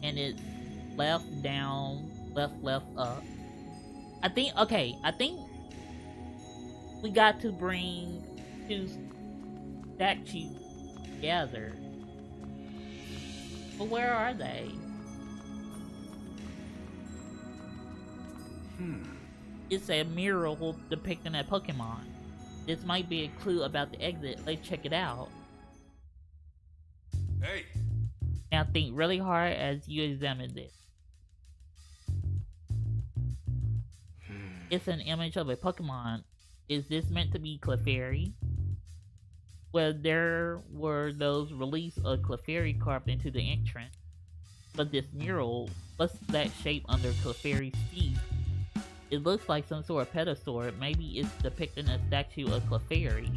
And it's left down, left up. I think we got to bring two statues together. But where are they? It's a mural depicting a Pokemon. This might be a clue about the exit. Let's check it out. hey. Now think really hard as you examine this. It's an image of a Pokemon. Is this meant to be Clefairy? Well, there were those reliefs of Clefairy carved into the entrance. But this mural, what's that shape under Clefairy's feet? It looks like some sort of pedestal. Maybe it's depicting a statue of Clefairy.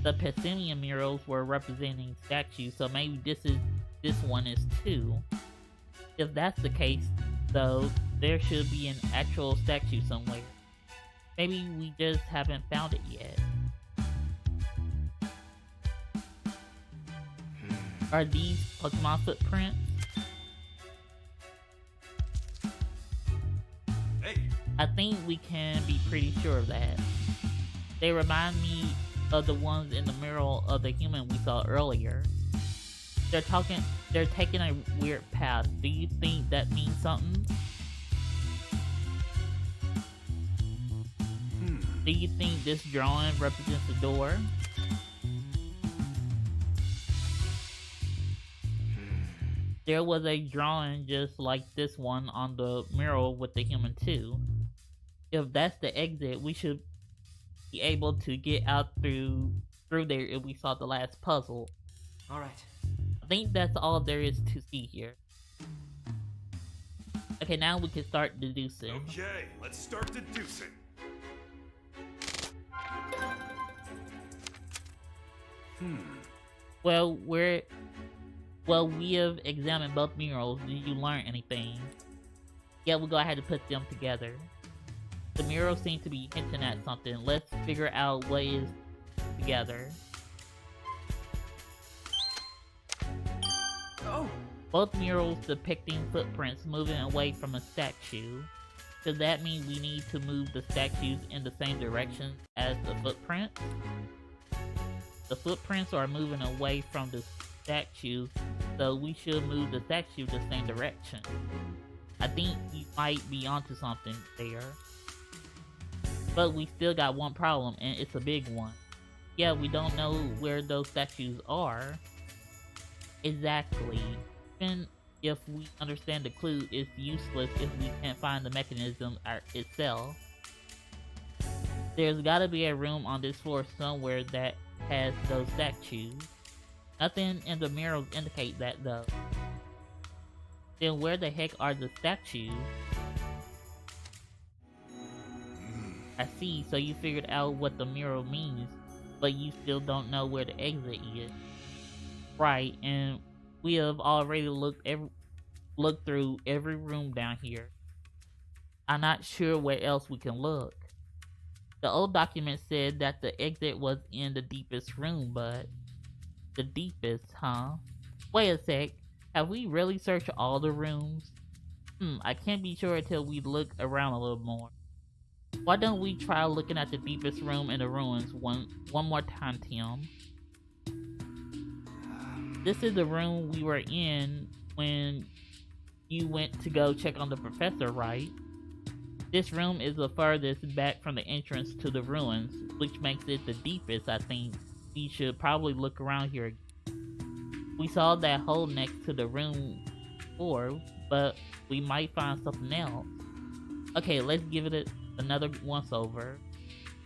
The Pessimian murals were representing statues, so maybe this one is too. If that's the case, though, there should be an actual statue somewhere. Maybe we just haven't found it yet. Are these Pokemon footprints? Hey. I think we can be pretty sure of that. They remind me of the ones in the mural of the human we saw earlier. They're taking a weird path. Do you think that means something? Do you think this drawing represents a door? There was a drawing just like this one on the mural with the human too. If that's the exit, we should be able to get out through there if we solve the last puzzle. All right. I think that's all there is to see here. Okay, now we can start deducing. Okay, let's start deducing. Well, we have examined both murals. Did you learn anything? Yeah, we'll go ahead and put them together. The murals seem to be hinting at something. Let's figure out what is together. Oh! Both murals depicting footprints moving away from a statue. Does that mean we need to move the statues in the same direction as the footprints? The footprints are moving away from the statues, so we should move the statue the same direction. I think you might be onto something there. But we still got one problem, and it's a big one. Yeah, we don't know where those statues are. Exactly. Even if we understand the clue, it's useless if we can't find the mechanism itself. There's gotta be a room on this floor somewhere that has those statues. Nothing in the murals indicate that though. Then where the heck are the statues? I see, so you figured out what the mural means, but you still don't know where the exit is. Right, and we have already looked through every room down here. I'm not sure where else we can look. The old document said that the exit was in the deepest room, but... The deepest, huh? Wait a sec, have we really searched all the rooms? I can't be sure until we look around a little more. Why don't we try looking at the deepest room in the ruins one more time, Tim? This is the room we were in when you went to go check on the professor, right? This room is the furthest back from the entrance to the ruins, which makes it the deepest, I think. we should probably look around here. We saw that hole next to the room before, but we might find something else. Okay, let's give it another once over.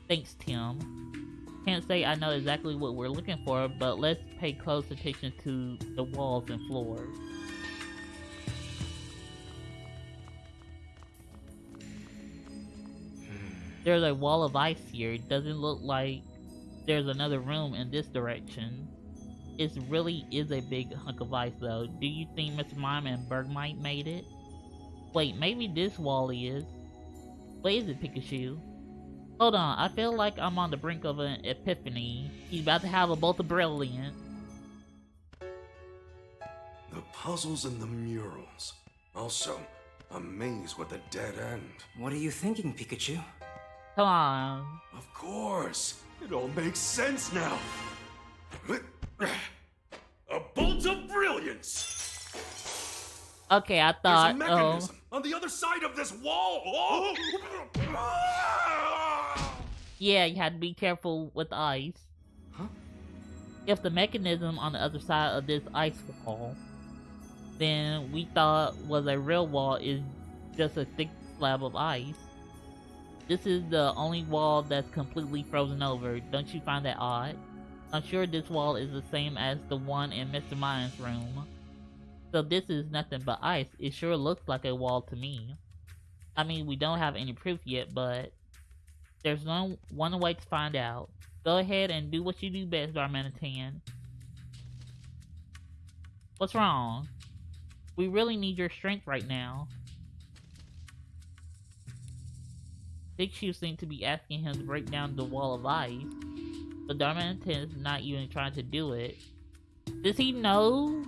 Thanks, Tim. Can't say I know exactly what we're looking for, but let's pay close attention to the walls and floors. There's a wall of ice here. It doesn't look like there's another room in this direction. It really is a big hunk of ice though. Do you think Mr. Mime and Bergmite made it? Wait, maybe this wall is. What is it, Pikachu? Hold on, I feel like I'm on the brink of an epiphany. He's about to have a bolt of brilliance. The puzzles and the murals. Also, a maze with a dead end. What are you thinking, Pikachu? Come on. Of course! It all makes sense now! A bolt of brilliance! Okay, I There's a thought, mechanism on the other side of this wall! Oh. Yeah, you had to be careful with ice. Huh? If the mechanism on the other side of this ice wall, then we thought was a real wall is just a thick slab of ice. This is the only wall that's completely frozen over. Don't you find that odd? I'm sure this wall is the same as the one in Mr. Mine's room. So this is nothing but ice. It sure looks like a wall to me. I mean, we don't have any proof yet, but there's one way to find out. Go ahead and do what you do best, Darmanitan. What's wrong? We really need your strength right now. Pikachu seems to be asking him to break down the wall of ice, but Darmanitan is not even trying to do it. Does he know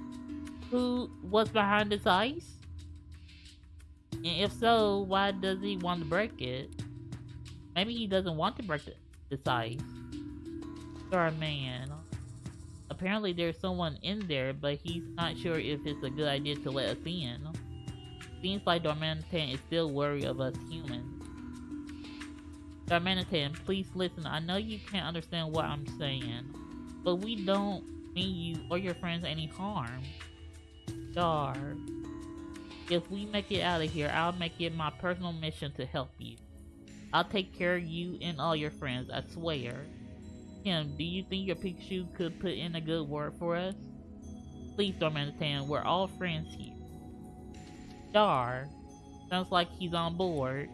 what's behind this ice? And if so, why does he want to break it? Maybe he doesn't want to break this ice. Man. Apparently there's someone in there, but he's not sure if it's a good idea to let us in. Seems like Darmanitan is still worried of us humans. Darmanitan, please listen. I know you can't understand what I'm saying, but we don't mean you or your friends any harm. Dar. If we make it out of here, I'll make it my personal mission to help you. I'll take care of you and all your friends, I swear. Tim, do you think your Pikachu could put in a good word for us? Please, Darmanitan, we're all friends here. Dar. Sounds like he's on board.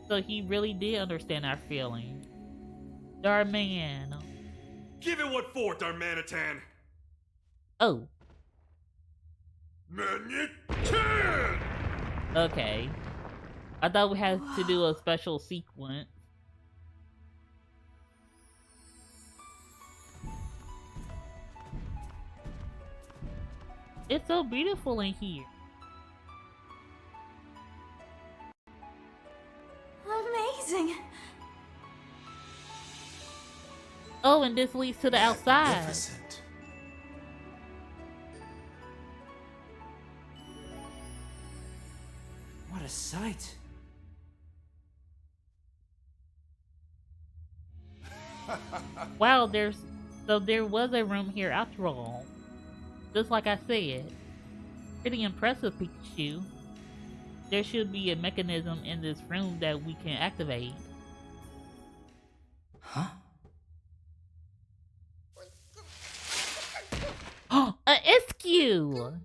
So he really did understand our feelings. Darman. Give it what for, Darmanitan! Oh. Manitan! Okay. I thought we had to do a special sequence. It's so beautiful in here. Amazing. Oh, and this leads to the outside. Magnificent. What a sight. Wow, there was a room here after all. Just like I said. Pretty impressive, Pikachu. There should be a mechanism in this room that we can activate. Huh? Oh, a Eskew!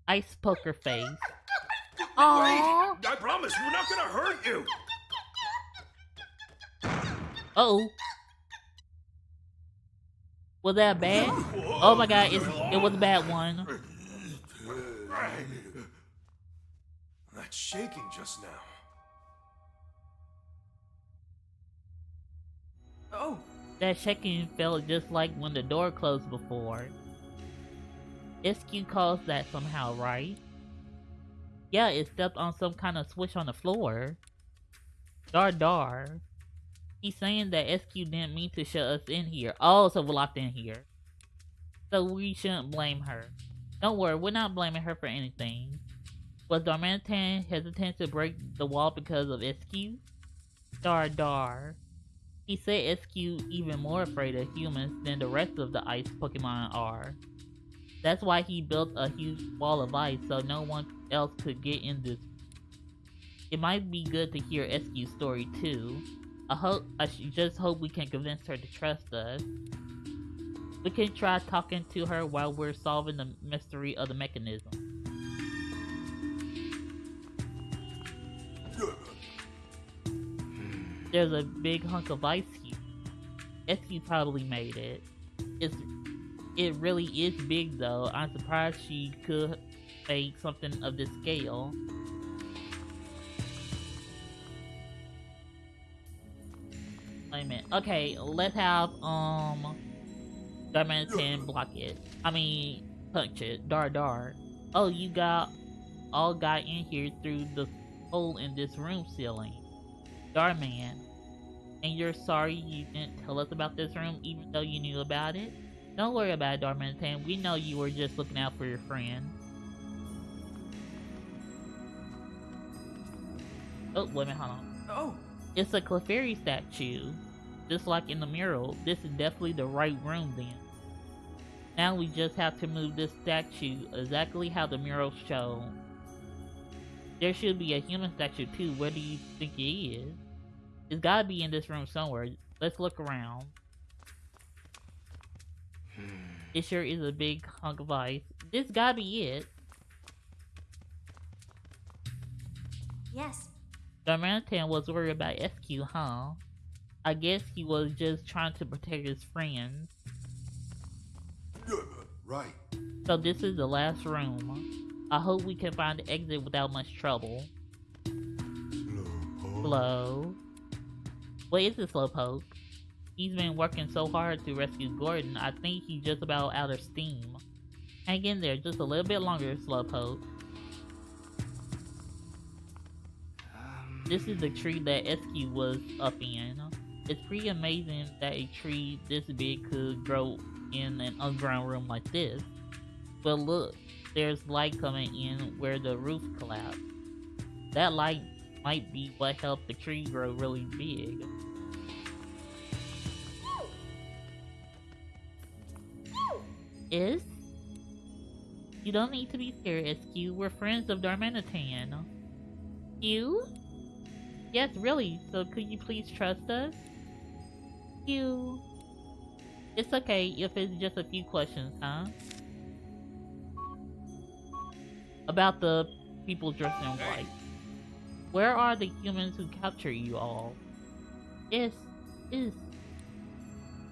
Ice poker face. Aww. Wait! I promise, we're not gonna hurt you! Uh-oh. Was that bad? Oh my god, it was a bad one. That shaking just now. Oh! That shaking felt just like when the door closed before. Eskew caused that somehow, right? Yeah, it stepped on some kind of switch on the floor. Dar. He's saying that Eskew didn't mean to shut us in here. Oh, so we're locked in here. So we shouldn't blame her. Don't worry, we're not blaming her for anything. Was Darmanitan hesitant to break the wall because of Eskew? Dar. He said SQ even more afraid of humans than the rest of the ice Pokemon are. That's why he built a huge wall of ice so no one else could get in this. It might be good to hear SQ's story too. I just hope we can convince her to trust us. We can try talking to her while we're solving the mystery of the mechanism. There's a big hunk of ice here. SQ probably made it. It really is big though. I'm surprised she could make something of this scale. Wait a minute. Okay, let's have Darmanitan block it. I mean punch it. Dar. Oh, you all got in here through the hole in this room ceiling. Darman. And you're sorry you didn't tell us about this room even though you knew about it? Don't worry about it, Darmanitan. We know you were just looking out for your friend. Oh, wait a minute, hold on. Oh! It's a Clefairy statue. Just like in the mural. This is definitely the right room then. Now we just have to move this statue exactly how the mural showed. There should be a human statue too. Where do you think it is? It's gotta be in this room somewhere. Let's look around. It sure is a big hunk of ice. This gotta be it. Yes. Darmanitan was worried about SQ, huh? I guess he was just trying to protect his friends. Right. So this is the last room. I hope we can find the exit without much trouble. Slow. What is this, Slowpoke? He's been working so hard to rescue Gordon, I think he's just about out of steam. Hang in there just a little bit longer, Slowpoke. This is the tree that SQ was up in. It's pretty amazing that a tree this big could grow in an underground room like this. But look, there's light coming in where the roof collapsed. That light might be what helped the tree grow really big. Is? You don't need to be scared, SQ. We're friends of Darmanitan. You? Yes, really. So could you please trust us? You. It's okay if it's just a few questions, huh? About the people dressed in white. Where are the humans who captured you all? It's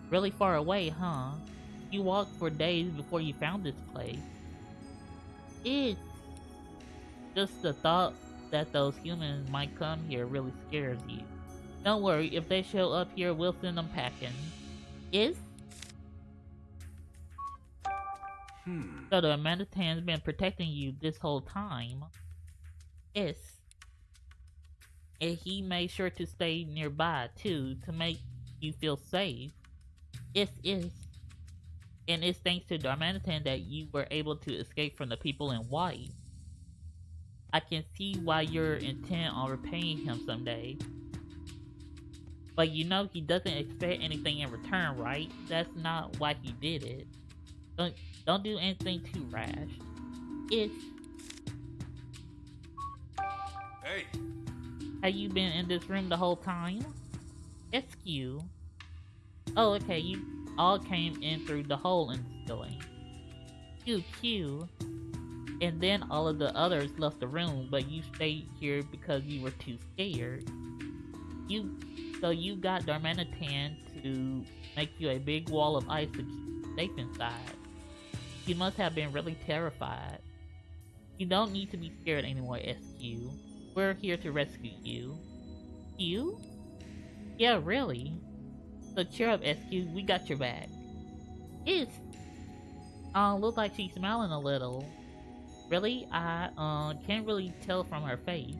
really far away, huh? You walked for days before you found this place. It's just the thought that those humans might come here really scares you. Don't worry, if they show up here, we'll send them packing. Is? So the Darmanitan's been protecting you this whole time. Yes. And he made sure to stay nearby too, to make you feel safe. Yes. And it's thanks to Darmanitan that you were able to escape from the people in white. I can see why you're intent on repaying him someday. But you know he doesn't expect anything in return, right? That's not why he did it. Don't do anything too rash. It's... Hey! Have you been in this room the whole time? SQ. Oh, okay, you all came in through the hole in the ceiling. Q. And then all of the others left the room, but you stayed here because you were too scared. So you got Darmanitan to make you a big wall of ice to keep you safe inside. You must have been really terrified. You don't need to be scared anymore, SQ. We're here to rescue you. You? Yeah, really. So cheer up, SQ. We got your back. It's... look like she's smiling a little. Really? I can't really tell from her face.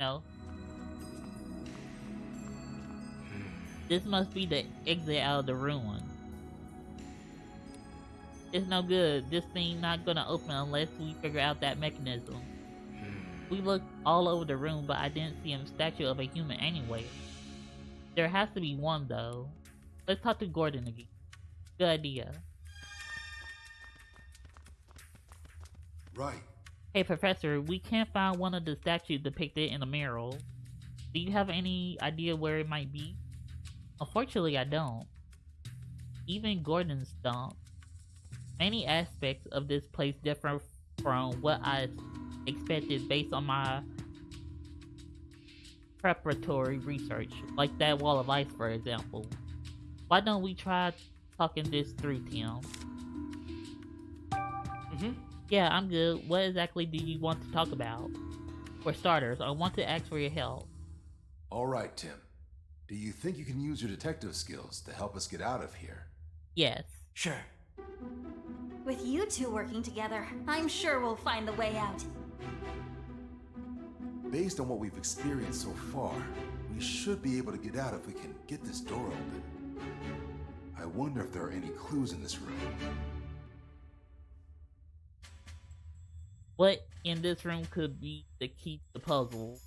No. This must be the exit out of the ruin. It's no good. This thing not gonna open unless we figure out that mechanism. We looked all over the room, but I didn't see a statue of a human anywhere. There has to be one, though. Let's talk to Gordon again. Good idea. Right. Hey, Professor, we can't find one of the statues depicted in the mural. Do you have any idea where it might be? Unfortunately, I don't. Even Gordon stumped. Many aspects of this place differ from what I expected based on my preparatory research, like that wall of ice, for example. Why don't we try talking this through, Tim? Yeah, I'm good. What exactly do you want to talk about? For starters, I want to ask for your help. All right, Tim. Do you think you can use your detective skills to help us get out of here? Yes. Sure. With you two working together, I'm sure we'll find the way out. Based on what we've experienced so far, we should be able to get out if we can get this door open. I wonder if there are any clues in this room. What in this room could be the key to the puzzle?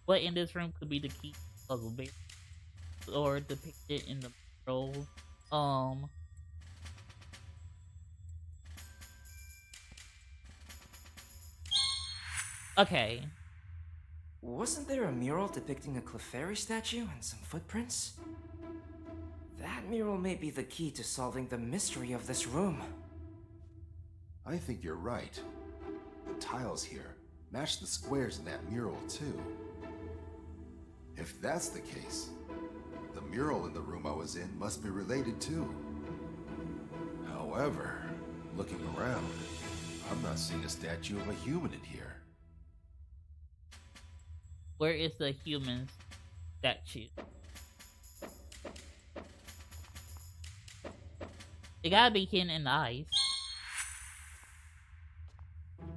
What in this room could be the key to the puzzle? Or depicted in the mural? Okay. Wasn't there a mural depicting a Clefairy statue and some footprints? That mural may be the key to solving the mystery of this room. I think you're right. The tiles here match the squares in that mural, too. If that's the case, the mural in the room I was in must be related too. However, looking around, I'm not seeing a statue of a human in here. Where is the human statue? It gotta be hidden in the ice.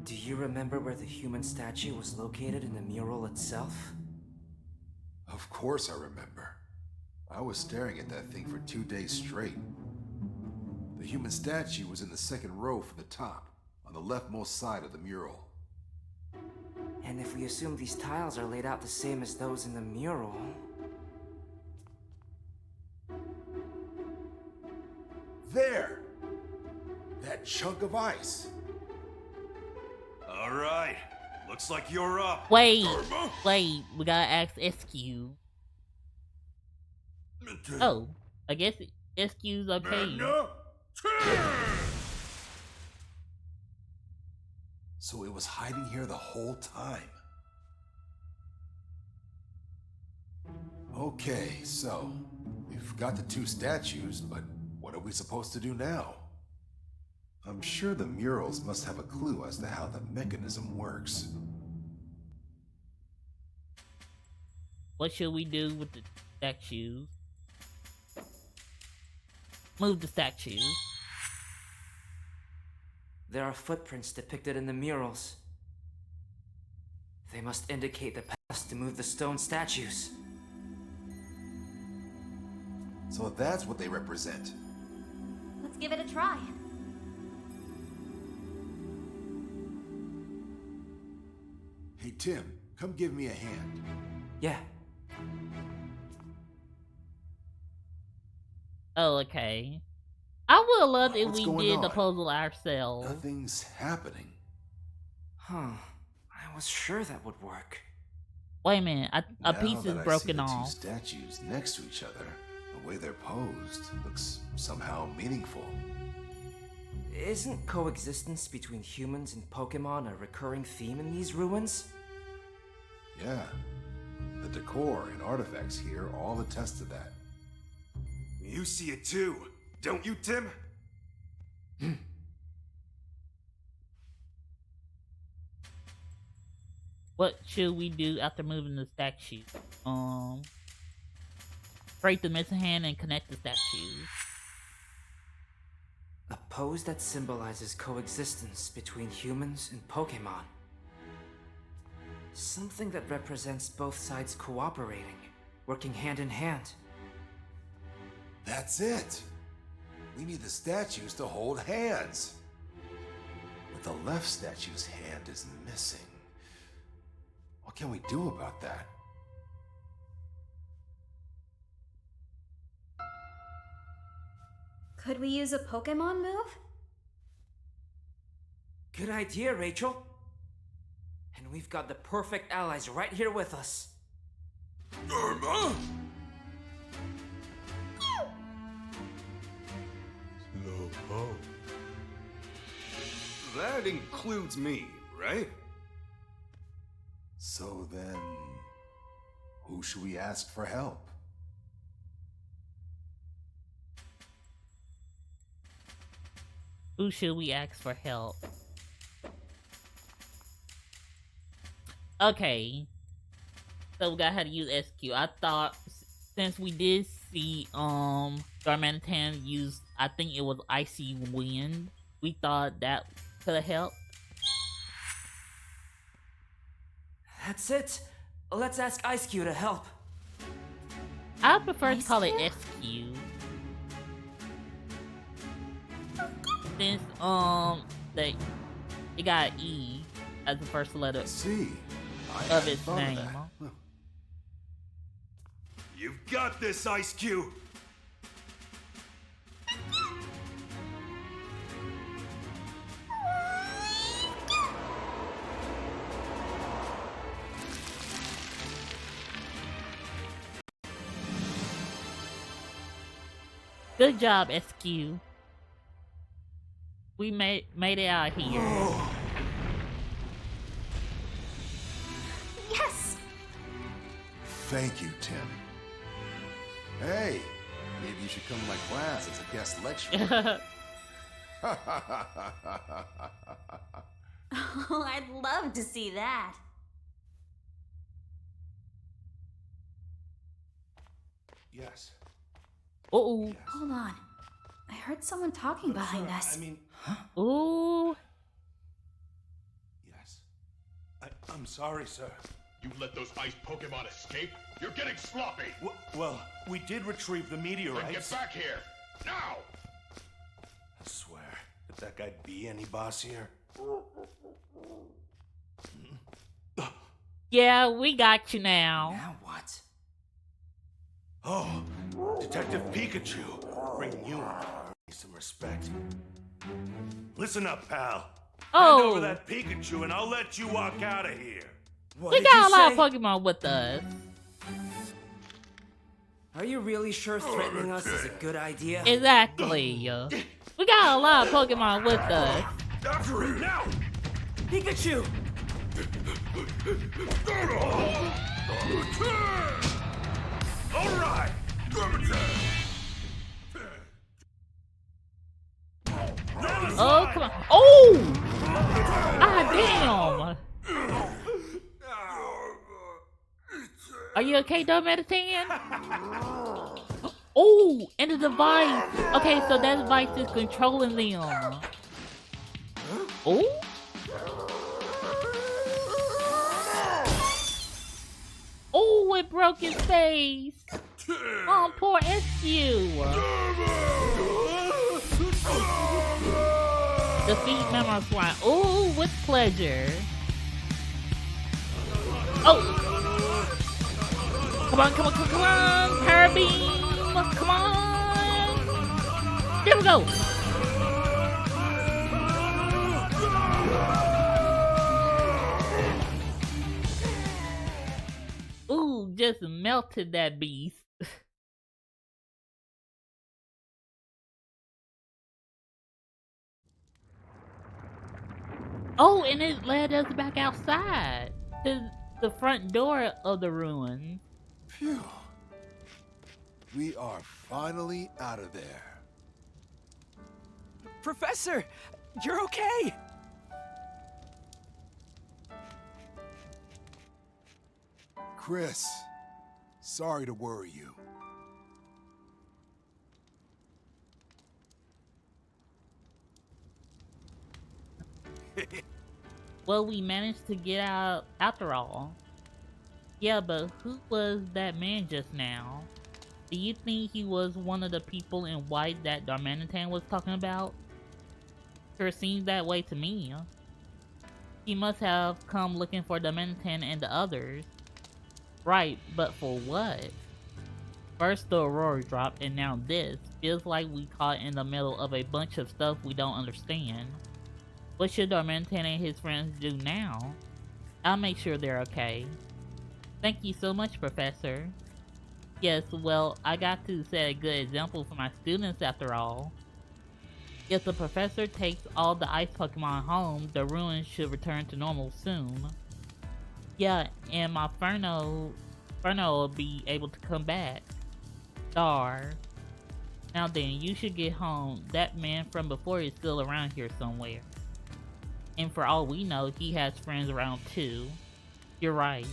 Do you remember where the human statue was located in the mural itself? Of course I remember. I was staring at that thing for 2 days straight. The human statue was in the second row from the top, on the leftmost side of the mural. And if we assume these tiles are laid out the same as those in the mural... There! That chunk of ice! All right. Looks like you're up. Wait, we gotta ask SQ. Oh, I guess SQ's okay. So it was hiding here the whole time. Okay, so we've got the 2 statues, but what are we supposed to do now? I'm sure the murals must have a clue as to how the mechanism works. What should we do with the statues? Move the statues. There are footprints depicted in the murals. They must indicate the paths to move the stone statues. So that's what they represent. Let's give it a try. Hey Tim, come give me a hand. Yeah. Oh, okay. I would have loved if What's we going did the on? puzzle ourselves. Nothing's happening. Huh. I was sure that would work. Wait a minute, a Now piece that is I broken see the off. 2 statues next to each other, the way they're posed looks somehow meaningful. Isn't coexistence between humans and Pokemon a recurring theme in these ruins? Yeah. The decor and artifacts here all attest to that. You see it too, don't you, Tim? What should we do after moving the statue? Break the missing hand and connect the statues. A pose that symbolizes coexistence between humans and Pokemon. Something that represents both sides cooperating. working hand in hand. That's it. We need the statues to hold hands. But the left statue's hand is missing. What can we do about that? Could we use a Pokemon move? Good idea, Rachel. And we've got the perfect allies right here with us. That includes me, right? So then, who should we ask for help? Who should we ask for help? Okay. So we got how to use SQ. I thought since we did see Darmanitan use, I think it was Icy Wind, we thought that could have helped. That's it. Let's ask Ice Cube to help. I prefer to call it Ice SQ. Since they it got E as the first letter See, of its thought name. that. You've got this, Ice Cube. Good job, SQ. We made it out here. Yes! Thank you, Tim. Hey, maybe you should come to my class as a guest lecturer. Oh, I'd love to see that. Yes. Uh-oh. Hold on. I heard someone talking behind us. I mean, Ooh. yes. I'm sorry, sir. You let those ice Pokemon escape? You're getting sloppy! Well, we did retrieve the Then get meteorites. back here! Now! I swear, could that guy be any bossier? Yeah, we got you now. Now what? Oh, Detective Pikachu, bringing you in. Some respect. Listen up, pal. Hand over Oh, that Pikachu and I'll let you walk out of here. What we did got you a lot say? of Pokemon with us. Are you really sure threatening us is a good idea? Exactly. We got a lot of Pokemon with us. After it now! Pikachu! All right! Oh, come on. Oh! Ah, damn. Are you okay, Darmanitan? Oh, and the device. Okay, so that device is controlling them. Oh? Oh, it broke his face. Oh, poor SU. Defeat Mamoswine. Oh, with pleasure. Oh! Come on, come on, come on, come on! Power beam! Come on! There we go! Ooh, just melted that beast. Oh, and it led us back outside to the front door of the ruin. Phew. We are finally out of there. Professor, you're okay. Chris, sorry to worry you. Well, we managed to get out after all. Yeah, but who was that man just now? Do you think he was one of the people in white that Darmanitan was talking about? Sure seems that way to me. He must have come looking for Darmanitan and the others. Right, but for what? First the Aurora Drop, and now this. Feels like we caught in the middle of a bunch of stuff we don't understand. What should Darmanitan and his friends do now? I'll make sure they're okay. Thank you so much, Professor. Yes, well, I got to set a good example for my students after all. If the professor takes all the ice Pokemon home, the ruins should return to normal soon. Yeah, and my Furno will be able to come back. Star. Now then, you should get home. That man from before is still around here somewhere. And for all we know, he has friends around too. You're right.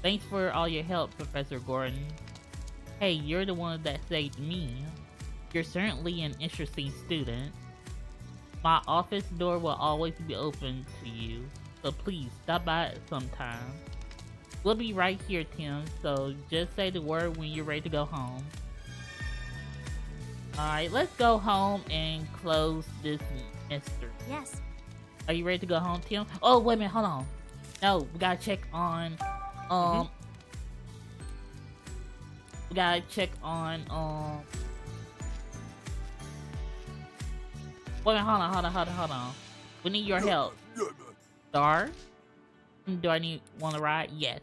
Thanks for all your help, Professor Gordon. Hey, you're the one that saved me. You're certainly an interesting student. My office door will always be open to you, so please stop by sometime. We'll be right here, Tim, so just say the word when you're ready to go home. Alright, let's go home and close this mystery. Yes. Are you ready to go home, Tim? Oh, wait a minute, hold on. No, we gotta check on, we gotta check on, wait a minute, hold on. We need your help. Star? Do I want to ride? Yes.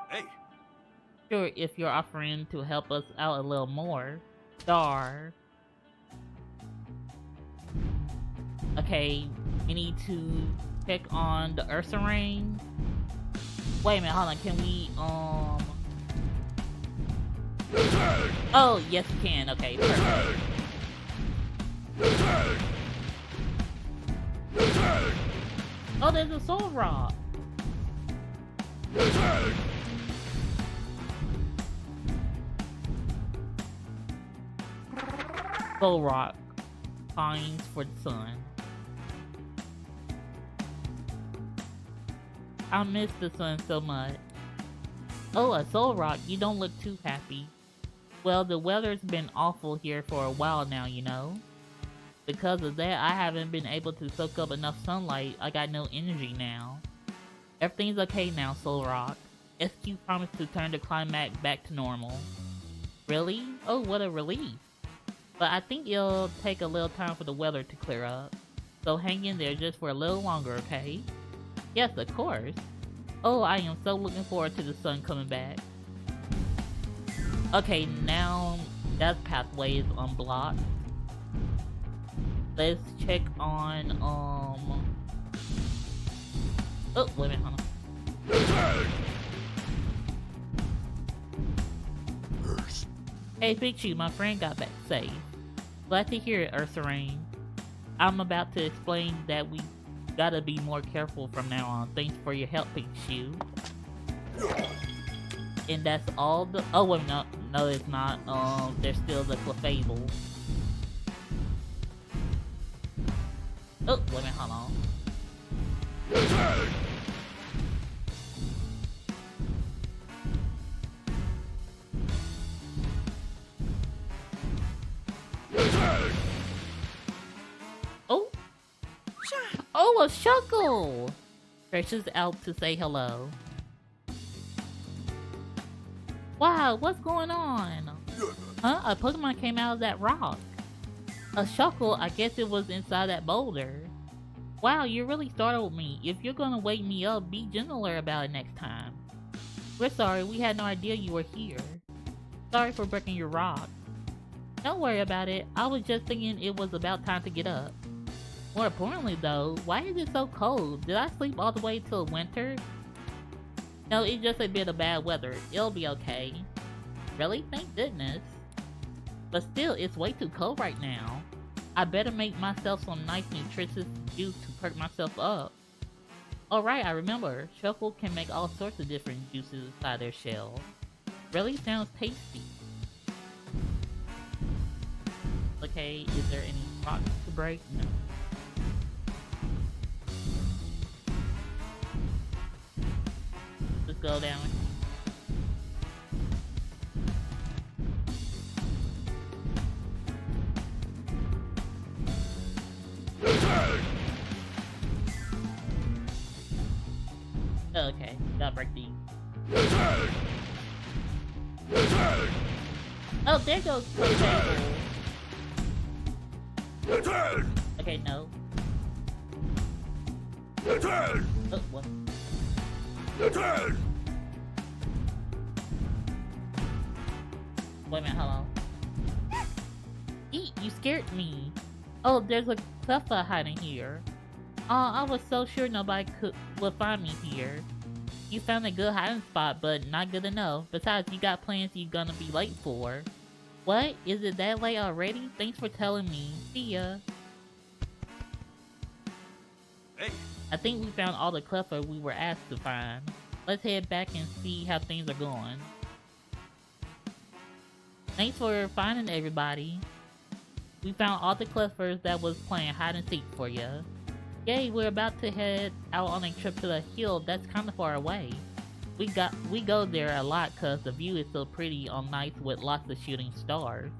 Hey. Sure, if you're offering to help us out a little more. Star. Okay, we need to check on the Ursaring. Wait a minute, hold on, can we, oh, yes we can, okay, perfect. Oh, there's a Soul Rock. Soul Rock. Fines for the sun. I miss the sun so much. Oh, a Soul Rock. You don't look too happy. Well, the weather's been awful here for a while now, you know. Because of that, I haven't been able to soak up enough sunlight. I got no energy now. Everything's okay now, Soul Rock. SQ promised to turn the climate back to normal. Really? Oh, what a relief. But I think it'll take a little time for the weather to clear up. So hang in there just for a little longer, okay? Yes, of course. Oh, I am so looking forward to the sun coming back. Okay, now that pathway is unblocked. Let's check on, oh, wait a minute, hold on. Hey, Pikachu, my friend got back safe. Glad to hear it, Ursaring. I'm about to explain that we gotta be more careful from now on. Thanks for your help, Pikachu. And that's all the— oh wait, no it's not. There's still the Clefable. Oh, wait a minute, hold on. Oh! Oh, a Shuckle! Precious out to say hello. Wow, what's going on? Huh? A Pokemon came out of that rock. A Shuckle? I guess it was inside that boulder. Wow, you really startled me. If you're gonna wake me up, be gentler about it next time. We're sorry, we had no idea you were here. Sorry for breaking your rock. Don't worry about it. I was just thinking it was about time to get up. More importantly though, why is it so cold? Did I sleep all the way till winter? No, it's just a bit of bad weather. It'll be okay. Really? Thank goodness. But still, it's way too cold right now. I better make myself some nice nutritious juice to perk myself up. Alright, I remember. Shuckle can make all sorts of different juices inside their shell. Really sounds tasty. Okay, is there any rocks to break? No. Let's go down. gotta break these. Oh, there goes the table. Okay, no. Oh, what? Wait a minute, hold on. Eat, you scared me. Oh, there's a Cleffa hiding here. Oh, I was so sure nobody would find me here. You found a good hiding spot, but not good enough. Besides, you got plans you're gonna be late for. What? Is it that late already? Thanks for telling me. See ya. Hey. I think we found all the Cleffa we were asked to find. Let's head back and see how things are going. Thanks for finding everybody. We found all the Cleffers that was playing hide and seek for you. Yay, we're about to head out on a trip to the hill that's kinda far away. We go there a lot cause the view is so pretty on nights with lots of shooting stars.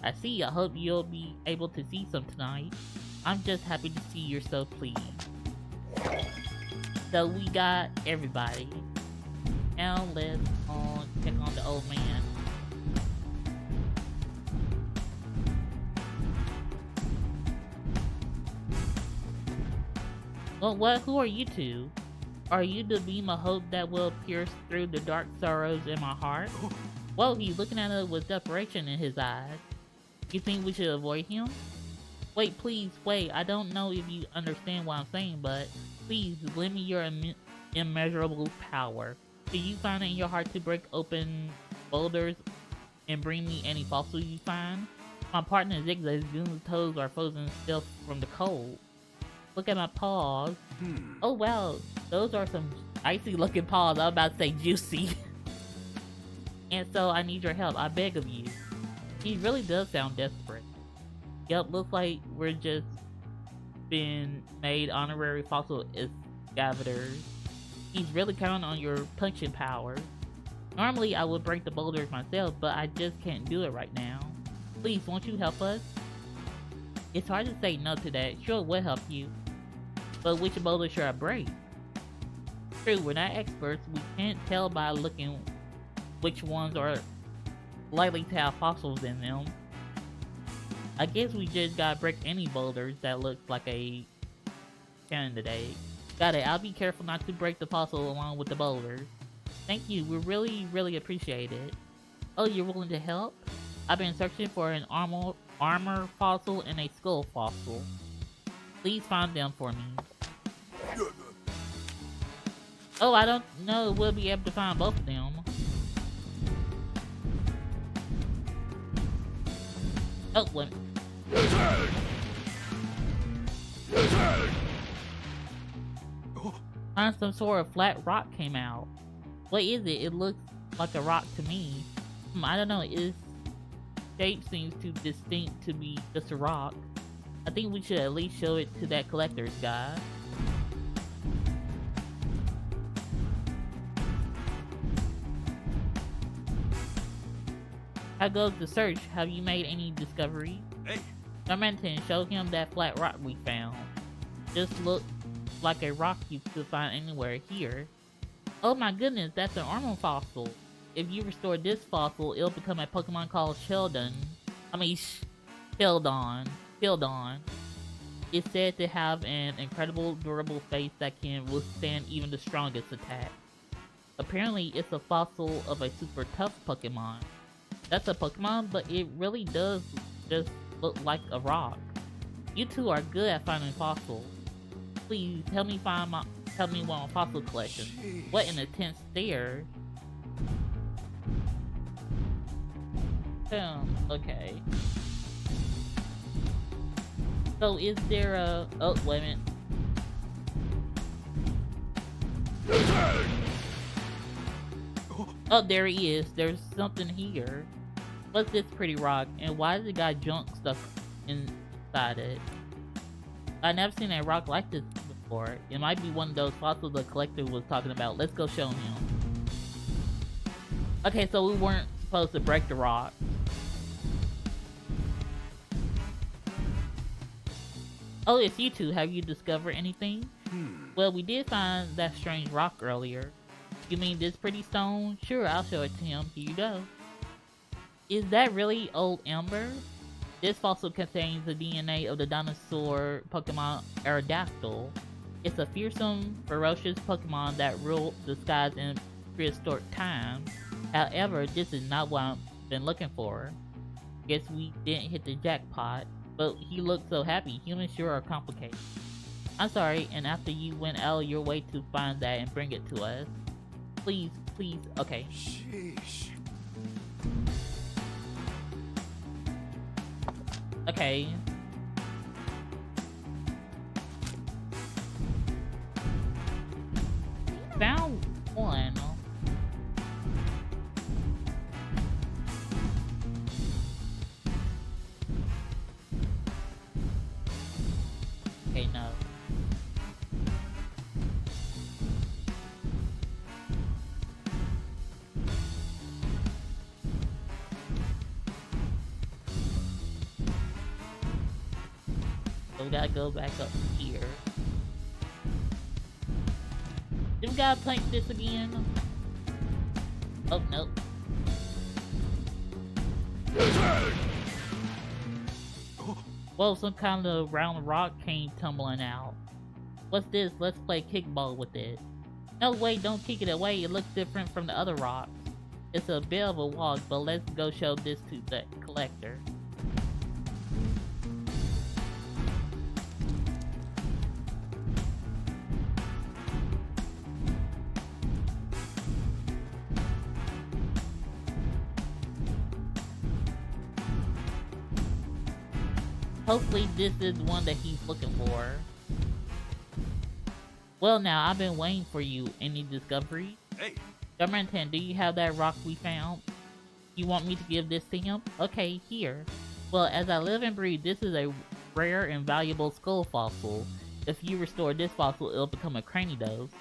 I see, I hope you'll be able to see some tonight. I'm just happy to see you're so pleased. So we got everybody. Now let's check on the old man. Well, what? Who are you two? Are you the beam of hope that will pierce through the dark sorrows in my heart? Whoa, he's looking at us with desperation in his eyes. You think we should avoid him? Wait, please, wait. I don't know if you understand what I'm saying, but please lend me your immeasurable power. Do you find it in your heart to break open boulders and bring me any fossils you find? My partner Zigzag's toes are frozen still from the cold. Look at my paws. Oh wow, those are some icy looking paws. I was about to say juicy. And so I need your help. I beg of you. He really does sound desperate. Yep, looks like we're just been made honorary fossil excavators. He's really counting on your punching power. Normally I would break the boulders myself, but I just can't do it right now. Please, won't you help us? It's hard to say no to that. Sure, we'll help you. But which boulder should I break? True, we're not experts. We can't tell by looking which ones are likely to have fossils in them. I guess we just gotta break any boulders that looks like a candidate. Got it. I'll be careful not to break the fossil along with the boulders. Thank you. We really appreciate it. Oh, you're willing to help? I've been searching for an armor fossil and a skull fossil. Please find them for me. Oh, I don't know. We'll be able to find both of them. Oh, wait. Find some sort of flat rock came out. What is it? It looks like a rock to me. I don't know. Its shape seems too distinct to be just a rock. I think we should at least show it to that collector's guy. How goes the search? Have you made any discoveries? Hey. Normanton, show him that flat rock we found. Just looks like a rock you could find anywhere here. Oh my goodness, that's an armor fossil. If you restore this fossil, it'll become a Pokemon called Sheldon. It's said to have an incredible durable face that can withstand even the strongest attack. Apparently, it's a fossil of a super tough Pokemon. That's a Pokemon, but it really does just look like a rock. You two are good at finding fossils. Please help me find my fossil collection. Jeez. What an intense stare. Okay. So is there a... Oh, wait a minute. Oh, there he is. There's something here. What's this pretty rock? And why does it got junk stuff inside it? I've never seen a rock like this before. It might be one of those fossils the collector was talking about. Let's go show him. Okay, so we weren't supposed to break the rock. Oh, it's you two. Have you discovered anything? Well, we did find that strange rock earlier. You mean this pretty stone? Sure, I'll show it to him. Here you go. Is that really old Ember? This fossil contains the DNA of the dinosaur Pokemon Aerodactyl. It's a fearsome, ferocious Pokemon that ruled the skies in prehistoric times. However, this is not what I've been looking for. Guess we didn't hit the jackpot, but he looked so happy. Humans sure are complicated. I'm sorry, and after you went out of your way to find that and bring it to us. Please, please, okay. Sheesh. Okay. Found one. Okay, no. So we gotta go back up here. Do we gotta plank this again? Oh, nope. Whoa, some kind of round rock came tumbling out. What's this? Let's play kickball with it. No, wait, don't kick it away. It looks different from the other rocks. It's a bit of a walk, but let's go show this to the collector. Hopefully this is one that he's looking for. Well now, I've been waiting for you. Any discovery? Hey. Darmanitan, do you have that rock we found? You want me to give this to him? Okay, here. Well, as I live and breathe, this is a rare and valuable skull fossil. If you restore this fossil, it'll become a cranidos.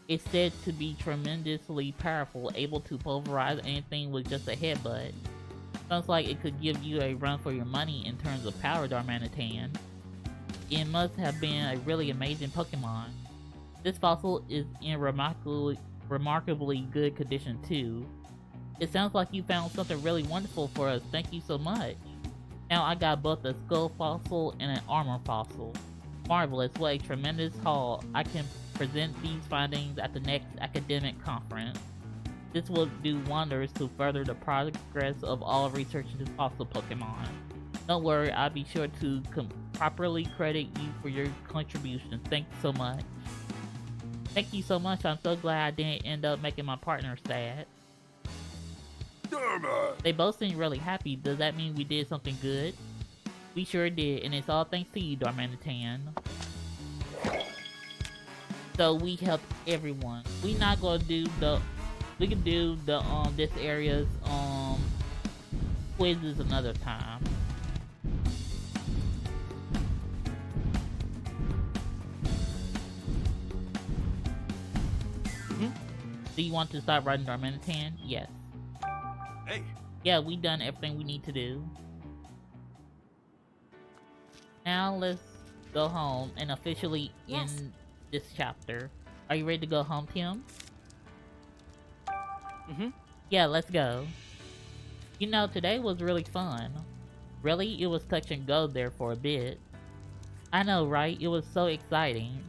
It's said to be tremendously powerful, able to pulverize anything with just a headbutt. Sounds like it could give you a run for your money in terms of power, Darmanitan. It must have been a really amazing Pokemon. This fossil is in remarkably good condition too. It sounds like you found something really wonderful for us. Thank you so much. Now I got both a skull fossil and an armor fossil. Marvelous, what a tremendous haul. I can present these findings at the next academic conference. This will do wonders to further the progress of all research into fossil Pokemon. Don't worry, I'll be sure to properly credit you for your contribution. Thank you so much. Thank you so much. I'm so glad I didn't end up making my partner sad. They both seem really happy. Does that mean we did something good? We sure did, and it's all thanks to you, Darmanitan. So we helped everyone. We not gonna do the... We can do the this area's quizzes another time. Do you want to start writing Darmanitan? Yes. Hey. Yeah, we done everything we need to do. Now let's go home and officially end this chapter. Are you ready to go home, Tim? Yeah, let's go. You know, today was really fun. Really, it was touch and go there for a bit. I know, right? It was so exciting.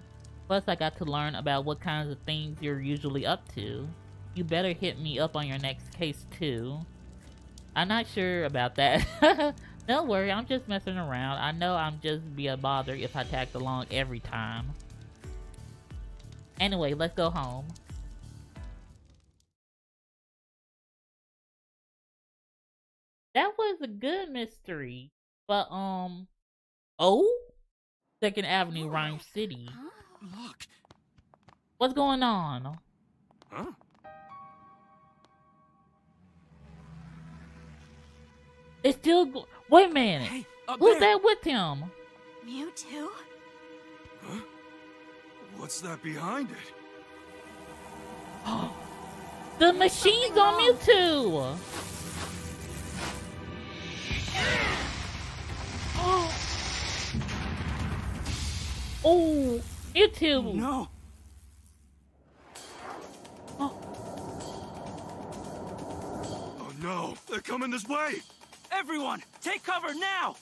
Plus, I got to learn about what kinds of things you're usually up to. You better hit me up on your next case, too. I'm not sure about that. Don't worry, I'm just messing around. I know I'm just be a bother if I tagged along every time. Anyway, let's go home. That was a good mystery. But, oh? 2nd Avenue, Rhyme City. Look. What's going on? Huh? It's still wait a minute. Hey, who's that with him? Mewtwo? Huh? What's that behind it? The machine's on Mewtwo! Oh, Mewtwo! No! coming this way! Everyone, take cover now!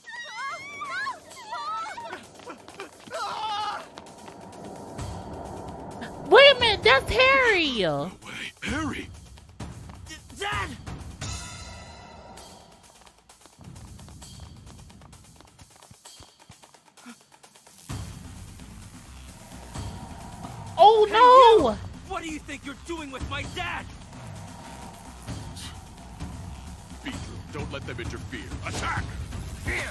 Wait a minute, that's Harry! No way. Harry! Dad! Oh no! What do you think you're doing with my dad? Beetle, don't let them interfere. Attack! Here!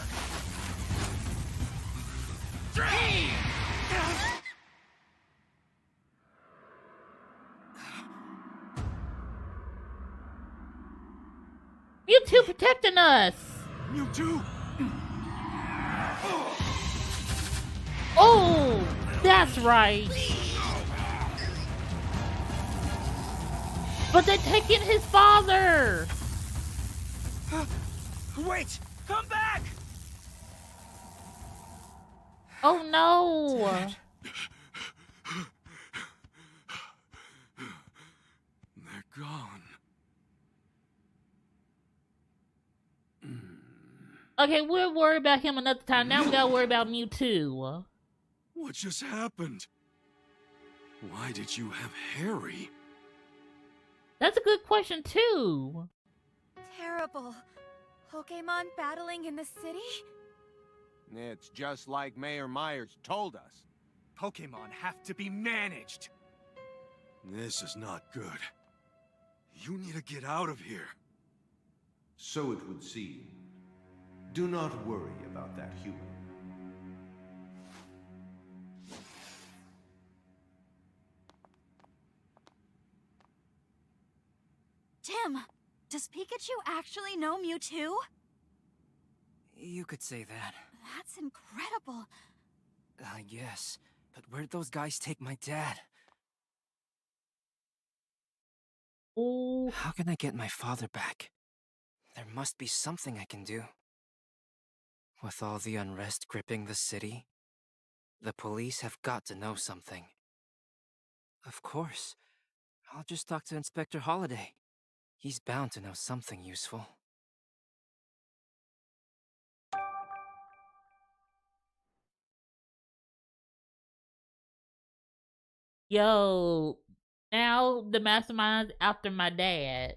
You two protecting us! Mewtwo! Oh, that's right. But they're taking his father! Wait! Come back! Oh no! They're gone. Okay, we'll worry about him another time. Now we gotta worry about Mewtwo. What just happened? Why did you have Harry? That's a good question too. Terrible. Pokemon battling in the city? It's just like Mayor Myers told us. Pokemon have to be managed. This is not good. You need to get out of here. So it would seem. Do not worry about that human. Tim, does Pikachu actually know Mewtwo? You could say that. That's incredible. I guess. But where'd those guys take my dad? Oh, How can I get my father back? There must be something I can do. With all the unrest gripping the city, the police have got to know something. Of course. I'll just talk to Inspector Holiday. He's bound to know something useful. yo. Now the mastermind's after my dad.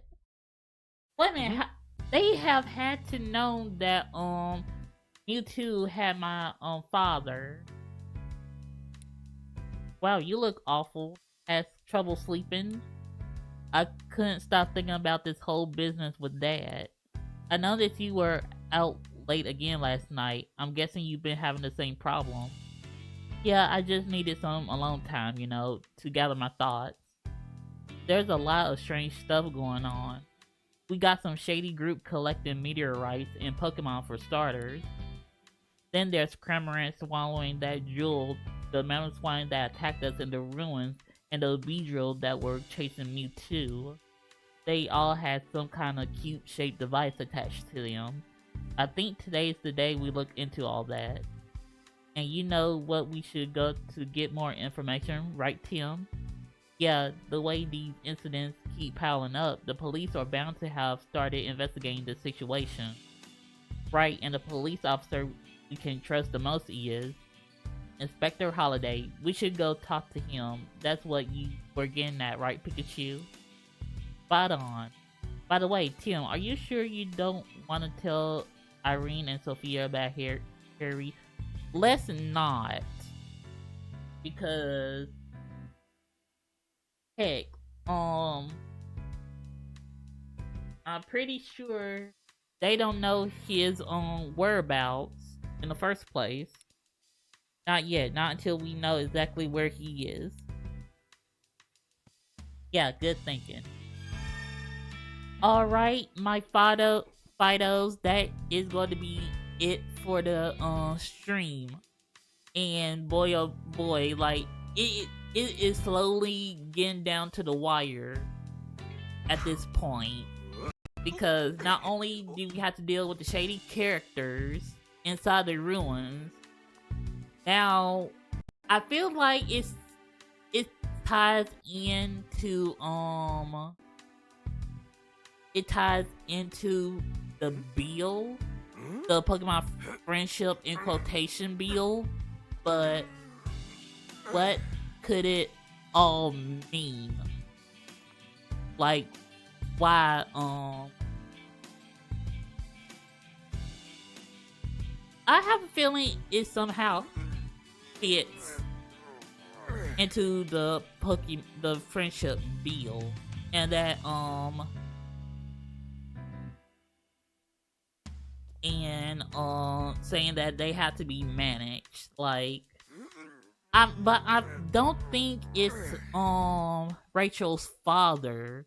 Wait a minute. They have had to know that Mewtwo had my father. Wow, you look awful. Has trouble sleeping. I couldn't stop thinking about this whole business with Dad. I noticed you were out late again last night. I'm guessing you've been having the same problem. Yeah, I just needed some alone time, you know, to gather my thoughts. There's a lot of strange stuff going on. We got some shady group collecting meteorites and Pokemon for starters. Then there's Cramorant swallowing that jewel, the mountain swine that attacked us in the ruins, and the Beedrill that were chasing Mewtwo. They all had some kind of cute shaped device attached to them. I think today's the day we look into all that. And you know what we should go to get more information, right Tim? Yeah, the way these incidents keep piling up, the police are bound to have started investigating the situation. Right, and the police officer we can trust the most is Inspector Holiday. We should go talk to him. That's what you were getting at, right, Pikachu? Spot on. By the way, Tim, are you sure you don't want to tell Irene and Sophia about Harry? Let's not. Because, heck, I'm pretty sure they don't know his whereabouts in the first place. Not yet. Not until we know exactly where he is. Yeah, good thinking. Alright, my Fidos, that is going to be it for the stream. And boy oh boy, like, it is slowly getting down to the wire at this point. Because not only do we have to deal with the shady characters inside the ruins, now I feel like it ties into it ties into the bill, the Pokemon friendship in quotation bill, but what could it all mean? Like, why, I have a feeling it somehow fits into the friendship bill, and that, saying that they have to be managed, like, but I don't think it's Rachel's father.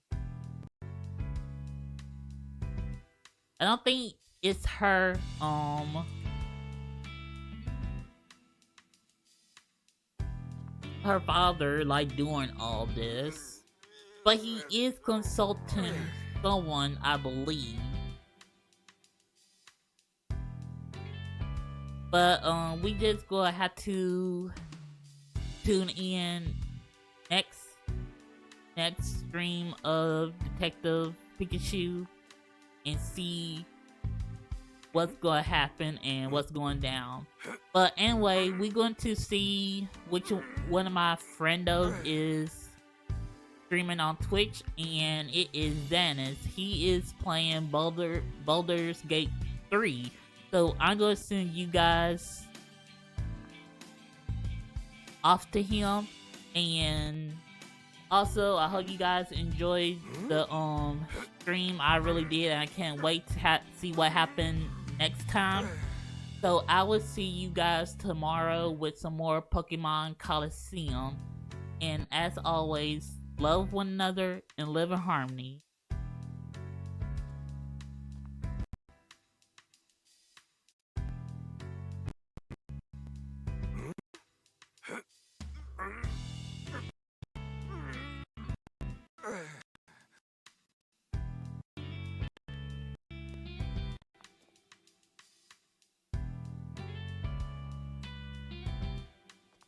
I don't think it's her her father like doing all this, but he is consulting someone, I believe. But we just gonna have to tune in next stream of Detective Pikachu and see what's gonna happen and what's going down. But anyway, we're going to see which one of my friendos is streaming on Twitch, and it is Xanis. He is playing Baldur's Gate 3. So I'm gonna send you guys off to him, and also I hope you guys enjoyed the stream. I really did, and I can't wait to see what happened next time. So I will see you guys tomorrow with some more Pokemon Coliseum, and as always, love one another and live in harmony.